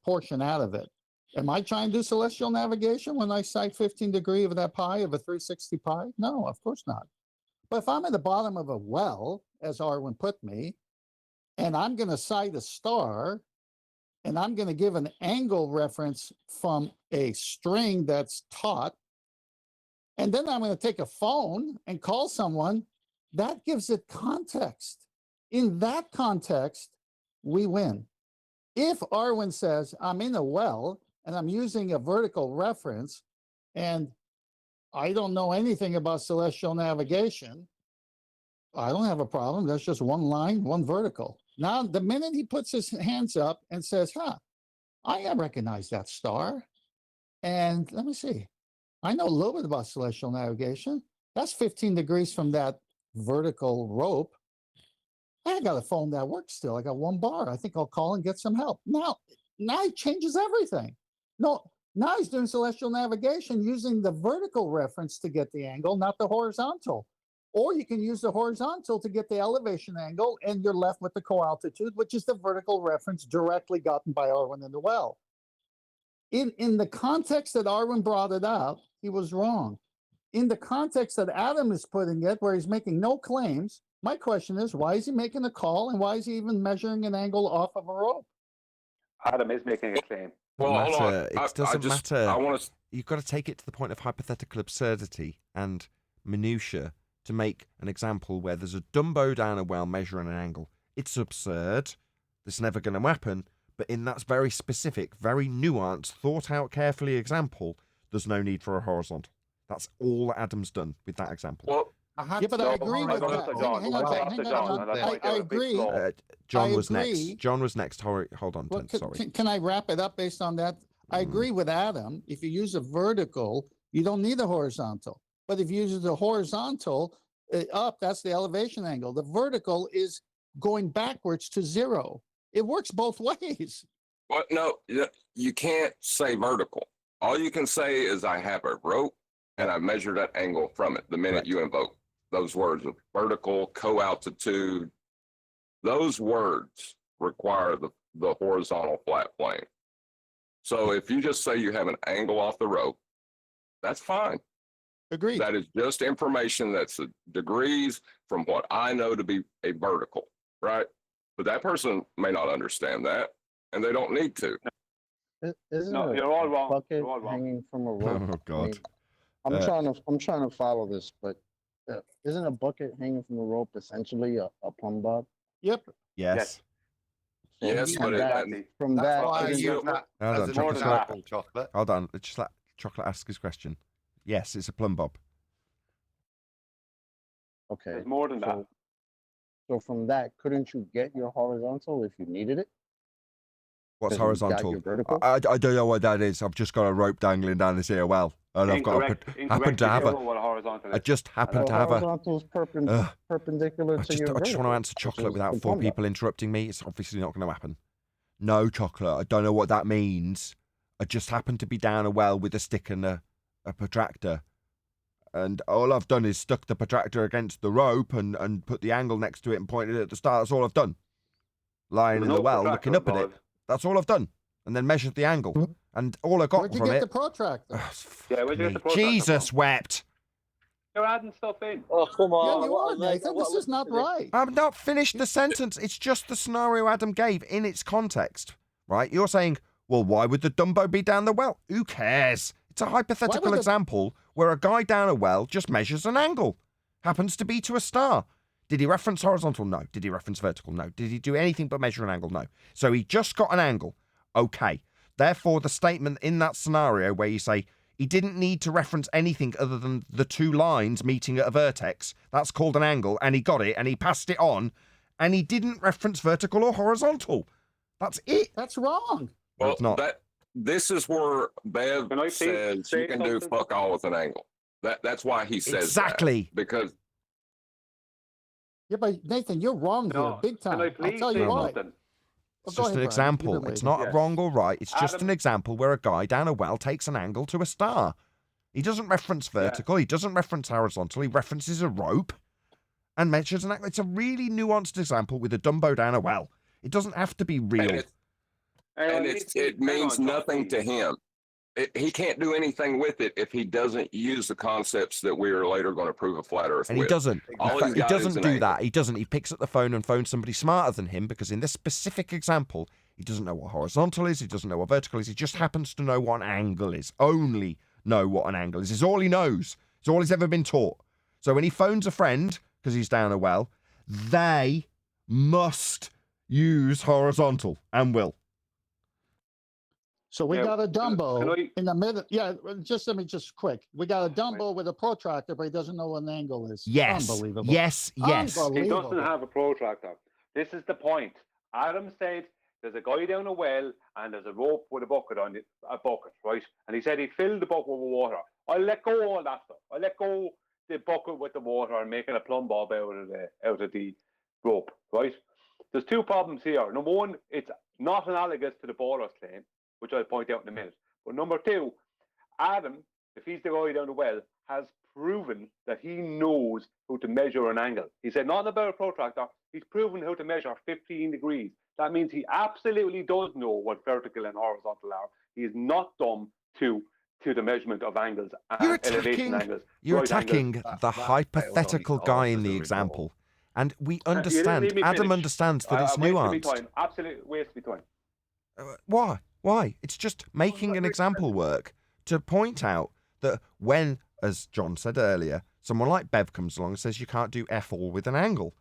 portion out of it. Am I trying to do celestial navigation when I cite 15 degree of that pie of a 360 pie? No, of course not. But if I'm at the bottom of a well, as Arwin put me, and I'm going to cite a star, and I'm going to give an angle reference from a string that's taut, and then I'm going to take a phone and call someone, that gives it context. In that context, we win. If Arwin says, I'm in a well, and I'm using a vertical reference, and I don't know anything about celestial navigation, I don't have a problem. That's just one line, one vertical. Now, the minute he puts his hands up and says, I recognize that star. And let me see. I know a little bit about celestial navigation. That's 15 degrees from that vertical rope. I got a phone that works still. I got one bar. I think I'll call and get some help. Now it changes everything. No, now he's doing celestial navigation using the vertical reference to get the angle, not the horizontal. Or you can use the horizontal to get the elevation angle, and you're left with the co-altitude, which is the vertical reference directly gotten by Arwin in the well. In the context that Arwin brought it up, he was wrong. In the context that Adam is putting it, where he's making no claims, my question is, why is he making a call, and why is he even measuring an angle off of a rope? Adam is making a claim. Well, hold on. It doesn't matter. I want to. You've got to take it to the point of hypothetical absurdity and minutiae to make an example where there's a Dumbo down a well measuring an angle. It's absurd. That's never going to happen. But in that very specific, very nuanced, thought out carefully example, there's no need for a horizontal. That's all Adam's done with that example. Well, I agree with that. I agree. John was next. John was next. Hold on, well, sorry. Can I wrap it up based on that? I agree with Adam. If you use a vertical, you don't need a horizontal. But if you use the horizontal up, that's the elevation angle. The vertical is going backwards to zero. It works both ways. Well, no, you can't say vertical. All you can say is I have a rope and I measure that angle from it the minute you invoke. those words of vertical, co-altitude, those words require the horizontal flat plane. So if you just say you have an angle off the rope, that's fine. Agreed. That is just information that's degrees from what I know to be a vertical, right? But that person may not understand that, and they don't need to. Isn't No, a you're all wrong. bucket You're all wrong. hanging from a rope? Oh, God. I'm Uh, trying to follow this, but isn't a bucket hanging from a rope essentially a plumb bob? Yep. Yes. Yes, From but that, That's that, why I isn't- use that Hold as on, an Chocolate. example, chocolate. Hold on. Let's just let Chocolate ask his question. Yes, it's a plumb bob. okay. There's more than that. So from that, couldn't you get your horizontal if you needed it? What's 'Cause you got horizontal? your vertical? I don't know what that is. I've just got a rope dangling down this here well, and I've got Incorrect. happen to have You a. know what a horizontal I is. just happen to have a. horizontal is Ugh. perpendicular to your I just want to vertical, answer which Chocolate is without the four plumb bob. people interrupting me. It's obviously not going to happen. No, Chocolate. I don't know what that means. I just happen to be down a well with a stick and a protractor. And all I've done is stuck the protractor against the rope and put the angle next to it and pointed it at the start. That's all I've done. Lying There's in the no well, protractor looking up at it. involved. That's all I've done. And then measured the angle. Mhm. And all I got Where'd you from get it. the protractor? Yeah, where'd you get the protractor Jesus from? wept. You're adding stuff in. Oh, come on. Yeah, you what are, a leg. Nathan. What This a is not listen to this. right. I've not finished the sentence. It's just the scenario Adam gave in its context, right? You're saying, well, why would the Dumbo be down the well? Who cares? It's a hypothetical example where a guy down a well just measures an angle. Happens to be to a star. Did he reference horizontal? No. Did he reference vertical? No. Did he do anything but measure an angle? No. So he just got an angle. Okay. Therefore, the statement in that scenario where you say he didn't need to reference anything other than the two lines meeting at a vertex, that's called an angle, and he got it, and he passed it on, and he didn't reference vertical or horizontal. That's it. That's wrong. No, Well, it's not. this is where Bev Can I please says say you can do something? fuck all with an angle. That's why he says Exactly. that, because Yeah, but Nathan, you're wrong No, here, big time. Can I I'll please tell say you why. something? It's Go just ahead, an Brian. example. You've been It's waiting. not Yes. wrong or right. It's just an Adam- example where a guy down a well takes an angle to a star. He doesn't reference vertical. He doesn't reference horizontal. He references a rope and measures an angle. It's a really nuanced example with a Dumbo down a well. It doesn't have to be real. and it means nothing to him. He can't do anything with it if he doesn't use the concepts that we are later going to prove a flat Earth And with. he doesn't. All He he's got is doesn't an do angle. that. He doesn't. He picks up the phone and phones somebody smarter than him because in this specific example, he doesn't know what horizontal is. He doesn't know what vertical is. He just happens to know what an angle is. Only know what an angle is. It's all he knows. It's all he's ever been taught. So when he phones a friend because he's down a well, they must use horizontal and will. So we Yeah, got a can Dumbo I- in the middle. Yeah, let me just quick. We got a Dumbo with a protractor, but he doesn't know what an angle is. Yes. Unbelievable. Yes. Yes. He Unbelievable. doesn't have a protractor. This is the point. Adam said there's a guy down a well and there's a rope with a bucket on it, right? And he said he filled the bucket with water. I'll let go of all that stuff. I'll let go the bucket with the water and making a plumb bob out of the rope, right? There's two problems here. Number one, it's not analogous to the Boros claim, which I'll point out in a minute. But number two, Adam, if he's the guy down the well, has proven that he knows how to measure an angle. He said nothing about a protractor. He's proven how to measure 15 degrees. That means he absolutely does know what vertical and horizontal are. He is not dumb to the measurement of angles and elevation angles. You're right attacking angles. the hypothetical guy in the example. And we understand, let me Adam finish. understands that it's I wasted my nuanced. time. Absolute waste of my time. Why? Why? It's just making an example work to point out that when, as John said earlier, someone like Bev comes along and says you can't do F all with an angle.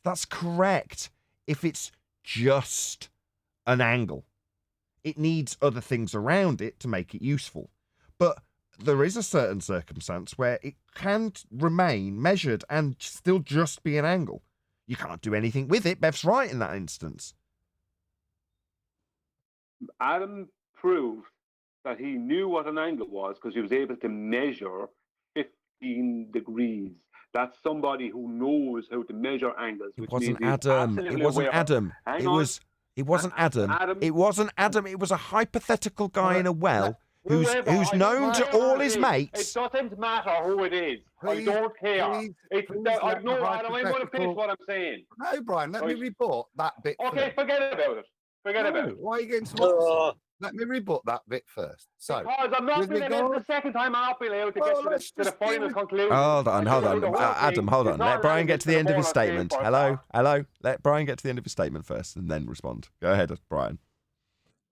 That's correct if it's just an angle. It needs other things around it to make it useful. But there is a certain circumstance where it can remain measured and still just be an angle. You can't do anything with it. Bev's right in that instance. Adam proved that he knew what an angle was because he was able to measure 15 degrees. That's somebody who knows how to measure angles. It Which wasn't means he's Adam. It absolutely wasn't aware. Adam. Hang It on. was. It wasn't Adam. Adam. It wasn't Adam. It was a hypothetical guy in a well who's Whoever, I don't known to care who all it his is. mates. It doesn't matter who it is. Please, I don't care. please, It's please that, let the I'm going to finish hypothetical- what I'm saying. No, Brian, let me Right. rebut that bit Okay, first. forget about it. Forget about No, it. why are you getting so Oh. upset? Let me rebut that bit first. So, Because I'm not with being able regard- the second time, I'm not being able to Well, get to let's the just final deal with- conclusion. Hold on, And hold the on. whole Adam, thing hold is on. not Let Brian relevant get to the end of his ball I'm saying statement. for a Hello, start. hello. Let Brian get to the end of his statement first and then respond. Go ahead, Brian.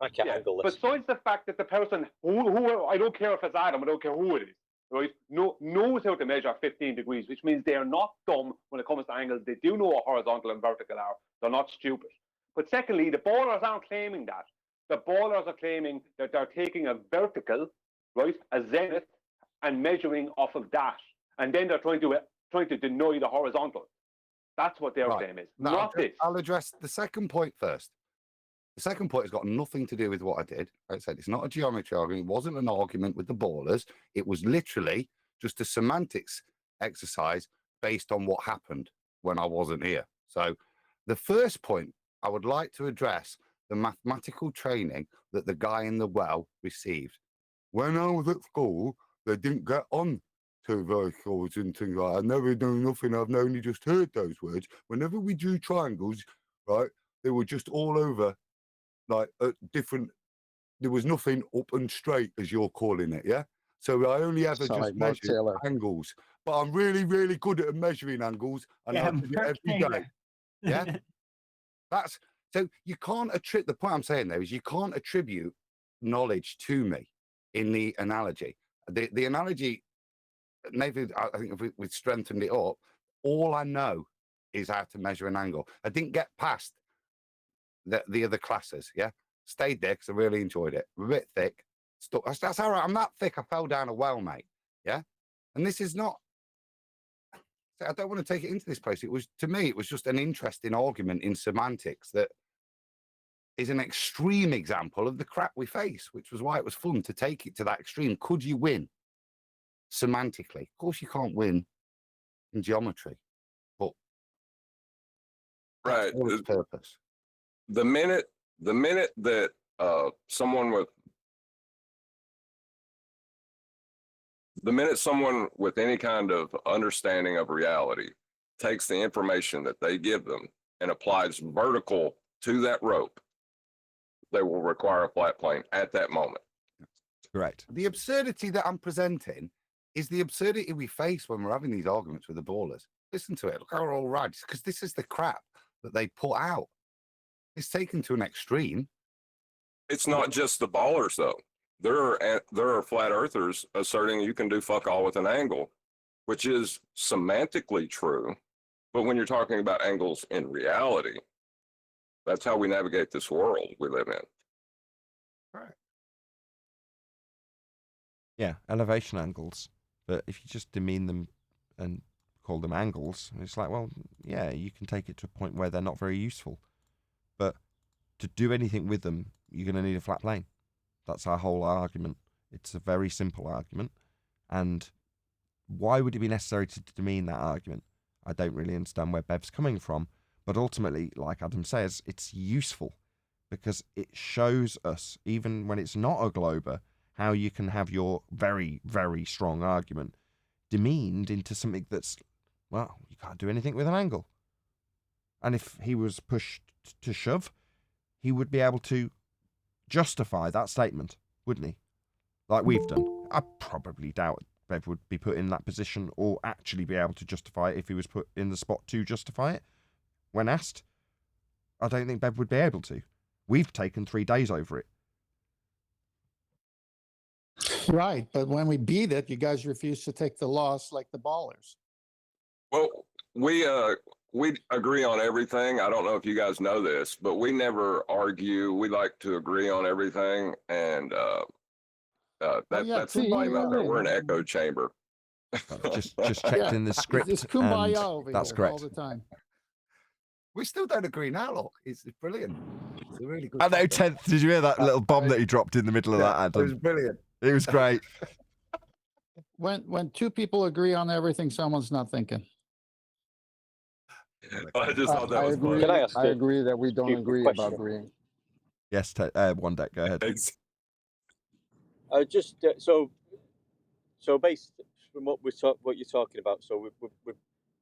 I can't handle this. Besides the fact that the person who I don't care if it's Adam, I don't care who it is, right, knows how to measure 15 degrees, which means they're not dumb when it comes to angles. They do know what horizontal and vertical are. They're not stupid. But secondly, the ballers aren't claiming that. The ballers are claiming that they're taking a vertical, right, a zenith, and measuring off of that, and then they're trying to deny the horizontal. That's what their claim is, No, not this. I'll address the second point first. The second point has got nothing to do with what I did. Like I said, it's not a geometry argument. It wasn't an argument with the ballers. It was literally just a semantics exercise based on what happened when I wasn't here. So the first point, I would like to address the mathematical training that the guy in the well received. When I was at school, they didn't get on to verticals and things like that. I never done nothing. I've only just heard those words. Whenever we drew triangles, right, they were just all over, like different. There was nothing up and straight, as you're calling it, yeah. So I only ever Sound just like Mark measured Taylor. angles, but I'm really, really good at measuring angles, and I do it every day. Yeah, that's so you can't attribute. The point I'm saying there is you can't attribute knowledge to me in the analogy. The analogy, maybe I think if we've strengthened it up, all I know is how to measure an angle. I didn't get past the other classes, yeah. Stayed there because I really enjoyed it. A bit thick. That's all right. I'm that thick. I fell down a well, mate. Yeah. And this is not. I don't want to take it into this place. It was, to me, it was just an interesting argument in semantics that is an extreme example of the crap we face, which was why it was fun to take it to that extreme. Could you win semantically? Of course, you can't win in geometry, but Right. for its purpose. The minute that someone with any kind of understanding of reality takes the information that they give them and applies vertical to that rope, they will require a flat plane at that moment. Correct. The absurdity that I'm presenting is the absurdity we face when we're having these arguments with the ballers. Listen to it. Look how we're all right. Because this is the crap that they put out. It's taken to an extreme. It's not just the ballers, though. There are flat earthers asserting you can do fuck all with an angle, which is semantically true. But when you're talking about angles in reality, that's how we navigate this world we live in. Right. Yeah, elevation angles. But if you just demean them and call them angles, it's like, well, yeah, you can take it to a point where they're not very useful. But to do anything with them, you're going to need a flat plane. That's our whole argument. It's a very simple argument. And why would it be necessary to demean that argument? I don't really understand where Bev's coming from. But ultimately, like Adam says, it's useful because it shows us, even when it's not a glober, how you can have your very, very strong argument demeaned into something that's, well, you can't do anything with an angle. And if he was pushed to shove, he would be able to justify that statement, wouldn't he? Like we've done. I probably doubt Bev would be put in that position or actually be able to justify it if he was put in the spot to justify it. When asked, I don't think Bev would be able to. We've taken 3 days over it. Right, but when we beat it, you guys refuse to take the loss like the ballers. Well, we agree on everything. I don't know if you guys know this, but we never argue. We like to agree on everything, and that's the problem out there. We're an echo chamber. Just checked in the script. It's kumbaya and over that's here correct. all the time. We still don't agree now, look. It's brilliant. It's a really good I know, topic. 10th. Did you hear that little bomb that he dropped in the middle of that, Adam? It was brilliant. It was great. When two people agree on everything, someone's not thinking. I just thought that I was agree. funny. Can I ask I a agree that we don't stupid agree question? about agreeing. Yes, one deck. Go ahead. Thanks. just based from what you're talking about, so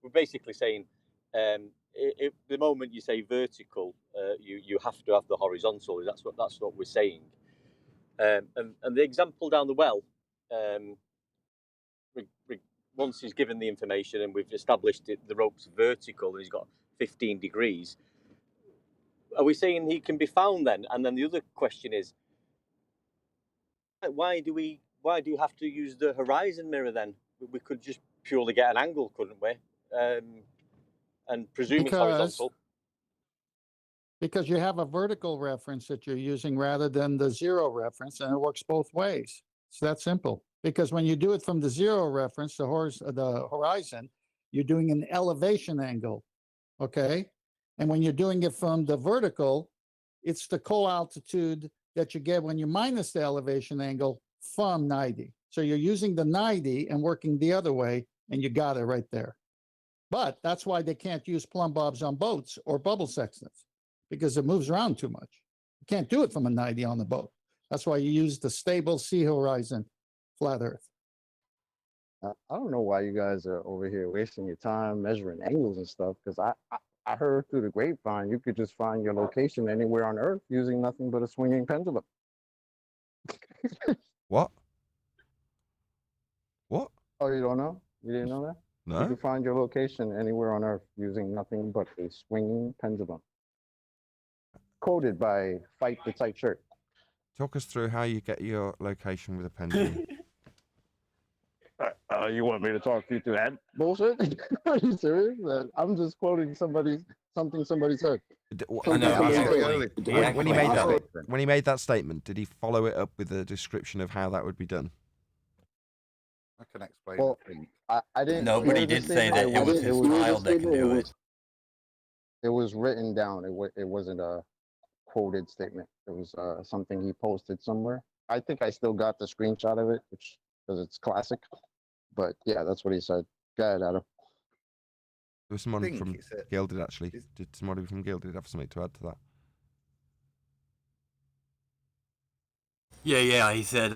we're basically saying, the moment you say vertical, you have to have the horizontal. That's what we're saying. And the example down the well, once he's given the information and we've established the rope's vertical and he's got 15 degrees, are we saying he can be found then? And then the other question is, why do you have to use the horizon mirror then? We could just purely get an angle, couldn't we? And presume it's horizontal. Because you have a vertical reference that you're using rather than the zero reference, and it works both ways. It's that simple. Because when you do it from the zero reference, the horizon, you're doing an elevation angle, okay? And when you're doing it from the vertical, it's the co-altitude that you get when you minus the elevation angle from 90. So you're using the 90 and working the other way, and you got it right there. But that's why they can't use plumb bobs on boats or bubble sextants, because it moves around too much. You can't do it from a 90 on the boat. That's why you use the stable sea horizon, flat Earth. I don't know why you guys are over here wasting your time measuring angles and stuff, because I heard through the grapevine you could just find your location anywhere on Earth using nothing but a swinging pendulum. What? What? Oh, you don't know? You didn't know that? You No. can find your location anywhere on Earth using nothing but a swinging pendulum. Quoted by Fight the Tight Shirt. Talk us through how you get your location with a pendulum. You want me to talk you through that bullshit? Are you serious? I'm just quoting something somebody said. I know. Yeah, When he made that statement, did he follow it up with a description of how that would be done? I can explain. Well, I didn't. No, but he did say that it was his child that can do it. It was written down. It wasn't a quoted statement. It was something he posted somewhere. I think I still got the screenshot of it, which because it's classic. But yeah, that's what he said. Go ahead, Adam. There was someone from Gilded actually. Did somebody from Gilded have something to add to that? Yeah. He said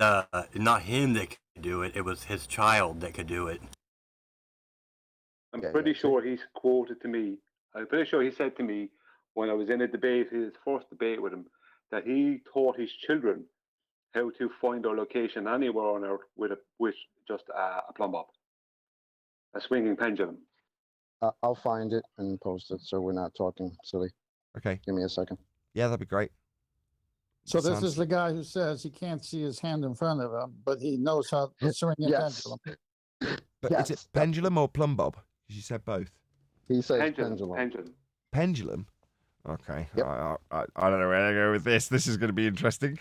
not him that could do it. It was his child that could do it. I'm pretty sure he's quoted to me. I'm pretty sure he said to me when I was in a debate, his first debate with him, that he taught his children how to find their location anywhere on Earth with just a plumb bob, a swinging pendulum. I'll find it and post it so we're not talking silly. Okay. Give me a second. Yeah, that'd be great. So this is the guy who says he can't see his hand in front of him, but he knows how to swing a pendulum. But is it pendulum or plumb bob? Because you said both. He says pendulum. Pendulum? Okay. Yep. I don't know where to go with this. This is going to be interesting.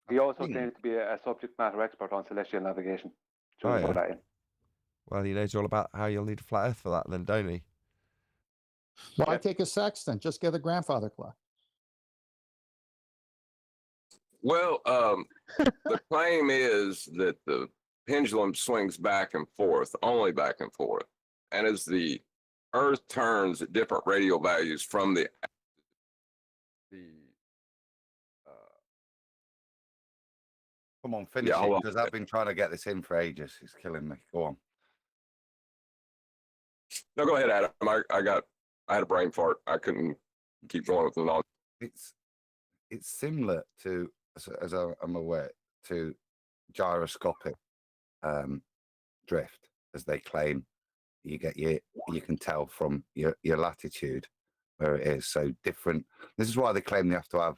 He also claims to be a subject matter expert on celestial navigation. Oh, yeah. Well, he knows all about how you'll need a flat Earth for that then, don't he? Why take a sextant? Just get a grandfather clock. Well, the claim is that the pendulum swings back and forth, only back and forth. And as the Earth turns at different radial values from the Come on, finish it, because I've been trying to get this in for ages. It's killing me. Go on. No, go ahead, Adam. I had a brain fart. I couldn't keep going with the knowledge. It's similar to, as I'm aware, to gyroscopic drift, as they claim. You can tell from your latitude where it is. So different. This is why they claim they have to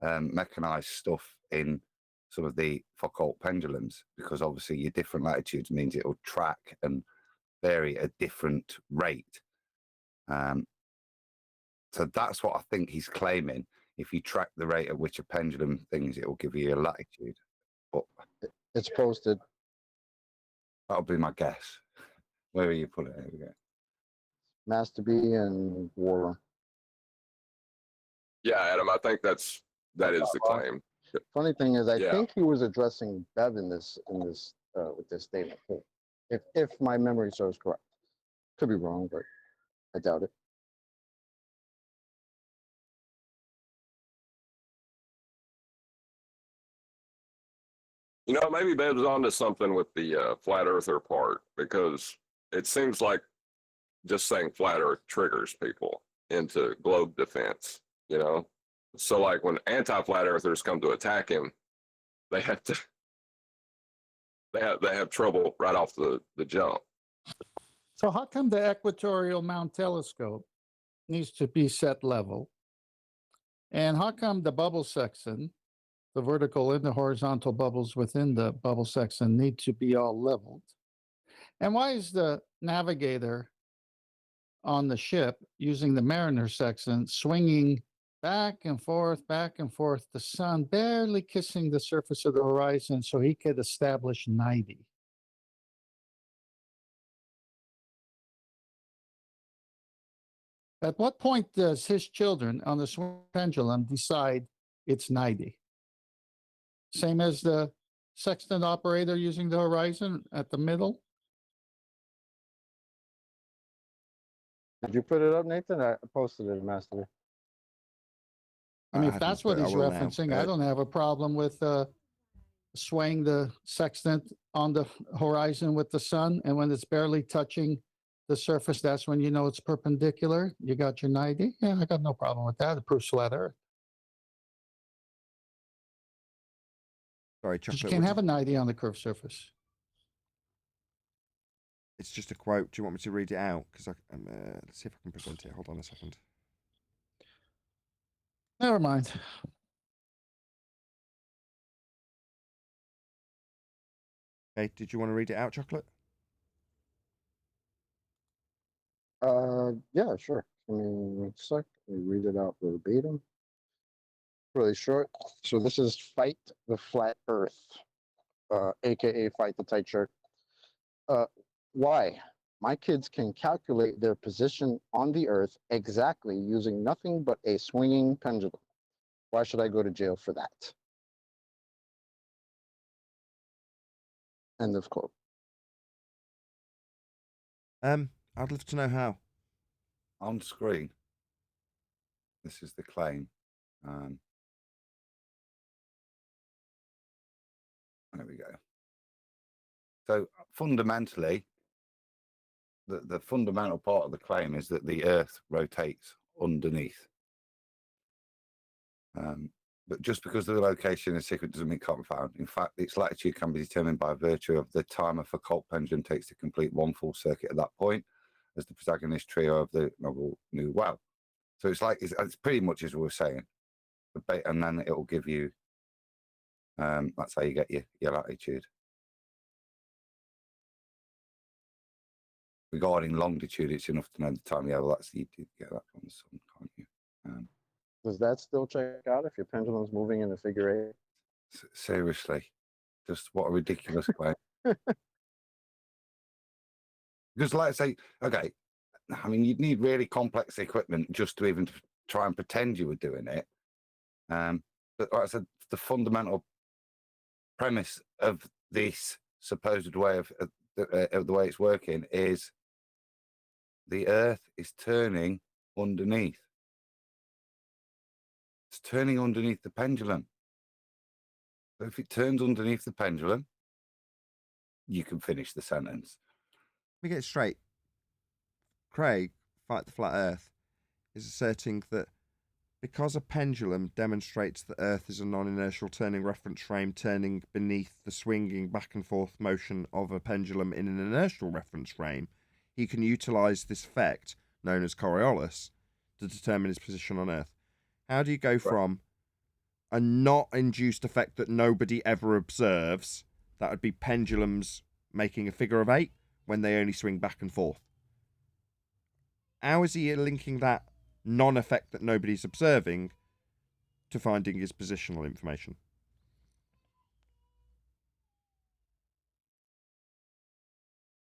have mechanized stuff in some of the Foucault pendulums, because obviously your different latitudes means it will track and vary at a different rate. So that's what I think he's claiming. If you track the rate at which a pendulum things, it will give you your latitude. But it's posted. That'll be my guess. Where are you put it? There we go. Master B and War. Yeah, Adam, I think that is the claim. Funny thing is, I think he was addressing Bev in this with this statement. If my memory serves correct, could be wrong, but I doubt it. You know, maybe Beb's onto something with the flat earther part, because it seems like just saying flat earth triggers people into globe defense, you know? So like when anti-flat earthers come to attack him, they have to they have trouble right off the jump. So how come the equatorial mount telescope needs to be set level? And how come the bubble section, the vertical and the horizontal bubbles within the bubble section, need to be all leveled? And why is the navigator on the ship using the mariner section swinging back and forth, the sun barely kissing the surface of the horizon so he could establish 90? At what point does his children on the swing pendulum decide it's 90? Same as the sextant operator using the horizon at the middle? Did you put it up, Nathan? I posted it, Master. I mean, if hadn't, that's what but I he's will now. referencing, I don't have a problem with swaying the sextant on the horizon with the sun. And when it's barely touching the surface, that's when you know it's perpendicular. You got your 90. Yeah, I got no problem with that. It proves flat Earth. Sorry, But Chocolate. you can't have a 90 on the curved surface. It's just a quote. Do you want me to read it out? Because let's see if I can present it. Hold on a second. Never mind. Okay, did you want to read it out, Chocolate? Yeah, sure. Give me 1 sec. Let me read it out verbatim. Really short. So this is Fight the Flat Earth, aka Fight the Tight Shirt. Why? My kids can calculate their position on the Earth exactly using nothing but a swinging pendulum. Why should I go to jail for that? End of quote. I'd love to know how. On screen, this is the claim. There we go. So fundamentally, the fundamental part of the claim is that the Earth rotates underneath. But just because the location is secret doesn't mean it can't be found. In fact, its latitude can be determined by virtue of the time a Foucault pendulum takes to complete one full circuit at that point, as the protagonist trio of the novel knew well. So it's like it's pretty much as we were saying, and then it will give you. That's how you get your latitude. Regarding longitude, it's enough to know the time. Yeah, well, you did get that from the sun, can't you? Does that still check out if your pendulum's moving in a figure 8? Seriously, just what a ridiculous claim. Because, like I say, okay, I mean, you'd need really complex equipment just to even try and pretend you were doing it. But like I said, the fundamental premise of this supposed way of the way it's working is the Earth is turning underneath. It's turning underneath the pendulum. So if it turns underneath the pendulum, you can finish the sentence. Let me get it straight. Craig, Fight the Flat Earth, is asserting that because a pendulum demonstrates that Earth is a non-inertial turning reference frame turning beneath the swinging back and forth motion of a pendulum in an inertial reference frame, he can utilize this effect, known as Coriolis, to determine his position on Earth. How do you go from a not induced effect that nobody ever observes, that would be pendulums making a figure of 8 when they only swing back and forth? How is he linking that non-effect that nobody's observing to finding his positional information?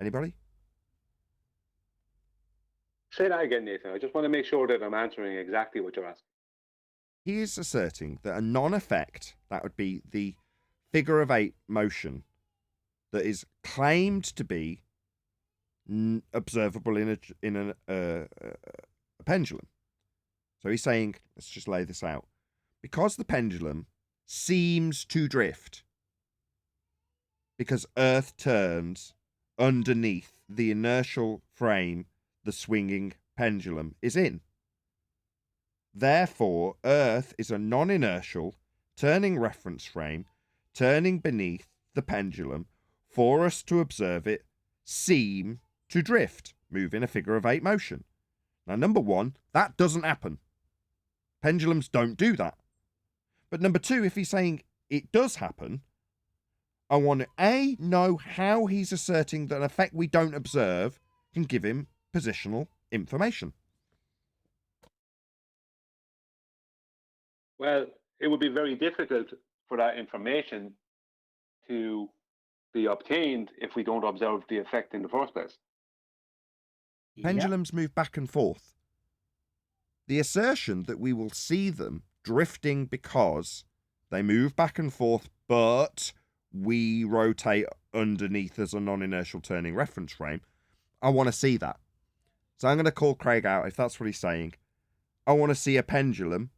Anybody? Say that again, Nathan. I just want to make sure that I'm answering exactly what you're asking. He is asserting that a non-effect, that would be the figure of 8 motion, that is claimed to be observable in a pendulum. So he's saying, let's just lay this out. Because the pendulum seems to drift, because Earth turns underneath the inertial frame the swinging pendulum is in. Therefore, Earth is a non-inertial turning reference frame turning beneath the pendulum for us to observe it seem to drift, move in a figure of 8 motion. Now, number one, that doesn't happen. Pendulums don't do that. But number two, if he's saying it does happen, I want to A, know how he's asserting that an effect we don't observe can give him positional information. Well, it would be very difficult for that information to be obtained if we don't observe the effect in the first place. Pendulums move back and forth. The assertion that we will see them drifting because they move back and forth, but we rotate underneath as a non-inertial turning reference frame, I want to see that. So I'm going to call Craig out if that's what he's saying. I want to see a pendulum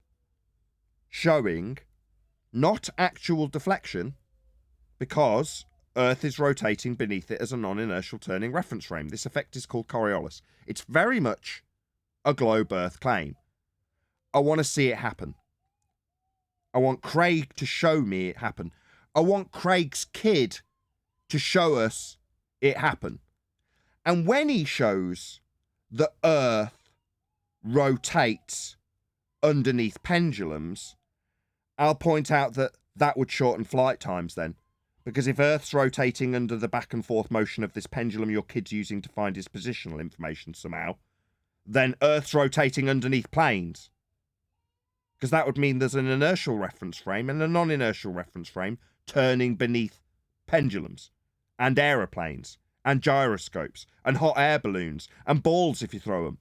showing not actual deflection because Earth is rotating beneath it as a non-inertial turning reference frame. This effect is called Coriolis. It's very much a globe Earth claim. I want to see it happen. I want Craig to show me it happen. I want Craig's kid to show us it happen. And when he shows that Earth rotates underneath pendulums, I'll point out that that would shorten flight times then. Because if Earth's rotating under the back and forth motion of this pendulum your kid's using to find his positional information somehow, then Earth's rotating underneath planes. Because that would mean there's an inertial reference frame and a non-inertial reference frame turning beneath pendulums and aeroplanes and gyroscopes and hot air balloons and balls if you throw them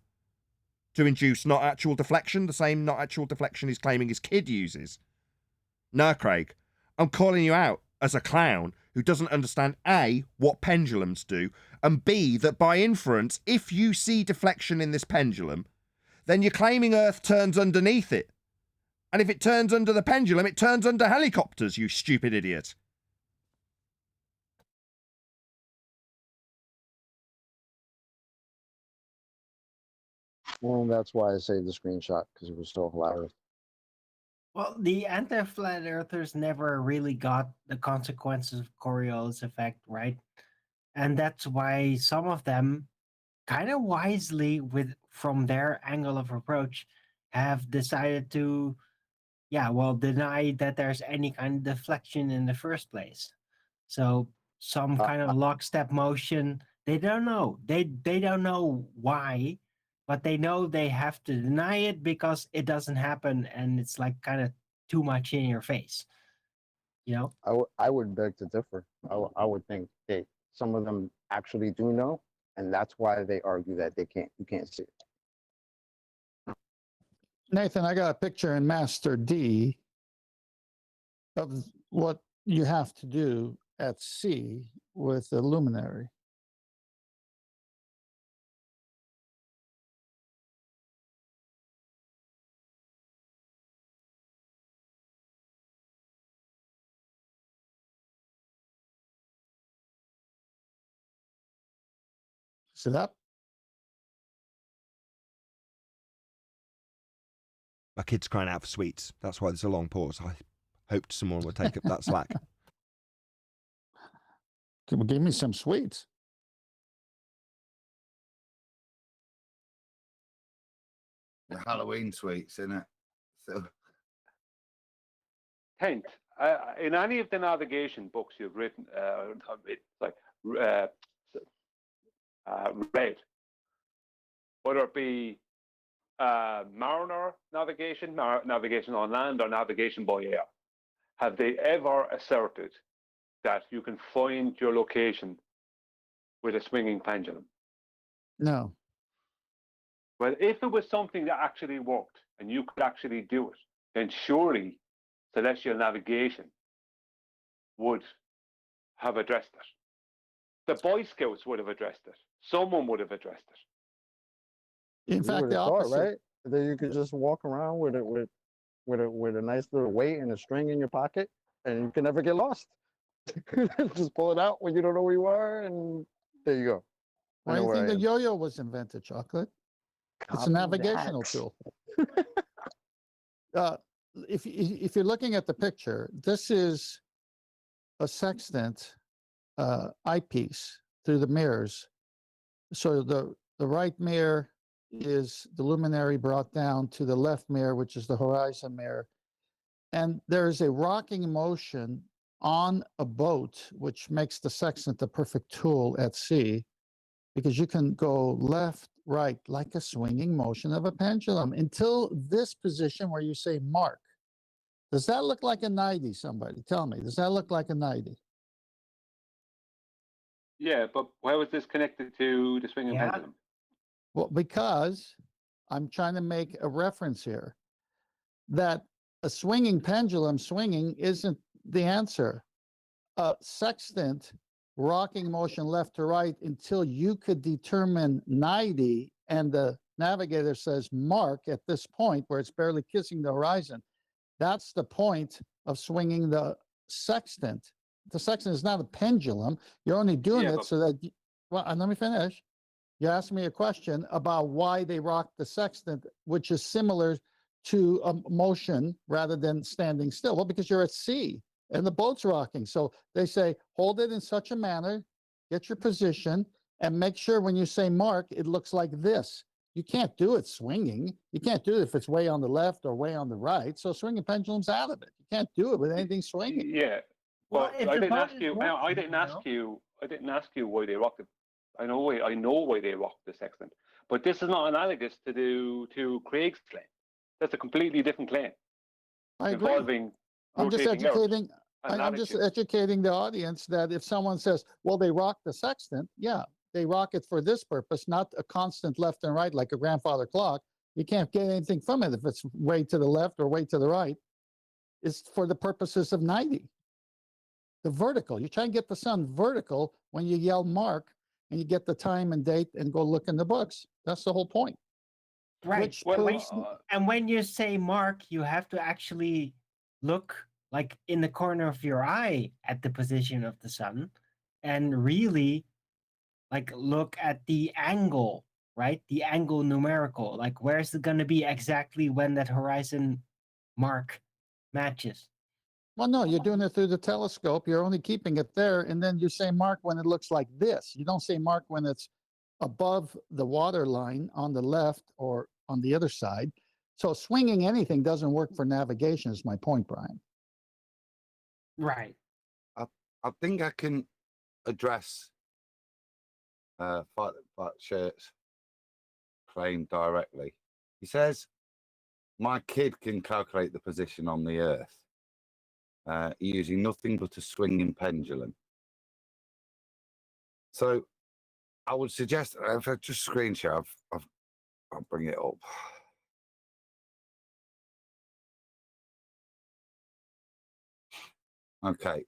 to induce not actual deflection, the same not actual deflection he's claiming his kid uses. No, Craig, I'm calling you out as a clown who doesn't understand A, what pendulums do, and B, that by inference, if you see deflection in this pendulum, then you're claiming Earth turns underneath it. And if it turns under the pendulum, it turns under helicopters, you stupid idiot. Well, that's why I saved the screenshot, because it was so hilarious. Well, the anti-flat earthers never really got the consequences of Coriolis effect, right? And that's why some of them, kind of wisely, from their angle of approach, have decided to, deny that there's any kind of deflection in the first place. So some kind of lockstep motion, they don't know. They don't know why, but they know they have to deny it because it doesn't happen, and it's like kind of too much in your face. You know? I would beg to differ. I would think that some of them actually do know, and that's why they argue that you can't see it. Nathan, I got a picture in Master D of what you have to do at sea with the luminary. See that? My kid's crying out for sweets. That's why there's a long pause. I hoped someone would take up that slack. Give me some sweets. The Halloween sweets, isn't it? So Tenth, in any of the navigation books you've written, read, whether it be mariner navigation, navigation on land, or navigation by air, have they ever asserted that you can find your location with a swinging pendulum? No. Well, if it was something that actually worked and you could actually do it, then surely celestial navigation would have addressed it. The Boy Scouts would have addressed it. Someone would have addressed it. In fact, the opposite. Right? That you could just walk around with a nice little weight and a string in your pocket, and you can never get lost. Just pull it out when you don't know where you are, and there you go. I Why do know you where think I the am. yo-yo was invented, Chocolate? It's a Copy navigational that. tool. uh, if you're looking at the picture, this is a sextant eyepiece through the mirrors. So the right mirror is the luminary brought down to the left mirror, which is the horizon mirror. And there's a rocking motion on a boat, which makes the sextant the perfect tool at sea, because you can go left, right, like a swinging motion of a pendulum until this position where you say mark. Does that look like a 90? Somebody tell me, does that look like a 90? Yeah, but why was this connected to the swinging Yeah. pendulum? Well, because I'm trying to make a reference here that a swinging pendulum swinging isn't the answer. A sextant rocking motion left to right until you could determine 90 and the navigator says mark at this point where it's barely kissing the horizon. That's the point of swinging the sextant. The sextant is not a pendulum. You're only doing it so that, well, and let me finish. You asked me a question about why they rock the sextant, which is similar to a motion rather than standing still. Well, because you're at sea and the boat's rocking. So they say, hold it in such a manner, get your position, and make sure when you say mark, it looks like this. You can't do it swinging. You can't do it if it's way on the left or way on the right. So swinging pendulum's out of it. You can't do it with anything swinging. Yeah, Well, but if I the didn't boat ask is you. I walking, didn't you ask know? you. I didn't ask you why they rocked it. I know why they rocked the sextant, but this is not analogous to Craig's claim. That's a completely different claim I agree. involving I'm just rotating Earth educating. and I'm just latitude. educating the audience that if someone says, "Well, they rock the sextant," yeah, they rock it for this purpose, not a constant left and right like a grandfather clock. You can't get anything from it if it's way to the left or way to the right. It's for the purposes of 90. The vertical. You try and get the sun vertical when you yell mark, and you get the time and date and go look in the books. That's the whole point. Right. Which Well, proves And when you say mark, you have to actually look like in the corner of your eye at the position of the sun and really like look at the angle, right? The angle numerical. Like where's it going to be exactly when that horizon mark matches? well, no, you're doing it through the telescope. You're only keeping it there, and then you say mark when it looks like this. You don't say mark when it's above the water line on the left or on the other side. So swinging anything doesn't work for navigation is my point, Brian. Right. I think I can address Fight Shirt's claim directly. He says, my kid can calculate the position on the Earth using nothing but a swinging pendulum. So I would suggest, if I just screenshot, I'll bring it up. Okay.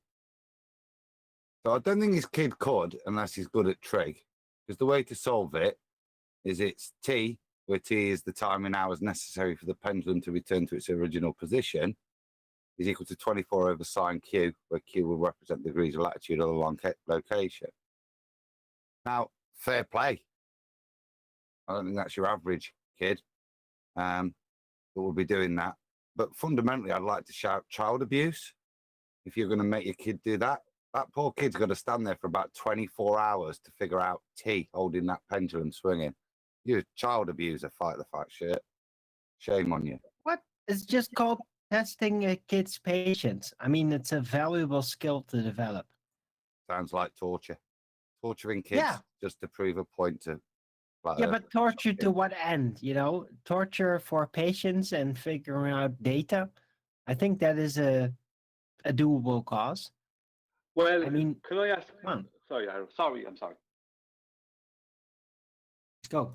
So I don't think his kid could, unless he's good at trig, because the way to solve it is it's t, where t is the time in hours necessary for the pendulum to return to its original position, is equal to 24 over sine q, where q will represent the degrees of latitude of the location. Now, fair play. I don't think that's your average kid that will be doing that. But fundamentally, I'd like to shout child abuse. If you're going to make your kid do that, that poor kid's got to stand there for about 24 hours to figure out T holding that pendulum swinging. You're a child abuser, Fight the Fight Shirt. Shame on you. What? It's just called testing a kid's patience. I mean, it's a valuable skill to develop. Sounds like torture. Torturing kids just to prove a point to. Yeah, but torture to what end? You know, torture for patience and figuring out data. I think that is a doable cause. Well, I mean, can I ask? come on. Sorry, I'm sorry. Let's go.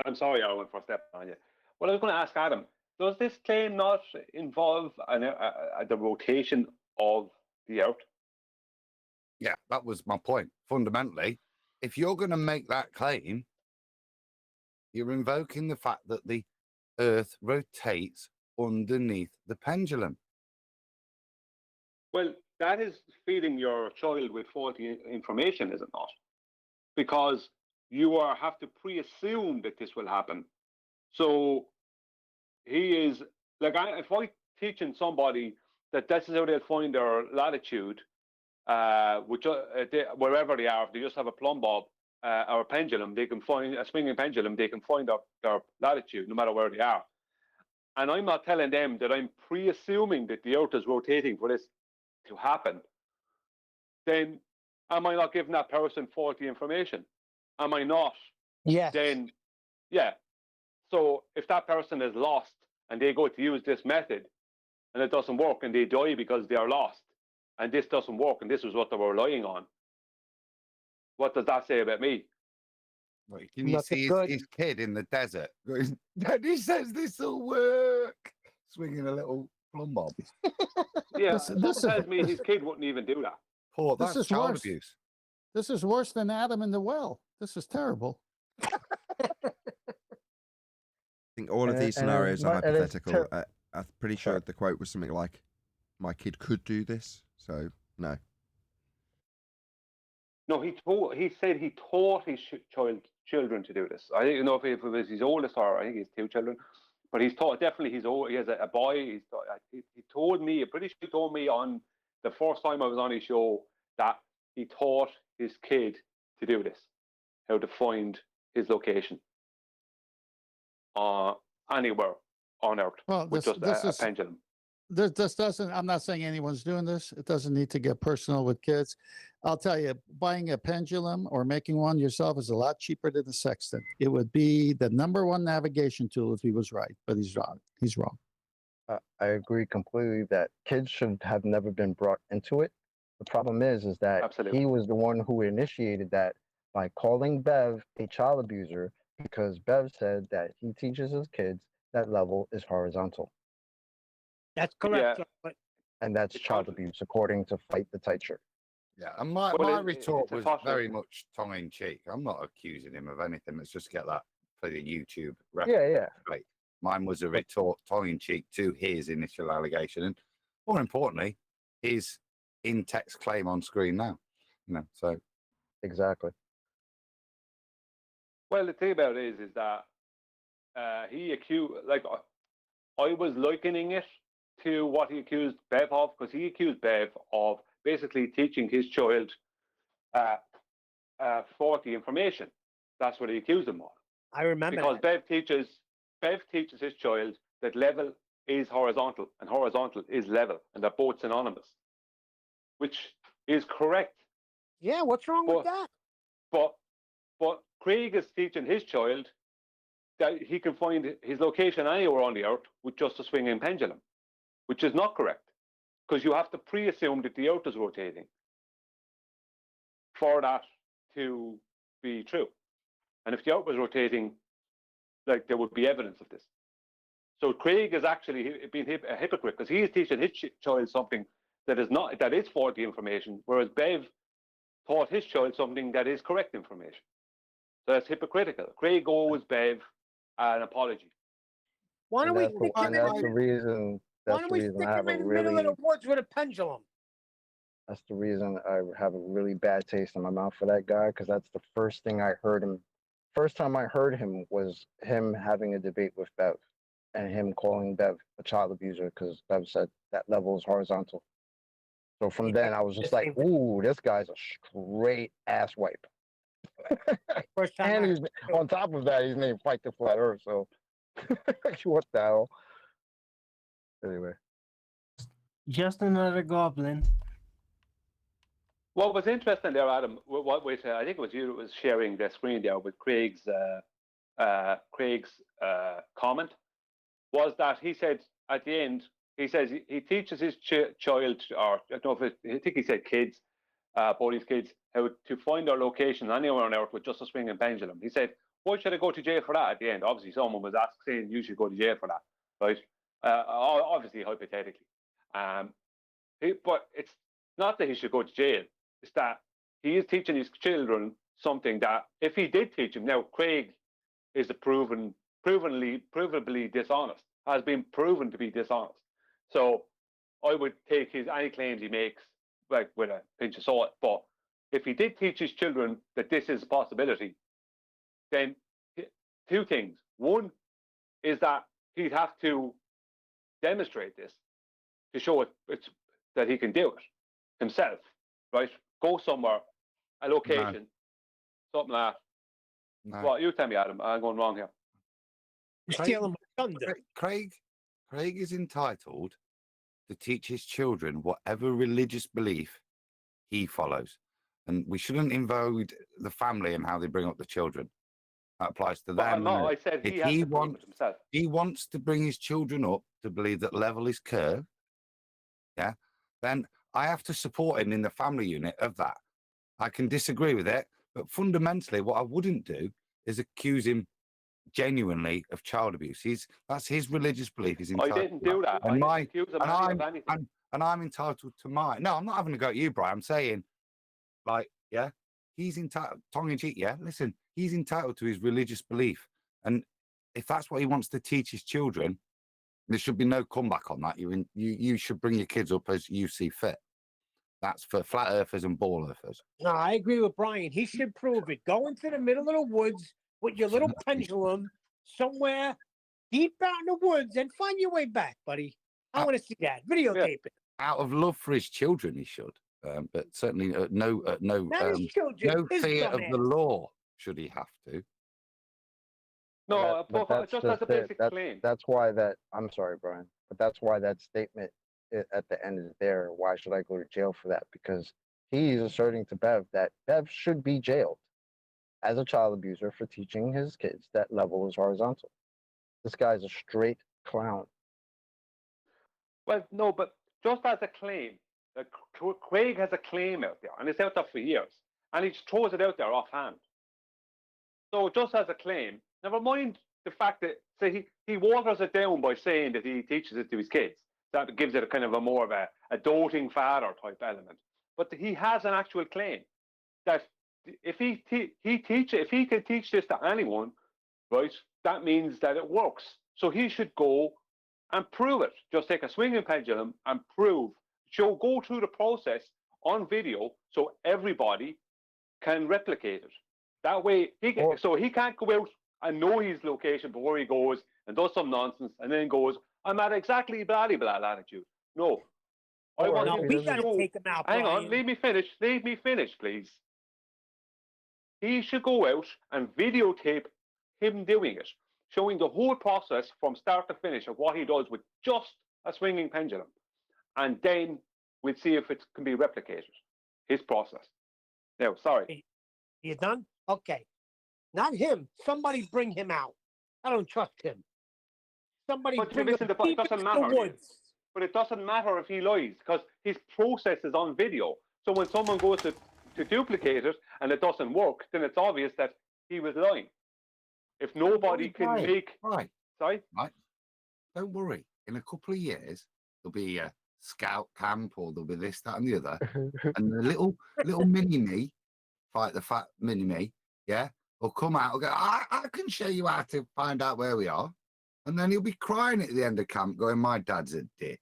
I'm sorry, I went for a step on you. Well, I was going to ask Adam, does this claim not involve the rotation of the Earth? Yeah, that was my point. Fundamentally, if you're going to make that claim, you're invoking the fact that the Earth rotates underneath the pendulum. Well, that is feeding your child with faulty information, is it not? Because you have to pre-assume that this will happen. So he is like, if I'm teaching somebody that this is how they'll find their latitude, wherever they are, if they just have a plumb bob or a pendulum, they can find a swinging pendulum. They can find their latitude no matter where they are. And I'm not telling them that I'm pre-assuming that the Earth is rotating for this to happen. Then am I not giving that person faulty information? Am I not? Yes. Then, yeah. So if that person is lost and they go to use this method and it doesn't work and they die because they are lost and this doesn't work and this is what they were relying on, what does that say about me? Right, can you see his kid in the desert? Daddy says this will work. Swinging a little plumb bob. Yeah, this tells me his kid wouldn't even do that. Poor, This that's is child worse. abuse. This is worse than Adam in the well. This is terrible. I think all of these scenarios are hypothetical. I'm pretty sure the quote was something like, "My kid could do this," so no. No, he said he taught his children to do this. I don't know if it was his oldest or I think he has 2 children, but he's taught definitely he has a boy. He told me, I'm pretty sure he told me on the first time I was on his show that he taught his kid to do this, how to find his location anywhere on Earth with just a pendulum. This doesn't, I'm not saying anyone's doing this. It doesn't need to get personal with kids. I'll tell you, buying a pendulum or making one yourself is a lot cheaper than the Sextant. It would be the #1 navigation tool if he was right, but he's wrong. He's wrong. I agree completely that kids should have never been brought into it. The problem is that Absolutely. he was the one who initiated that by calling Bev a child abuser because Bev said that he teaches his kids that level is horizontal. That's correct. Yeah. And that's child abuse, according to Fight the Tight Shirt. Yeah, and my retort was very much tongue in cheek. I'm not accusing him of anything. Let's just get that for the YouTube record. Yeah. Right. Mine was a retort tongue in cheek to his initial allegation, and more importantly, his in-text claim on screen now. So exactly. Well, the thing about it is that he accused, like, I was likening it to what he accused Bev of, because he accused Bev of basically teaching his child faulty information. That's what he accused him of. I remember because Bev teaches his child that level is horizontal and horizontal is level, and they're both synonymous, which is correct. Yeah, what's wrong with that? But Craig is teaching his child that he can find his location anywhere on the Earth with just a swinging pendulum, which is not correct, because you have to pre-assume that the Earth is rotating for that to be true. And if the Earth was rotating, like, there would be evidence of this. So Craig is actually being a hypocrite, because he is teaching his child something that is faulty information, whereas Bev taught his child something that is correct information. So that's hypocritical. Craig owes Bev an apology. Why don't we stick him in the middle of the woods with a pendulum? That's the reason I have a really bad taste in my mouth for that guy, because that's the first thing I heard him. First time I heard him was him having a debate with Bev and him calling Bev a child abuser because Bev said that level is horizontal. So from then I was just like, ooh, this guy's a straight ass wipe. And he's, on top of that, he's named Fight the Flat Earth. So what the hell? Anyway. Just another goblin. What was interesting there, Adam, I think it was you that was sharing the screen there with Craig's comment, was that he said at the end, he says he teaches his child, or I don't know I think he said kids, both his kids, how to find their location anywhere on Earth with just a swinging pendulum. He said, why should I go to jail for that at the end? Obviously, someone was saying you should go to jail for that, right? Obviously, hypothetically. But it's not that he should go to jail. It's that he is teaching his children something that if he did teach him, now Craig is provably dishonest, has been proven to be dishonest. So I would take any claims he makes like with a pinch of salt. But if he did teach his children that this is a possibility, then two things. One is that he'd have to demonstrate this to show it's that he can do it himself, right? Go somewhere, a location, something like that. No. Well, you tell me, Adam. I'm going wrong here. You're stealing my thunder. Craig is entitled to teach his children whatever religious belief he follows. And we shouldn't invade the family and how they bring up the children. That applies to But them. I said he has to prove it himself. He wants to bring his children up to believe that level is curved, yeah, then I have to support him in the family unit of that. I can disagree with it, but fundamentally what I wouldn't do is accuse him genuinely of child abuse. That's his religious belief. He's entitled. I didn't do that. And I didn't accuse him of anything. And I'm entitled to mine. No, I'm not having a go at you, Brian. I'm saying, like, yeah, he's entitled, tongue in cheek, yeah. Listen, he's entitled to his religious belief. And if that's what he wants to teach his children, there should be no comeback on that. You should bring your kids up as you see fit. That's for flat earthers and ball earthers. No, I agree with Brian. He should prove it. Go into the middle of the woods with your little pendulum somewhere deep out in the woods and find your way back, buddy. I want to see that. Videotape it. Out of love for his children, he should. But certainly no His children, his fear of dumbass. the law should he have to. No, But that's just as a basic claim. That's why that. I'm sorry, Brian, but that's why that statement at the end is there. Why should I go to jail for that? Because he's asserting to Bev that Bev should be jailed as a child abuser for teaching his kids that level is horizontal. This guy's a straight clown. Well, no, but just as a claim, Craig has a claim out there, and it's out there for years, and he just throws it out there offhand. So just as a claim, never mind the fact that, say, he waters it down by saying that he teaches it to his kids. That gives it a kind of a more of a doting father type element. But he has an actual claim that if he can teach this to anyone, right, that means that it works. So he should go and prove it. Just take a swinging pendulum and go through the process on video so everybody can replicate it. That way, he can't go out and know his location before he goes and does some nonsense and then goes, I'm at exactly blah latitude. No. I want him to show. take him out, Hang on, Brian. leave me finish, please. He should go out and videotape him doing it, showing the whole process from start to finish of what he does with just a swinging pendulum. And then we'll see if it can be replicated, his process. Now, sorry. You done? Okay. Not him. Somebody bring him out. I don't trust him. Somebody But bring listen, him it deep doesn't into matter. the woods. But it doesn't matter if he lies because his process is on video. So when someone goes to duplicate it and it doesn't work, then it's obvious that he was lying. If nobody can make... Right. Sorry? Right. Don't worry. In a couple of years, there'll be a scout camp or there'll be this, that and the other. And the little mini-me, fight the fat mini-me, yeah, will come out and go, I can show you how to find out where we are. And then he'll be crying at the end of camp going, my dad's a dick.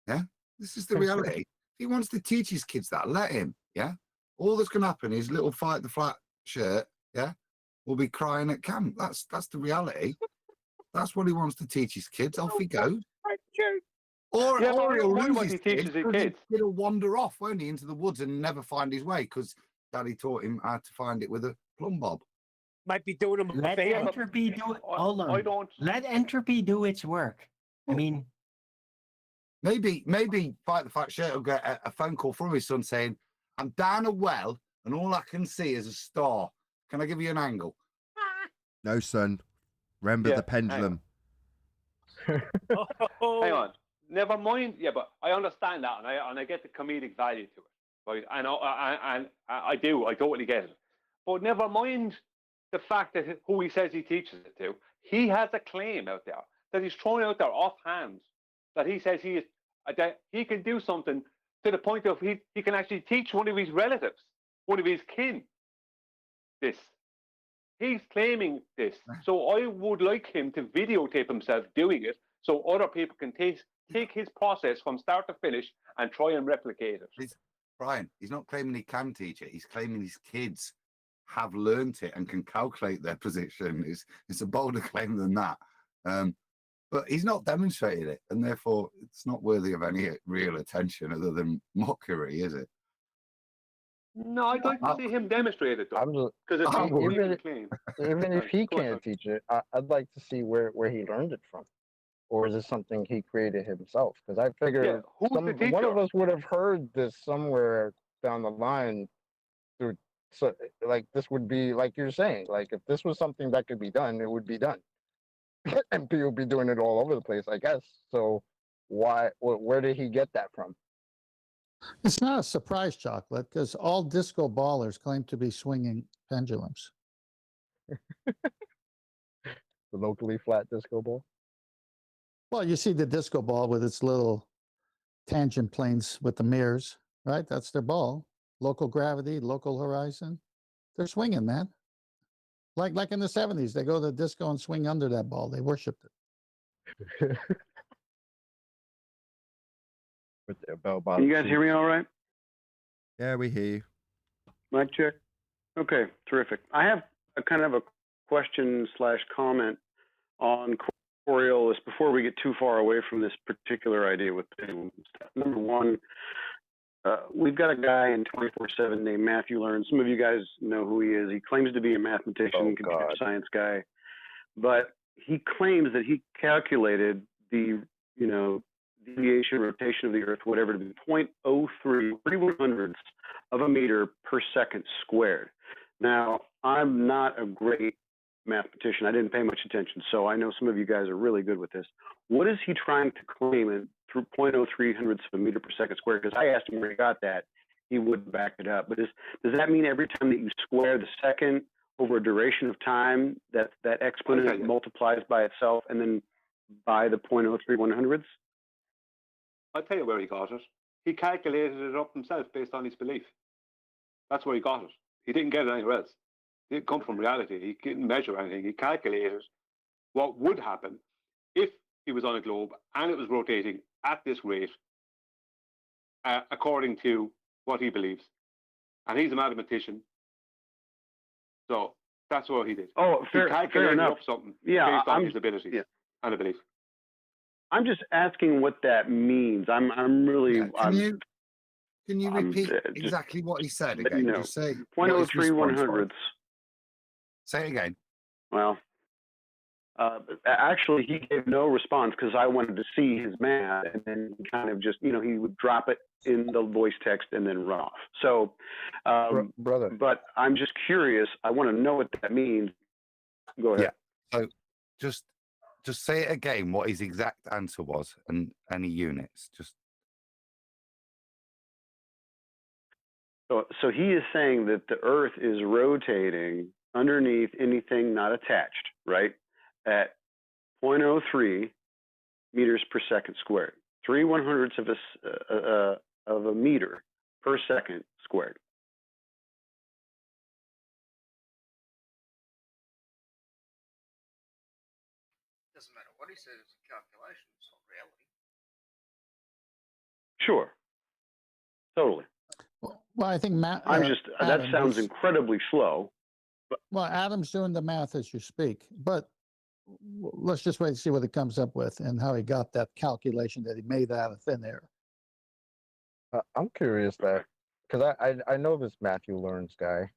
Yeah? This is the reality. If he wants to teach his kids that, let him, yeah? All that's going to happen is little fight the flat shirt, yeah, will be crying at camp. That's the reality. That's what he wants to teach his kids. Off he goes. Or he'll lose his kids. He'll wander off, won't he, into the woods and never find his way because Daddy taught him how to find it with a plumb bob. Might be doing him a Let favor. entropy do it. Hold on. Let entropy do its work. I mean, maybe Fight the Fat Shirt will get a phone call from his son saying, I'm down a well and all I can see is a star. Can I give you an angle? No, son. Remember the pendulum. Hang on. Never mind. Yeah, but I understand that, and I get the comedic value to it, right? And I do. I totally get it. But never mind the fact that who he says he teaches it to. He has a claim out there that he's thrown out there offhand that he says that he can do something to the point of he can actually teach one of his relatives, one of his kin, this. He's claiming this. So I would like him to videotape himself doing it so other people can take his process from start to finish and try and replicate it. Brian, he's not claiming he can teach it. He's claiming his kids have learnt it and can calculate their position. It's a bolder claim than that. But he's not demonstrated it, and therefore it's not worthy of any real attention other than mockery, is it? No, I'd like to see him demonstrate it, though. Because it's not what he can claim. Even if he Go on, can't teach it, I'd like to see where he learned it from. Or is it something he created himself? Because I figure who's the one teacher? of us would have heard this somewhere down the line. Through, so, like, this would be, like you're saying, like, if this was something that could be done, it would be done. And people would be doing it all over the place, I guess. So where did he get that from? It's not a surprise, Chocolate, because all disco ballers claim to be swinging pendulums. The locally flat disco ball? Well, you see the disco ball with its little tangent planes with the mirrors, right? That's their ball. Local gravity, local horizon. They're swinging, man. Like in the 70s, they go to the disco and swing under that ball. They worshipped it. With their bell Can you guys hear me all right? Yeah, we hear you. Mic check. Okay, terrific. I have a kind of a question / comment on Coriolis before we get too far away from this particular idea with pendulum stuff. Number one, we've got a guy in 24/7 named Matthew Learn. Some of you guys know who he is. He claims to be a mathematician, computer science guy, but he claims that he calculated the, deviation, rotation of the Earth, whatever, to be 0.03 3/100ths of a meter per second squared. Now, I'm not a great mathematician. I didn't pay much attention, so I know some of you guys are really good with this. What is he trying to claim in through 0.03 hundredths of a meter per second squared? Because I asked him where he got that. He wouldn't back it up. But does that mean every time that you square the second over a duration of time, that exponent multiplies by itself and then by the 0.03 100ths? I'll tell you where he got it. He calculated it up himself based on his belief. That's where he got it. He didn't get it anywhere else. It didn't come from reality. He didn't measure anything. He calculated what would happen if he was on a globe and it was rotating at this rate, according to what he believes. And he's a mathematician. So that's what he did. Oh, he fair calculated enough. up something Yeah, based on his abilities and a belief. I'm just asking what that means. I'm really. Can you repeat exactly what he said again? Just say 0.03 100ths. Say it again. Well, actually, he gave no response because I wanted to see his math, and then he kind of just, he would drop it in the voice text and then run off. So, brother. But I'm just curious. I want to know what that means. Go ahead. Yeah. So, just say it again. What his exact answer was, and any units. So he is saying that the Earth is rotating underneath anything not attached, right? At 0.03 meters per second squared, 3/100ths of a meter per second squared. Doesn't matter what he says, it's a calculation, it's not reality. Sure. Totally. Well, I think that sounds incredibly slow. Well, Adam's doing the math as you speak, but let's just wait and see what he comes up with and how he got that calculation that he made out of thin air. I'm curious because I know this Matthew Learns guy,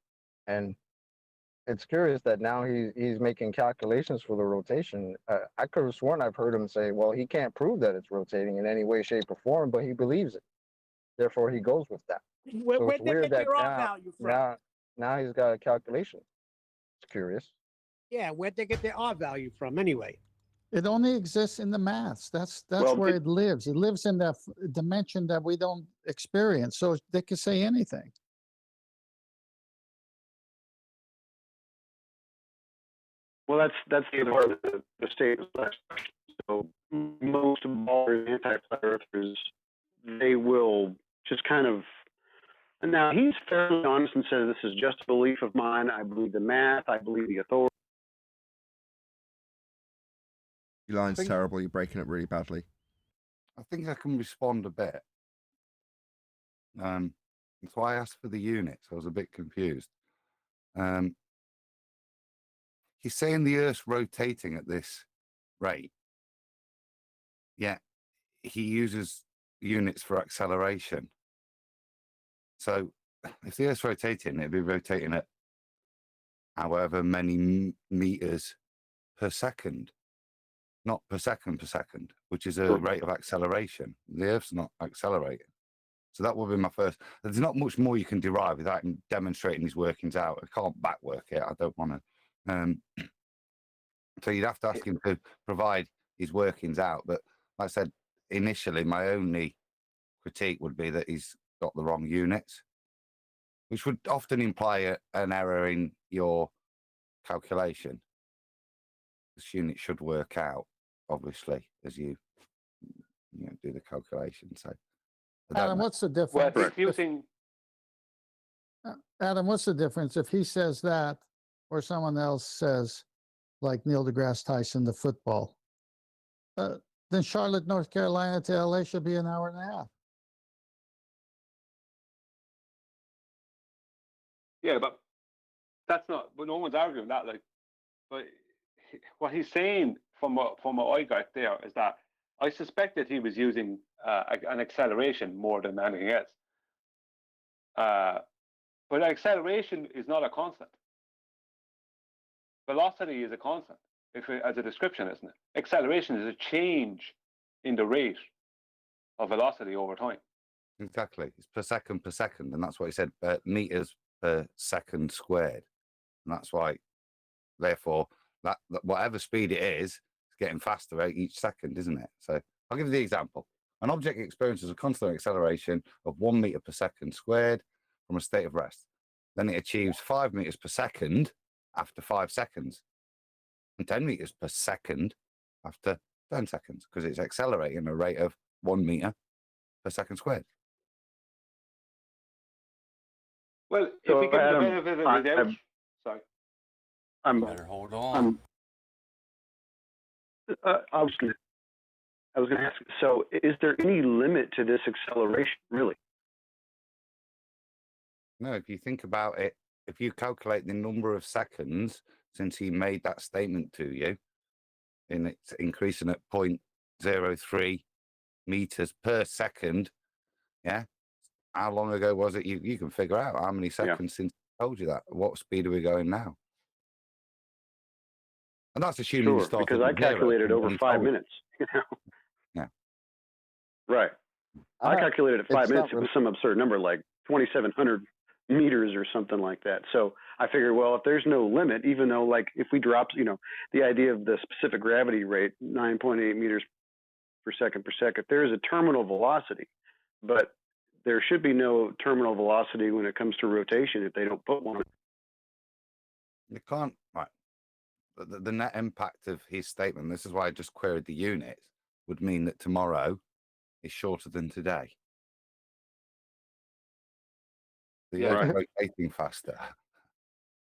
and it's curious that now he's making calculations for the rotation. I could have sworn I've heard him say, well, he can't prove that it's rotating in any way, shape, or form, but he believes it. Therefore, he goes with that. So Where'd it's they weird get that their R value from? now he's got a calculation. It's curious. Yeah, where'd they get their R value from anyway? It only exists in the maths. That's Well, where it lives. It lives in that dimension that we don't experience. So they can say anything. Well, that's the other part of the statement. So most of all anti-flat earthers, they will just kind of. And now he's fairly honest and says this is just a belief of mine. I believe the math. I believe the authority. Your line's terrible. You're breaking up really badly. I think I can respond a bit. So I asked for the units. I was a bit confused. He's saying the Earth's rotating at this rate. Yeah, he uses units for acceleration. So if the Earth's rotating, it'd be rotating at however many meters per second, not per second, which is a rate of acceleration. The Earth's not accelerating. So that would be my first. There's not much more you can derive without him demonstrating his workings out. I can't backwork it. I don't want to. So you'd have to ask him to provide his workings out. But like I said, initially, my only critique would be that he's got the wrong units, which would often imply an error in your calculation. This unit should work out, obviously, as you do the calculation. So, Adam, what's the difference? Well, using... Adam, what's the difference if he says that or someone else says, like Neil deGrasse Tyson, the football? Then Charlotte, North Carolina to LA should be an hour and a half. Yeah, but that's not. But no one's arguing that. Like, but what he's saying from what I got there is that I suspected he was using an acceleration more than anything else. But acceleration is not a constant. Velocity is a constant, as a description, isn't it? Acceleration is a change in the rate of velocity over time. Exactly. It's per second, and that's what he said, meters per second squared. And that's why, therefore, that whatever speed it is, it's getting faster each second, isn't it? So I'll give you the example. An object experiences a constant acceleration of 1 meter per second squared from a state of rest. Then it achieves 5 meters per second after 5 seconds, and 10 meters per second after 10 seconds, because it's accelerating at a rate of 1 meter per second squared. Well, So, if we give Adam, the benefit of the doubt, sorry. Better hold on. I was going to ask. So, is there any limit to this acceleration, really? No, if you think about it, if you calculate the number of seconds since he made that statement to you, and it's increasing at 0.03 meters per second, yeah, how long ago was it? You can figure out how many seconds since I told you that. What speed are we going now? And that's assuming you started because I calculated over 5 minutes. Yeah. Right. I calculated at 5 minutes. It was some absurd number, like 2,700 meters or something like that. So I figured, well, if there's no limit, even though, like, if we drop, the idea of the specific gravity rate, 9.8 meters per second, there's a terminal velocity, but there should be no terminal velocity when it comes to rotation if they don't put one. You can't, right. The net impact of his statement, this is why I just queried the units, would mean that tomorrow is shorter than today. The Earth rotating faster.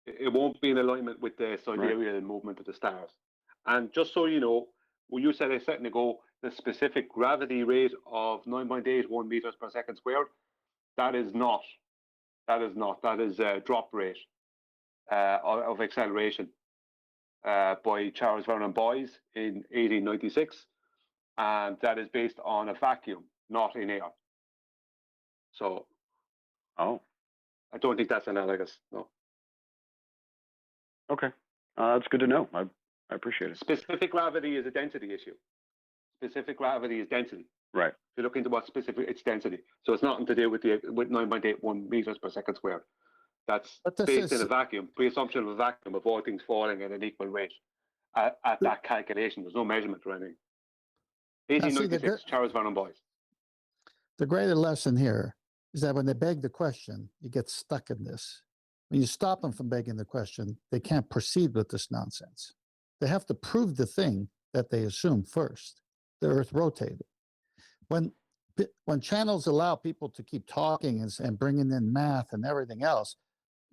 It won't be in alignment with the sidereal movement of the stars. And just so you know, when you said a second ago, the specific gravity rate of 9.81 meters per second squared, that is a drop rate of acceleration by Charles Vernon Boys in 1896. And that is based on a vacuum, not in air. So, I don't think that's analogous, no. Okay, that's good to know. I appreciate it. Specific gravity is a density issue. Specific gravity is density. Right. If you look into what specific, it's density. So it's nothing to do with 9.81 meters per second squared. That's based in a vacuum, preassumption of a vacuum of all things falling at an equal rate at that calculation. There's no measurement or anything. 1896, Charles Vernon Boys. The greater lesson here is that when they beg the question, you get stuck in this. When you stop them from begging the question, they can't proceed with this nonsense. They have to prove the thing that they assume first. The Earth rotated. When channels allow people to keep talking and bringing in math and everything else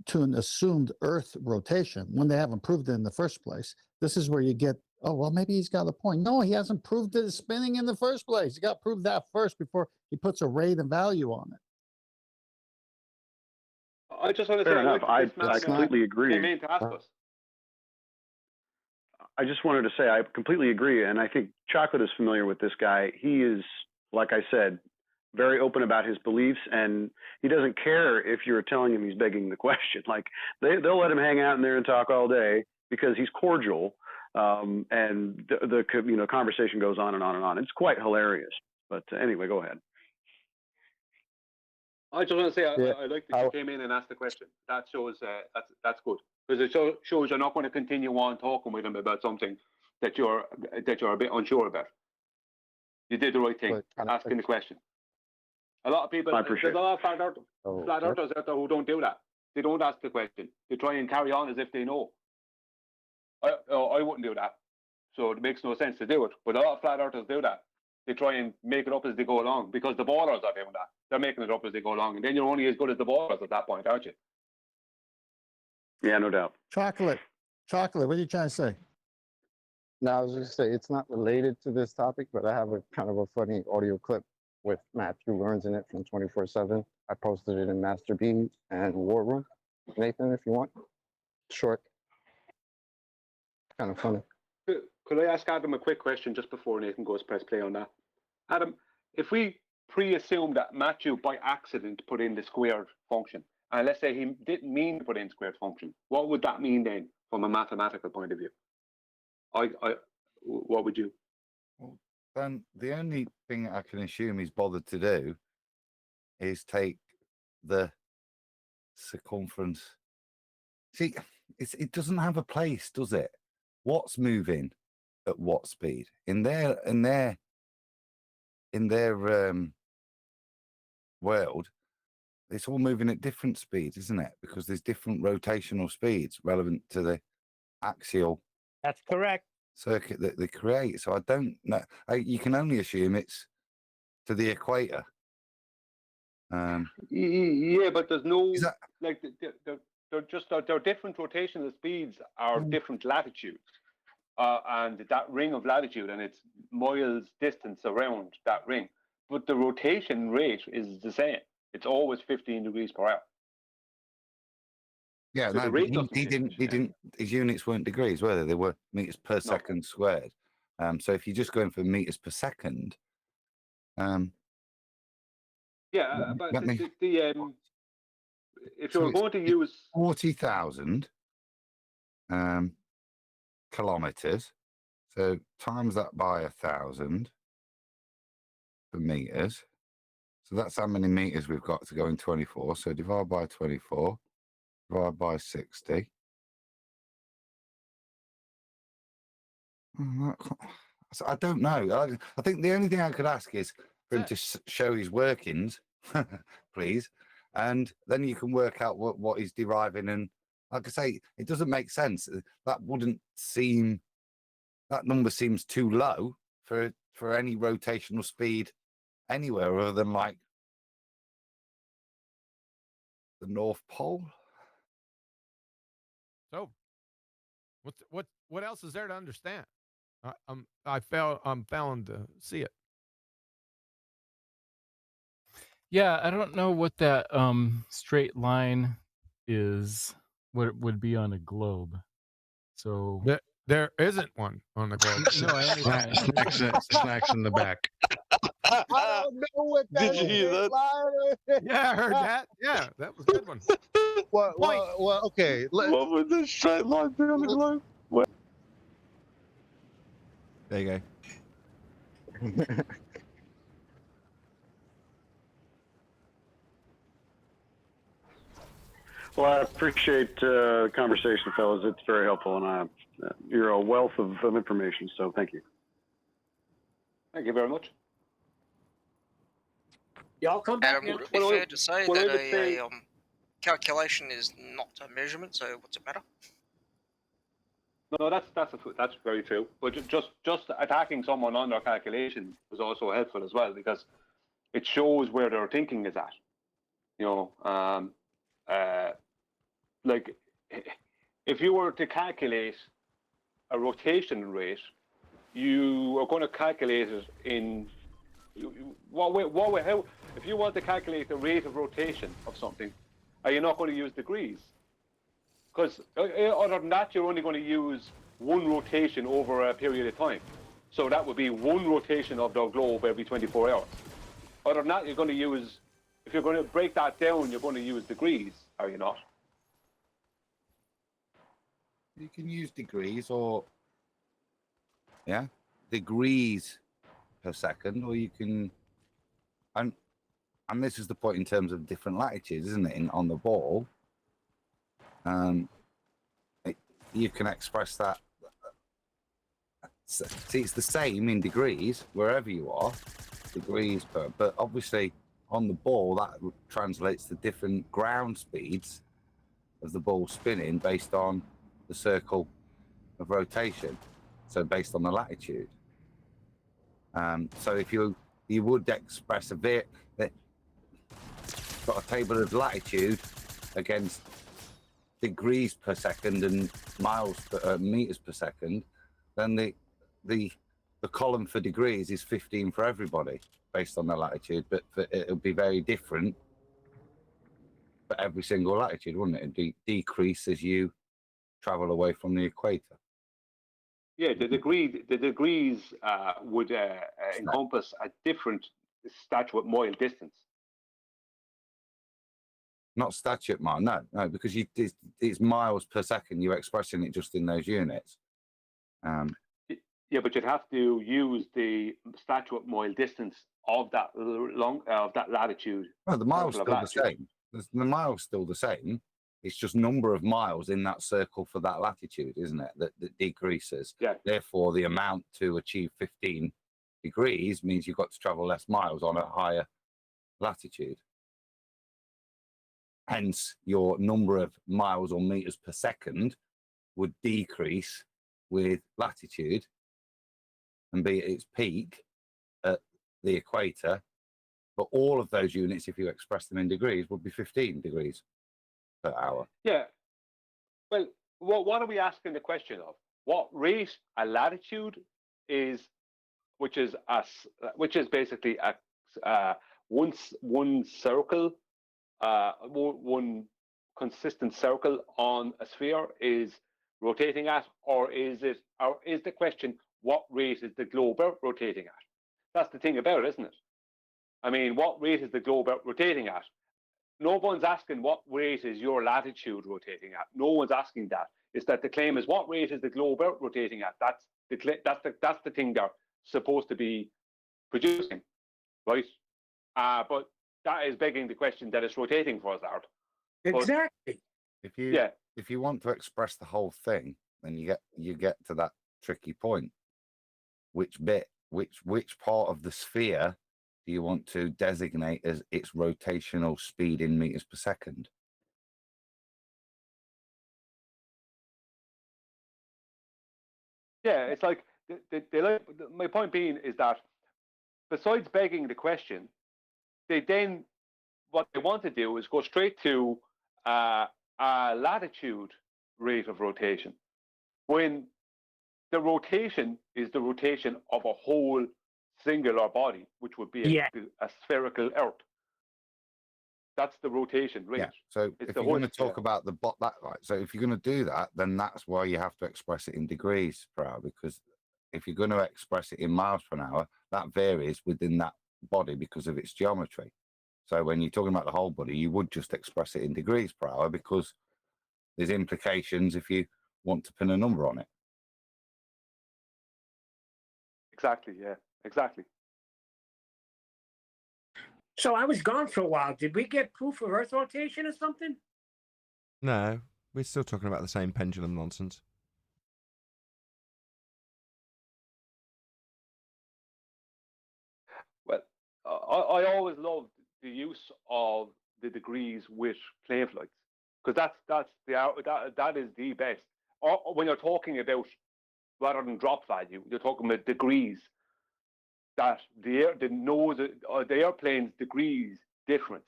to an assumed Earth rotation, when they haven't proved it in the first place, this is where you get Oh, well, maybe he's got a point. No, he hasn't proved that it's spinning in the first place. He got to prove that first before he puts a rate and value on it. I just want to Fair say, enough. I like that I this man completely agree. came in to ask us. I just wanted to say I completely agree, and I think Chocolate is familiar with this guy. He is, like I said, very open about his beliefs, and he doesn't care if you're telling him he's begging the question. Like they'll let him hang out in there and talk all day because he's cordial, and the conversation goes on and on and on. It's quite hilarious. But anyway, go ahead. I just want to say I like that you came in and asked the question. That shows that's good, because it shows you're not going to continue on talking with him about something that you're a bit unsure about. You did the right thing, asking the question. A lot of people, there's a lot of flat earthers out there who don't do that. They don't ask the question. They try and carry on as if they know. I wouldn't do that. So it makes no sense to do it. But a lot of flat earthers do that. They try and make it up as they go along, because the ballers are doing that. They're making it up as they go along, and then you're only as good as the ballers at that point, aren't you? Yeah, no doubt. Chocolate, what are you trying to say? No, I was just saying it's not related to this topic, but I have a kind of a funny audio clip with Matthew Learns in it from 24/7. I posted it in Master B and War Room. Nathan, if you want, short, kind of funny. Could I ask Adam a quick question just before Nathan goes press play on that? Adam, if we pre-assume that Matthew by accident put in the squared function, and let's say he didn't mean to put in squared function, what would that mean then from a mathematical point of view? What would you? Well, then the only thing I can assume he's bothered to do is take the circumference. See, it doesn't have a place, does it? What's moving at what speed in their world? It's all moving at different speeds, isn't it? Because there's different rotational speeds relevant to the axial. That's correct. Circuit that they create. So I don't know. You can only assume it's to the equator. Yeah, but there's no like they're different rotational speeds are different latitudes, and that ring of latitude, and it's miles distance around that ring. But the rotation rate is the same. It's always 15 degrees per hour. Yeah, So no, the but rate he didn't. His units weren't degrees, were they? They were meters per second squared. So if you're just going for meters per second, yeah, but if you're going to use 40,000 kilometers, so times that by 1,000 for meters. So that's how many meters we've got to go in 24. So divide by 24, divide by 60. So I don't know. I think the only thing I could ask is for him to show his workings, please, and then you can work out what he's deriving. And like I say, it doesn't make sense. That number seems too low for any rotational speed anywhere other than like the North Pole. So, what else is there to understand? I'm failing to see it. Yeah, I don't know what that straight line is. What it would be on a globe. So there isn't one on the globe. No, I understand. Snacks in the back. I don't know what that Did you hear that? Yeah, I heard that. Yeah, that was a good one. Well, okay. What would the straight line be on the globe? There you go. Well, I appreciate the conversation, fellas. It's very helpful, and you're a wealth of information, so thank you. Thank you very much. Y'all come back. Adam, would it be fair to say that a calculation is not a measurement, so what's it matter? No, that's very true. But just attacking someone on their calculation was also helpful as well, because it shows where their thinking is at. You know, like if you were to calculate a rotation rate, you are going to calculate it in how, if you want to calculate the rate of rotation of something, are you not going to use degrees? Because other than that, you're only going to use one rotation over a period of time. So that would be one rotation of the globe every 24 hours. Other than that, you're going to use, if you're going to break that down, you're going to use degrees, are you not? You can use degrees or, degrees per second, or you can, and this is the point in terms of different latitudes, isn't it, on the ball. You can express that. See, it's the same in degrees wherever you are, degrees per, but obviously on the ball that translates to different ground speeds of the ball spinning based on the circle of rotation, so based on the latitude. So if you would express got a table of latitude against degrees per second and miles per meters per second, then the column for degrees is 15 for everybody based on the latitude, but it'll be very different for every single latitude, wouldn't it? It'd decrease as you travel away from the equator. Yeah, the degrees would encompass a different statute mile distance. Not statute mile, no, because it's miles per second. You're expressing it just in those units. Yeah, but you'd have to use the statute mile distance of that latitude. Well, the mile's still the same. The mile's still the same. It's just number of miles in that circle for that latitude, isn't it? That decreases. Yeah. Therefore, the amount to achieve 15 degrees means you've got to travel less miles on a higher latitude. Hence, your number of miles or meters per second would decrease with latitude and be at its peak at the equator. But all of those units, if you express them in degrees, would be 15 degrees per hour. Yeah. Well, what are we asking the question of? What rate a latitude is, which is basically one circle, one consistent circle on a sphere is rotating at, or is the question, what rate is the globe rotating at? That's the thing about it, isn't it? I mean, what rate is the globe rotating at? No one's asking what rate is your latitude rotating at. No one's asking that. It's that the claim is what rate is the globe rotating at. That's the thing they're supposed to be producing, right? But that is begging the question that it's rotating for us, Art. Exactly. If you want to express the whole thing, then you get to that tricky point. Which part of the sphere do you want to designate as its rotational speed in meters per second? Yeah, it's like my point being is that besides begging the question, what they want to do is go straight to a latitude rate of rotation, when the rotation is the rotation of a whole singular body, which would be a spherical Earth. That's the rotation rate. Yeah. So if you're going to talk about so if you're going to do that, then that's why you have to express it in degrees per hour, because if you're going to express it in miles per hour, that varies within that body because of its geometry. So when you're talking about the whole body, you would just express it in degrees per hour because there's implications if you want to pin a number on it. Exactly. Yeah. Exactly. So I was gone for a while. Did we get proof of Earth rotation or something? No, we're still talking about the same pendulum nonsense. Well, I always loved the use of the degrees with plane flights, because that is the best. Or when you're talking about, rather than drop value, you're talking about degrees. That the airplane's degrees difference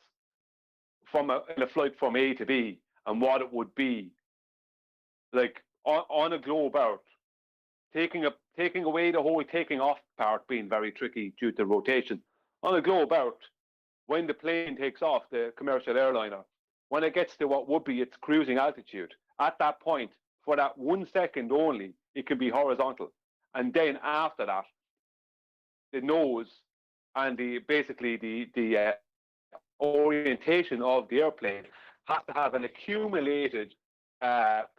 in a flight from A to B, and what it would be like on a globe Earth. taking away the whole taking off part being very tricky due to rotation. On a globe Earth, when the plane takes off, the commercial airliner, when it gets to what would be its cruising altitude, at that point, for that 1 second only, it can be horizontal. And then after that, the nose and the orientation of the airplane has to have an accumulated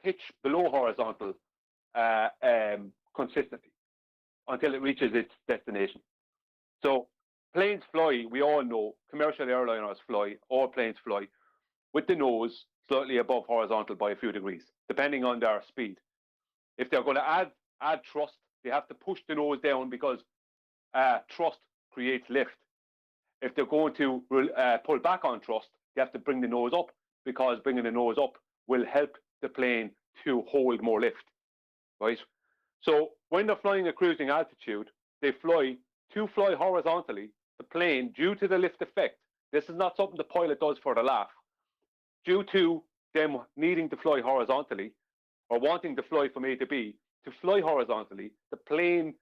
pitch below horizontal consistently until it reaches its destination. So planes fly, we all know, commercial airliners fly, all planes fly with the nose slightly above horizontal by a few degrees, depending on their speed. If they're going to add thrust, they have to push the nose down because thrust creates lift. If they're going to pull back on thrust, they have to bring the nose up because bringing the nose up will help the plane to hold more lift, right? So when they're flying at cruising altitude, they fly horizontally. The plane, due to the lift effect, this is not something the pilot does for the laugh. Due to them needing to fly horizontally or wanting to fly from A to B, to fly horizontally, the plane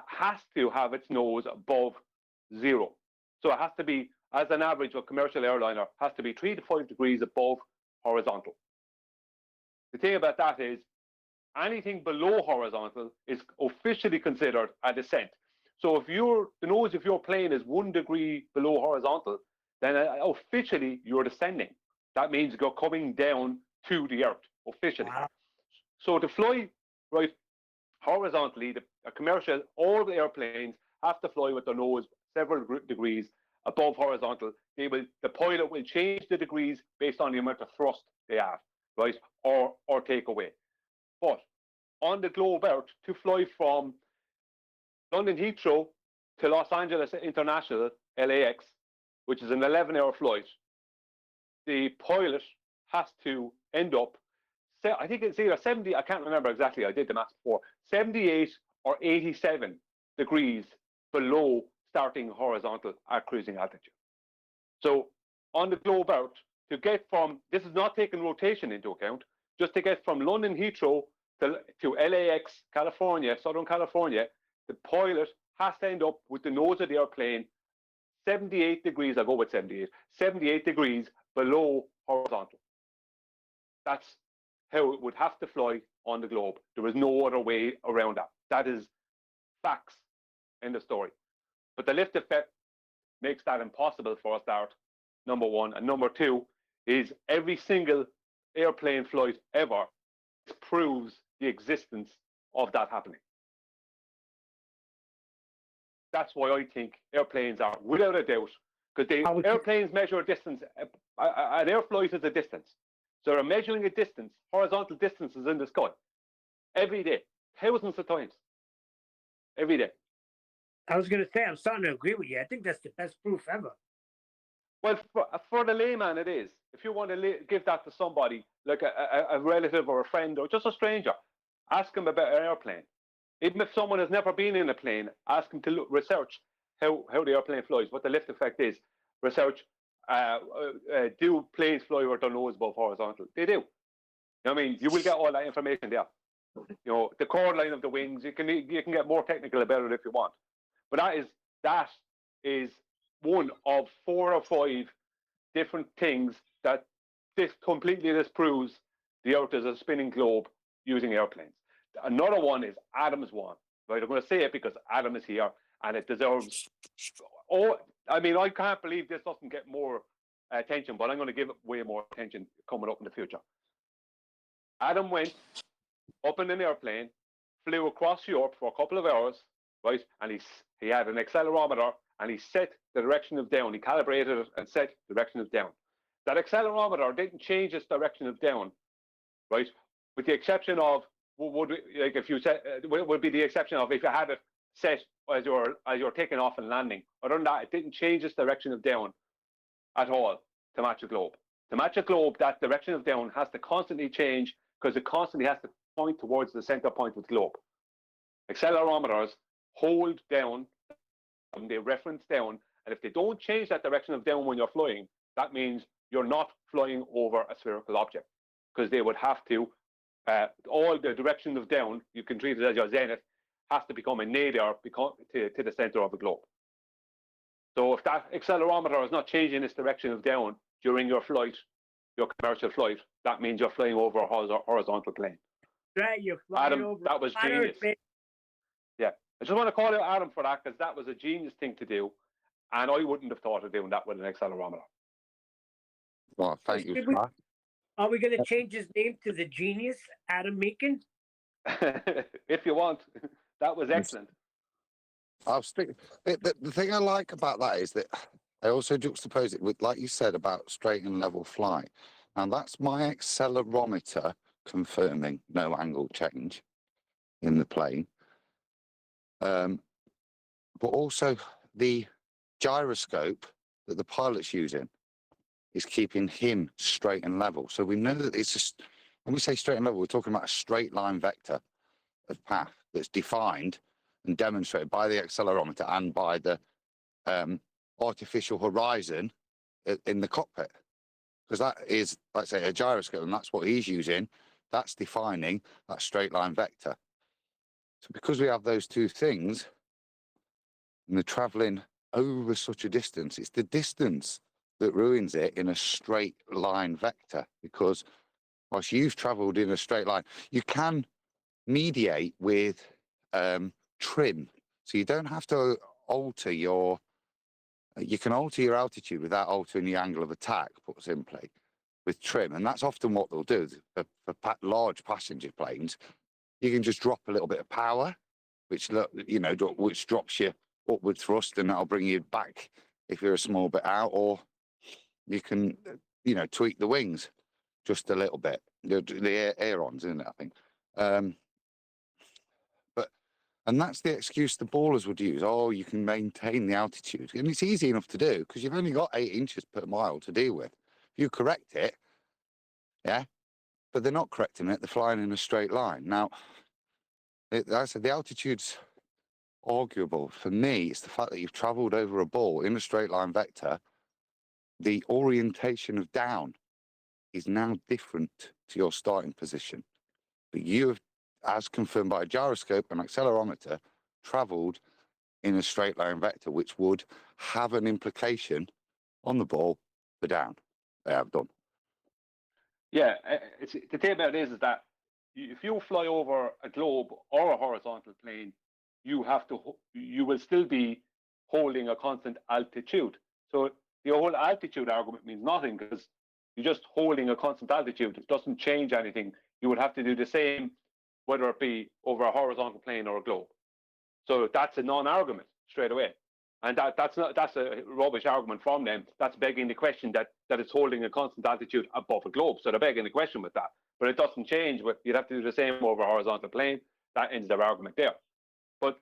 has to have its nose above zero. So it has to be, as an average of commercial airliner, has to be 3 to 5 degrees above horizontal. The thing about that is, anything below horizontal is officially considered a descent. So if the nose of your plane is 1 degree below horizontal, then officially you're descending. That means you're coming down to the earth, officially. Wow. So to fly right horizontally, all the airplanes have to fly with their nose several degrees above horizontal. The pilot will change the degrees based on the amount of thrust they have, right, or take away. But on the globe Earth, to fly from London Heathrow to Los Angeles International, LAX, which is an 11-hour flight, the pilot has to end up, I think it's either 70, I can't remember exactly, I did the maths before, 78 or 87 degrees below starting horizontal at cruising altitude. So on the globe Earth, to get from, this is not taking rotation into account, just to get from London Heathrow to LAX, California, Southern California, the pilot has to end up with the nose of the airplane 78 degrees, I'll go with 78 degrees below horizontal. That's how it would have to fly on the globe. There is no other way around that. That is facts in the story. But the lift effect makes that impossible for a start, number one. And number two is every single airplane flight ever proves the existence of that happening. That's why I think airplanes are, without a doubt, because airplanes measure a distance. An air flight is a distance. So they're measuring a distance, horizontal distances in the sky, every day, thousands of times, every day. I was going to say, I'm starting to agree with you. I think that's the best proof ever. Well, for the layman, it is. If you want to give that to somebody, like a relative or a friend or just a stranger, ask them about an airplane. Even if someone has never been in a plane, ask them to research how the airplane flies, what the lift effect is. Research, do planes fly with their nose above horizontal? They do. I mean, you will get all that information there. You know, the chord line of the wings, you can get more technical about it if you want. But that is one of 4 or 5 different things that this completely disproves the Earth is a spinning globe using airplanes. Another one is Adam's one. Right? I'm going to say it because Adam is here and it deserves. I mean, I can't believe this doesn't get more attention, but I'm going to give it way more attention coming up in the future. Adam went up in an airplane, flew across Europe for a couple of hours, right? And he had an accelerometer and he set the direction of down. He calibrated it and set the direction of down. That accelerometer didn't change its direction of down, right? With the exception of would be the exception of if you had it set as you're taking off and landing. Other than that, it didn't change its direction of down at all to match a globe. To match a globe, that direction of down has to constantly change because it constantly has to point towards the center point of the globe. Accelerometers hold down, they reference down, and if they don't change that direction of down when you're flying, that means you're not flying over a spherical object, because they would have to, all the direction of down, you can treat it as your zenith, has to become a nadir to the center of the globe. So if that accelerometer is not changing its direction of down during your flight, your commercial flight, that means you're flying over a horizontal plane. Right, you're flying Adam, over that was flat Earth, genius. man. Yeah, I just want to call out Adam for that, because that was a genius thing to do, and I wouldn't have thought of doing that with an accelerometer. Well, thank you Should for we- that. Are we going to change his name to the genius, Adam Meakin? If you want, that was excellent. The thing I like about that is that I also juxtapose it with, like you said, about straight and level flight. And that's my accelerometer confirming no angle change in the plane. But also the gyroscope that the pilot's using is keeping him straight and level. So we know that it's just, when we say straight and level, we're talking about a straight line vector of path that's defined and demonstrated by the accelerometer and by the artificial horizon in the cockpit. Because that is, let's say, a gyroscope, and that's what he's using. That's defining that straight line vector. So because we have those two things, and they're traveling over such a distance, it's the distance that ruins it in a straight line vector. Because whilst you've traveled in a straight line, you can mediate with trim. So you don't have to alter your, you can alter your altitude without altering the angle of attack, put simply, with trim. And that's often what they'll do. For large passenger planes, you can just drop a little bit of power, which, you know, which drops you upward thrust, and that'll bring you back if you're a small bit out. Or you can, you know, tweak the wings just a little bit. The airons, isn't it, I think. And that's the excuse the ballers would use. Oh, you can maintain the altitude. And it's easy enough to do because you've only got 8 inches per mile to deal with. If you correct it, yeah, but they're not correcting it. They're flying in a straight line. Now, I said the altitude's arguable. For me, it's the fact that you've travelled over a ball in a straight line vector. The orientation of down is now different to your starting position. But you have, as confirmed by a gyroscope and accelerometer, travelled in a straight line vector, which would have an implication on the ball for down. They have done. Yeah, the thing about it is that if you fly over a globe or a horizontal plane, you will still be holding a constant altitude. So the whole altitude argument means nothing because you're just holding a constant altitude. It doesn't change anything. You would have to do the same whether it be over a horizontal plane or a globe. So that's a non-argument straight away. And that's a rubbish argument from them. That's begging the question that it's holding a constant altitude above a globe. So they're begging the question with that. But it doesn't change. You'd have to do the same over a horizontal plane. That ends their argument there. But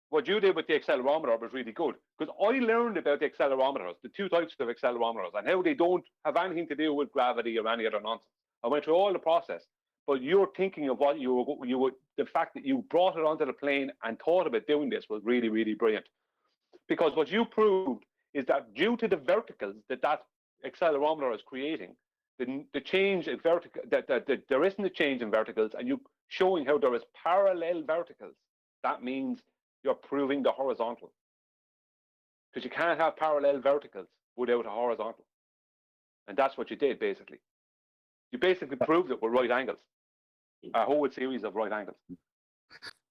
what you did with the accelerometer was really good, because I learned about the accelerometers, the 2 types of accelerometers, and how they don't have anything to do with gravity or any other nonsense. I went through all the process. But you're thinking of what the fact that you brought it onto the plane and thought about doing this was really, really brilliant. Because what you proved is that due to the verticals that accelerometer is creating, the change in vertical, that there isn't a change in verticals, and you showing how there is parallel verticals. That means you're proving the horizontal. Because you can't have parallel verticals without a horizontal. And that's what you did, basically. You basically proved it with right angles. A whole series of right angles.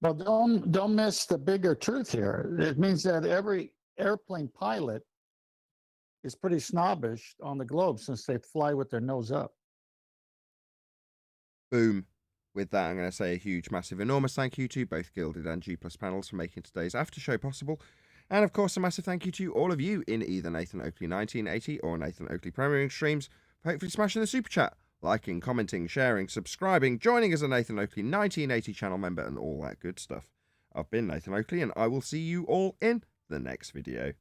Well, don't miss the bigger truth here. It means that every airplane pilot is pretty snobbish on the globe since they fly with their nose up. Boom. With that, I'm going to say a huge, massive, enormous thank you to both Gilded and G+ panels for making today's after show possible. And of course, a massive thank you to all of you in either Nathan Oakley 1980 or Nathan Oakley premiering streams for hopefully smashing the super chat, liking, commenting, sharing, subscribing, joining as a Nathan Oakley 1980 channel member, and all that good stuff. I've been Nathan Oakley, and I will see you all in the next video.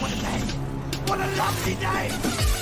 what a name! What a lovely name!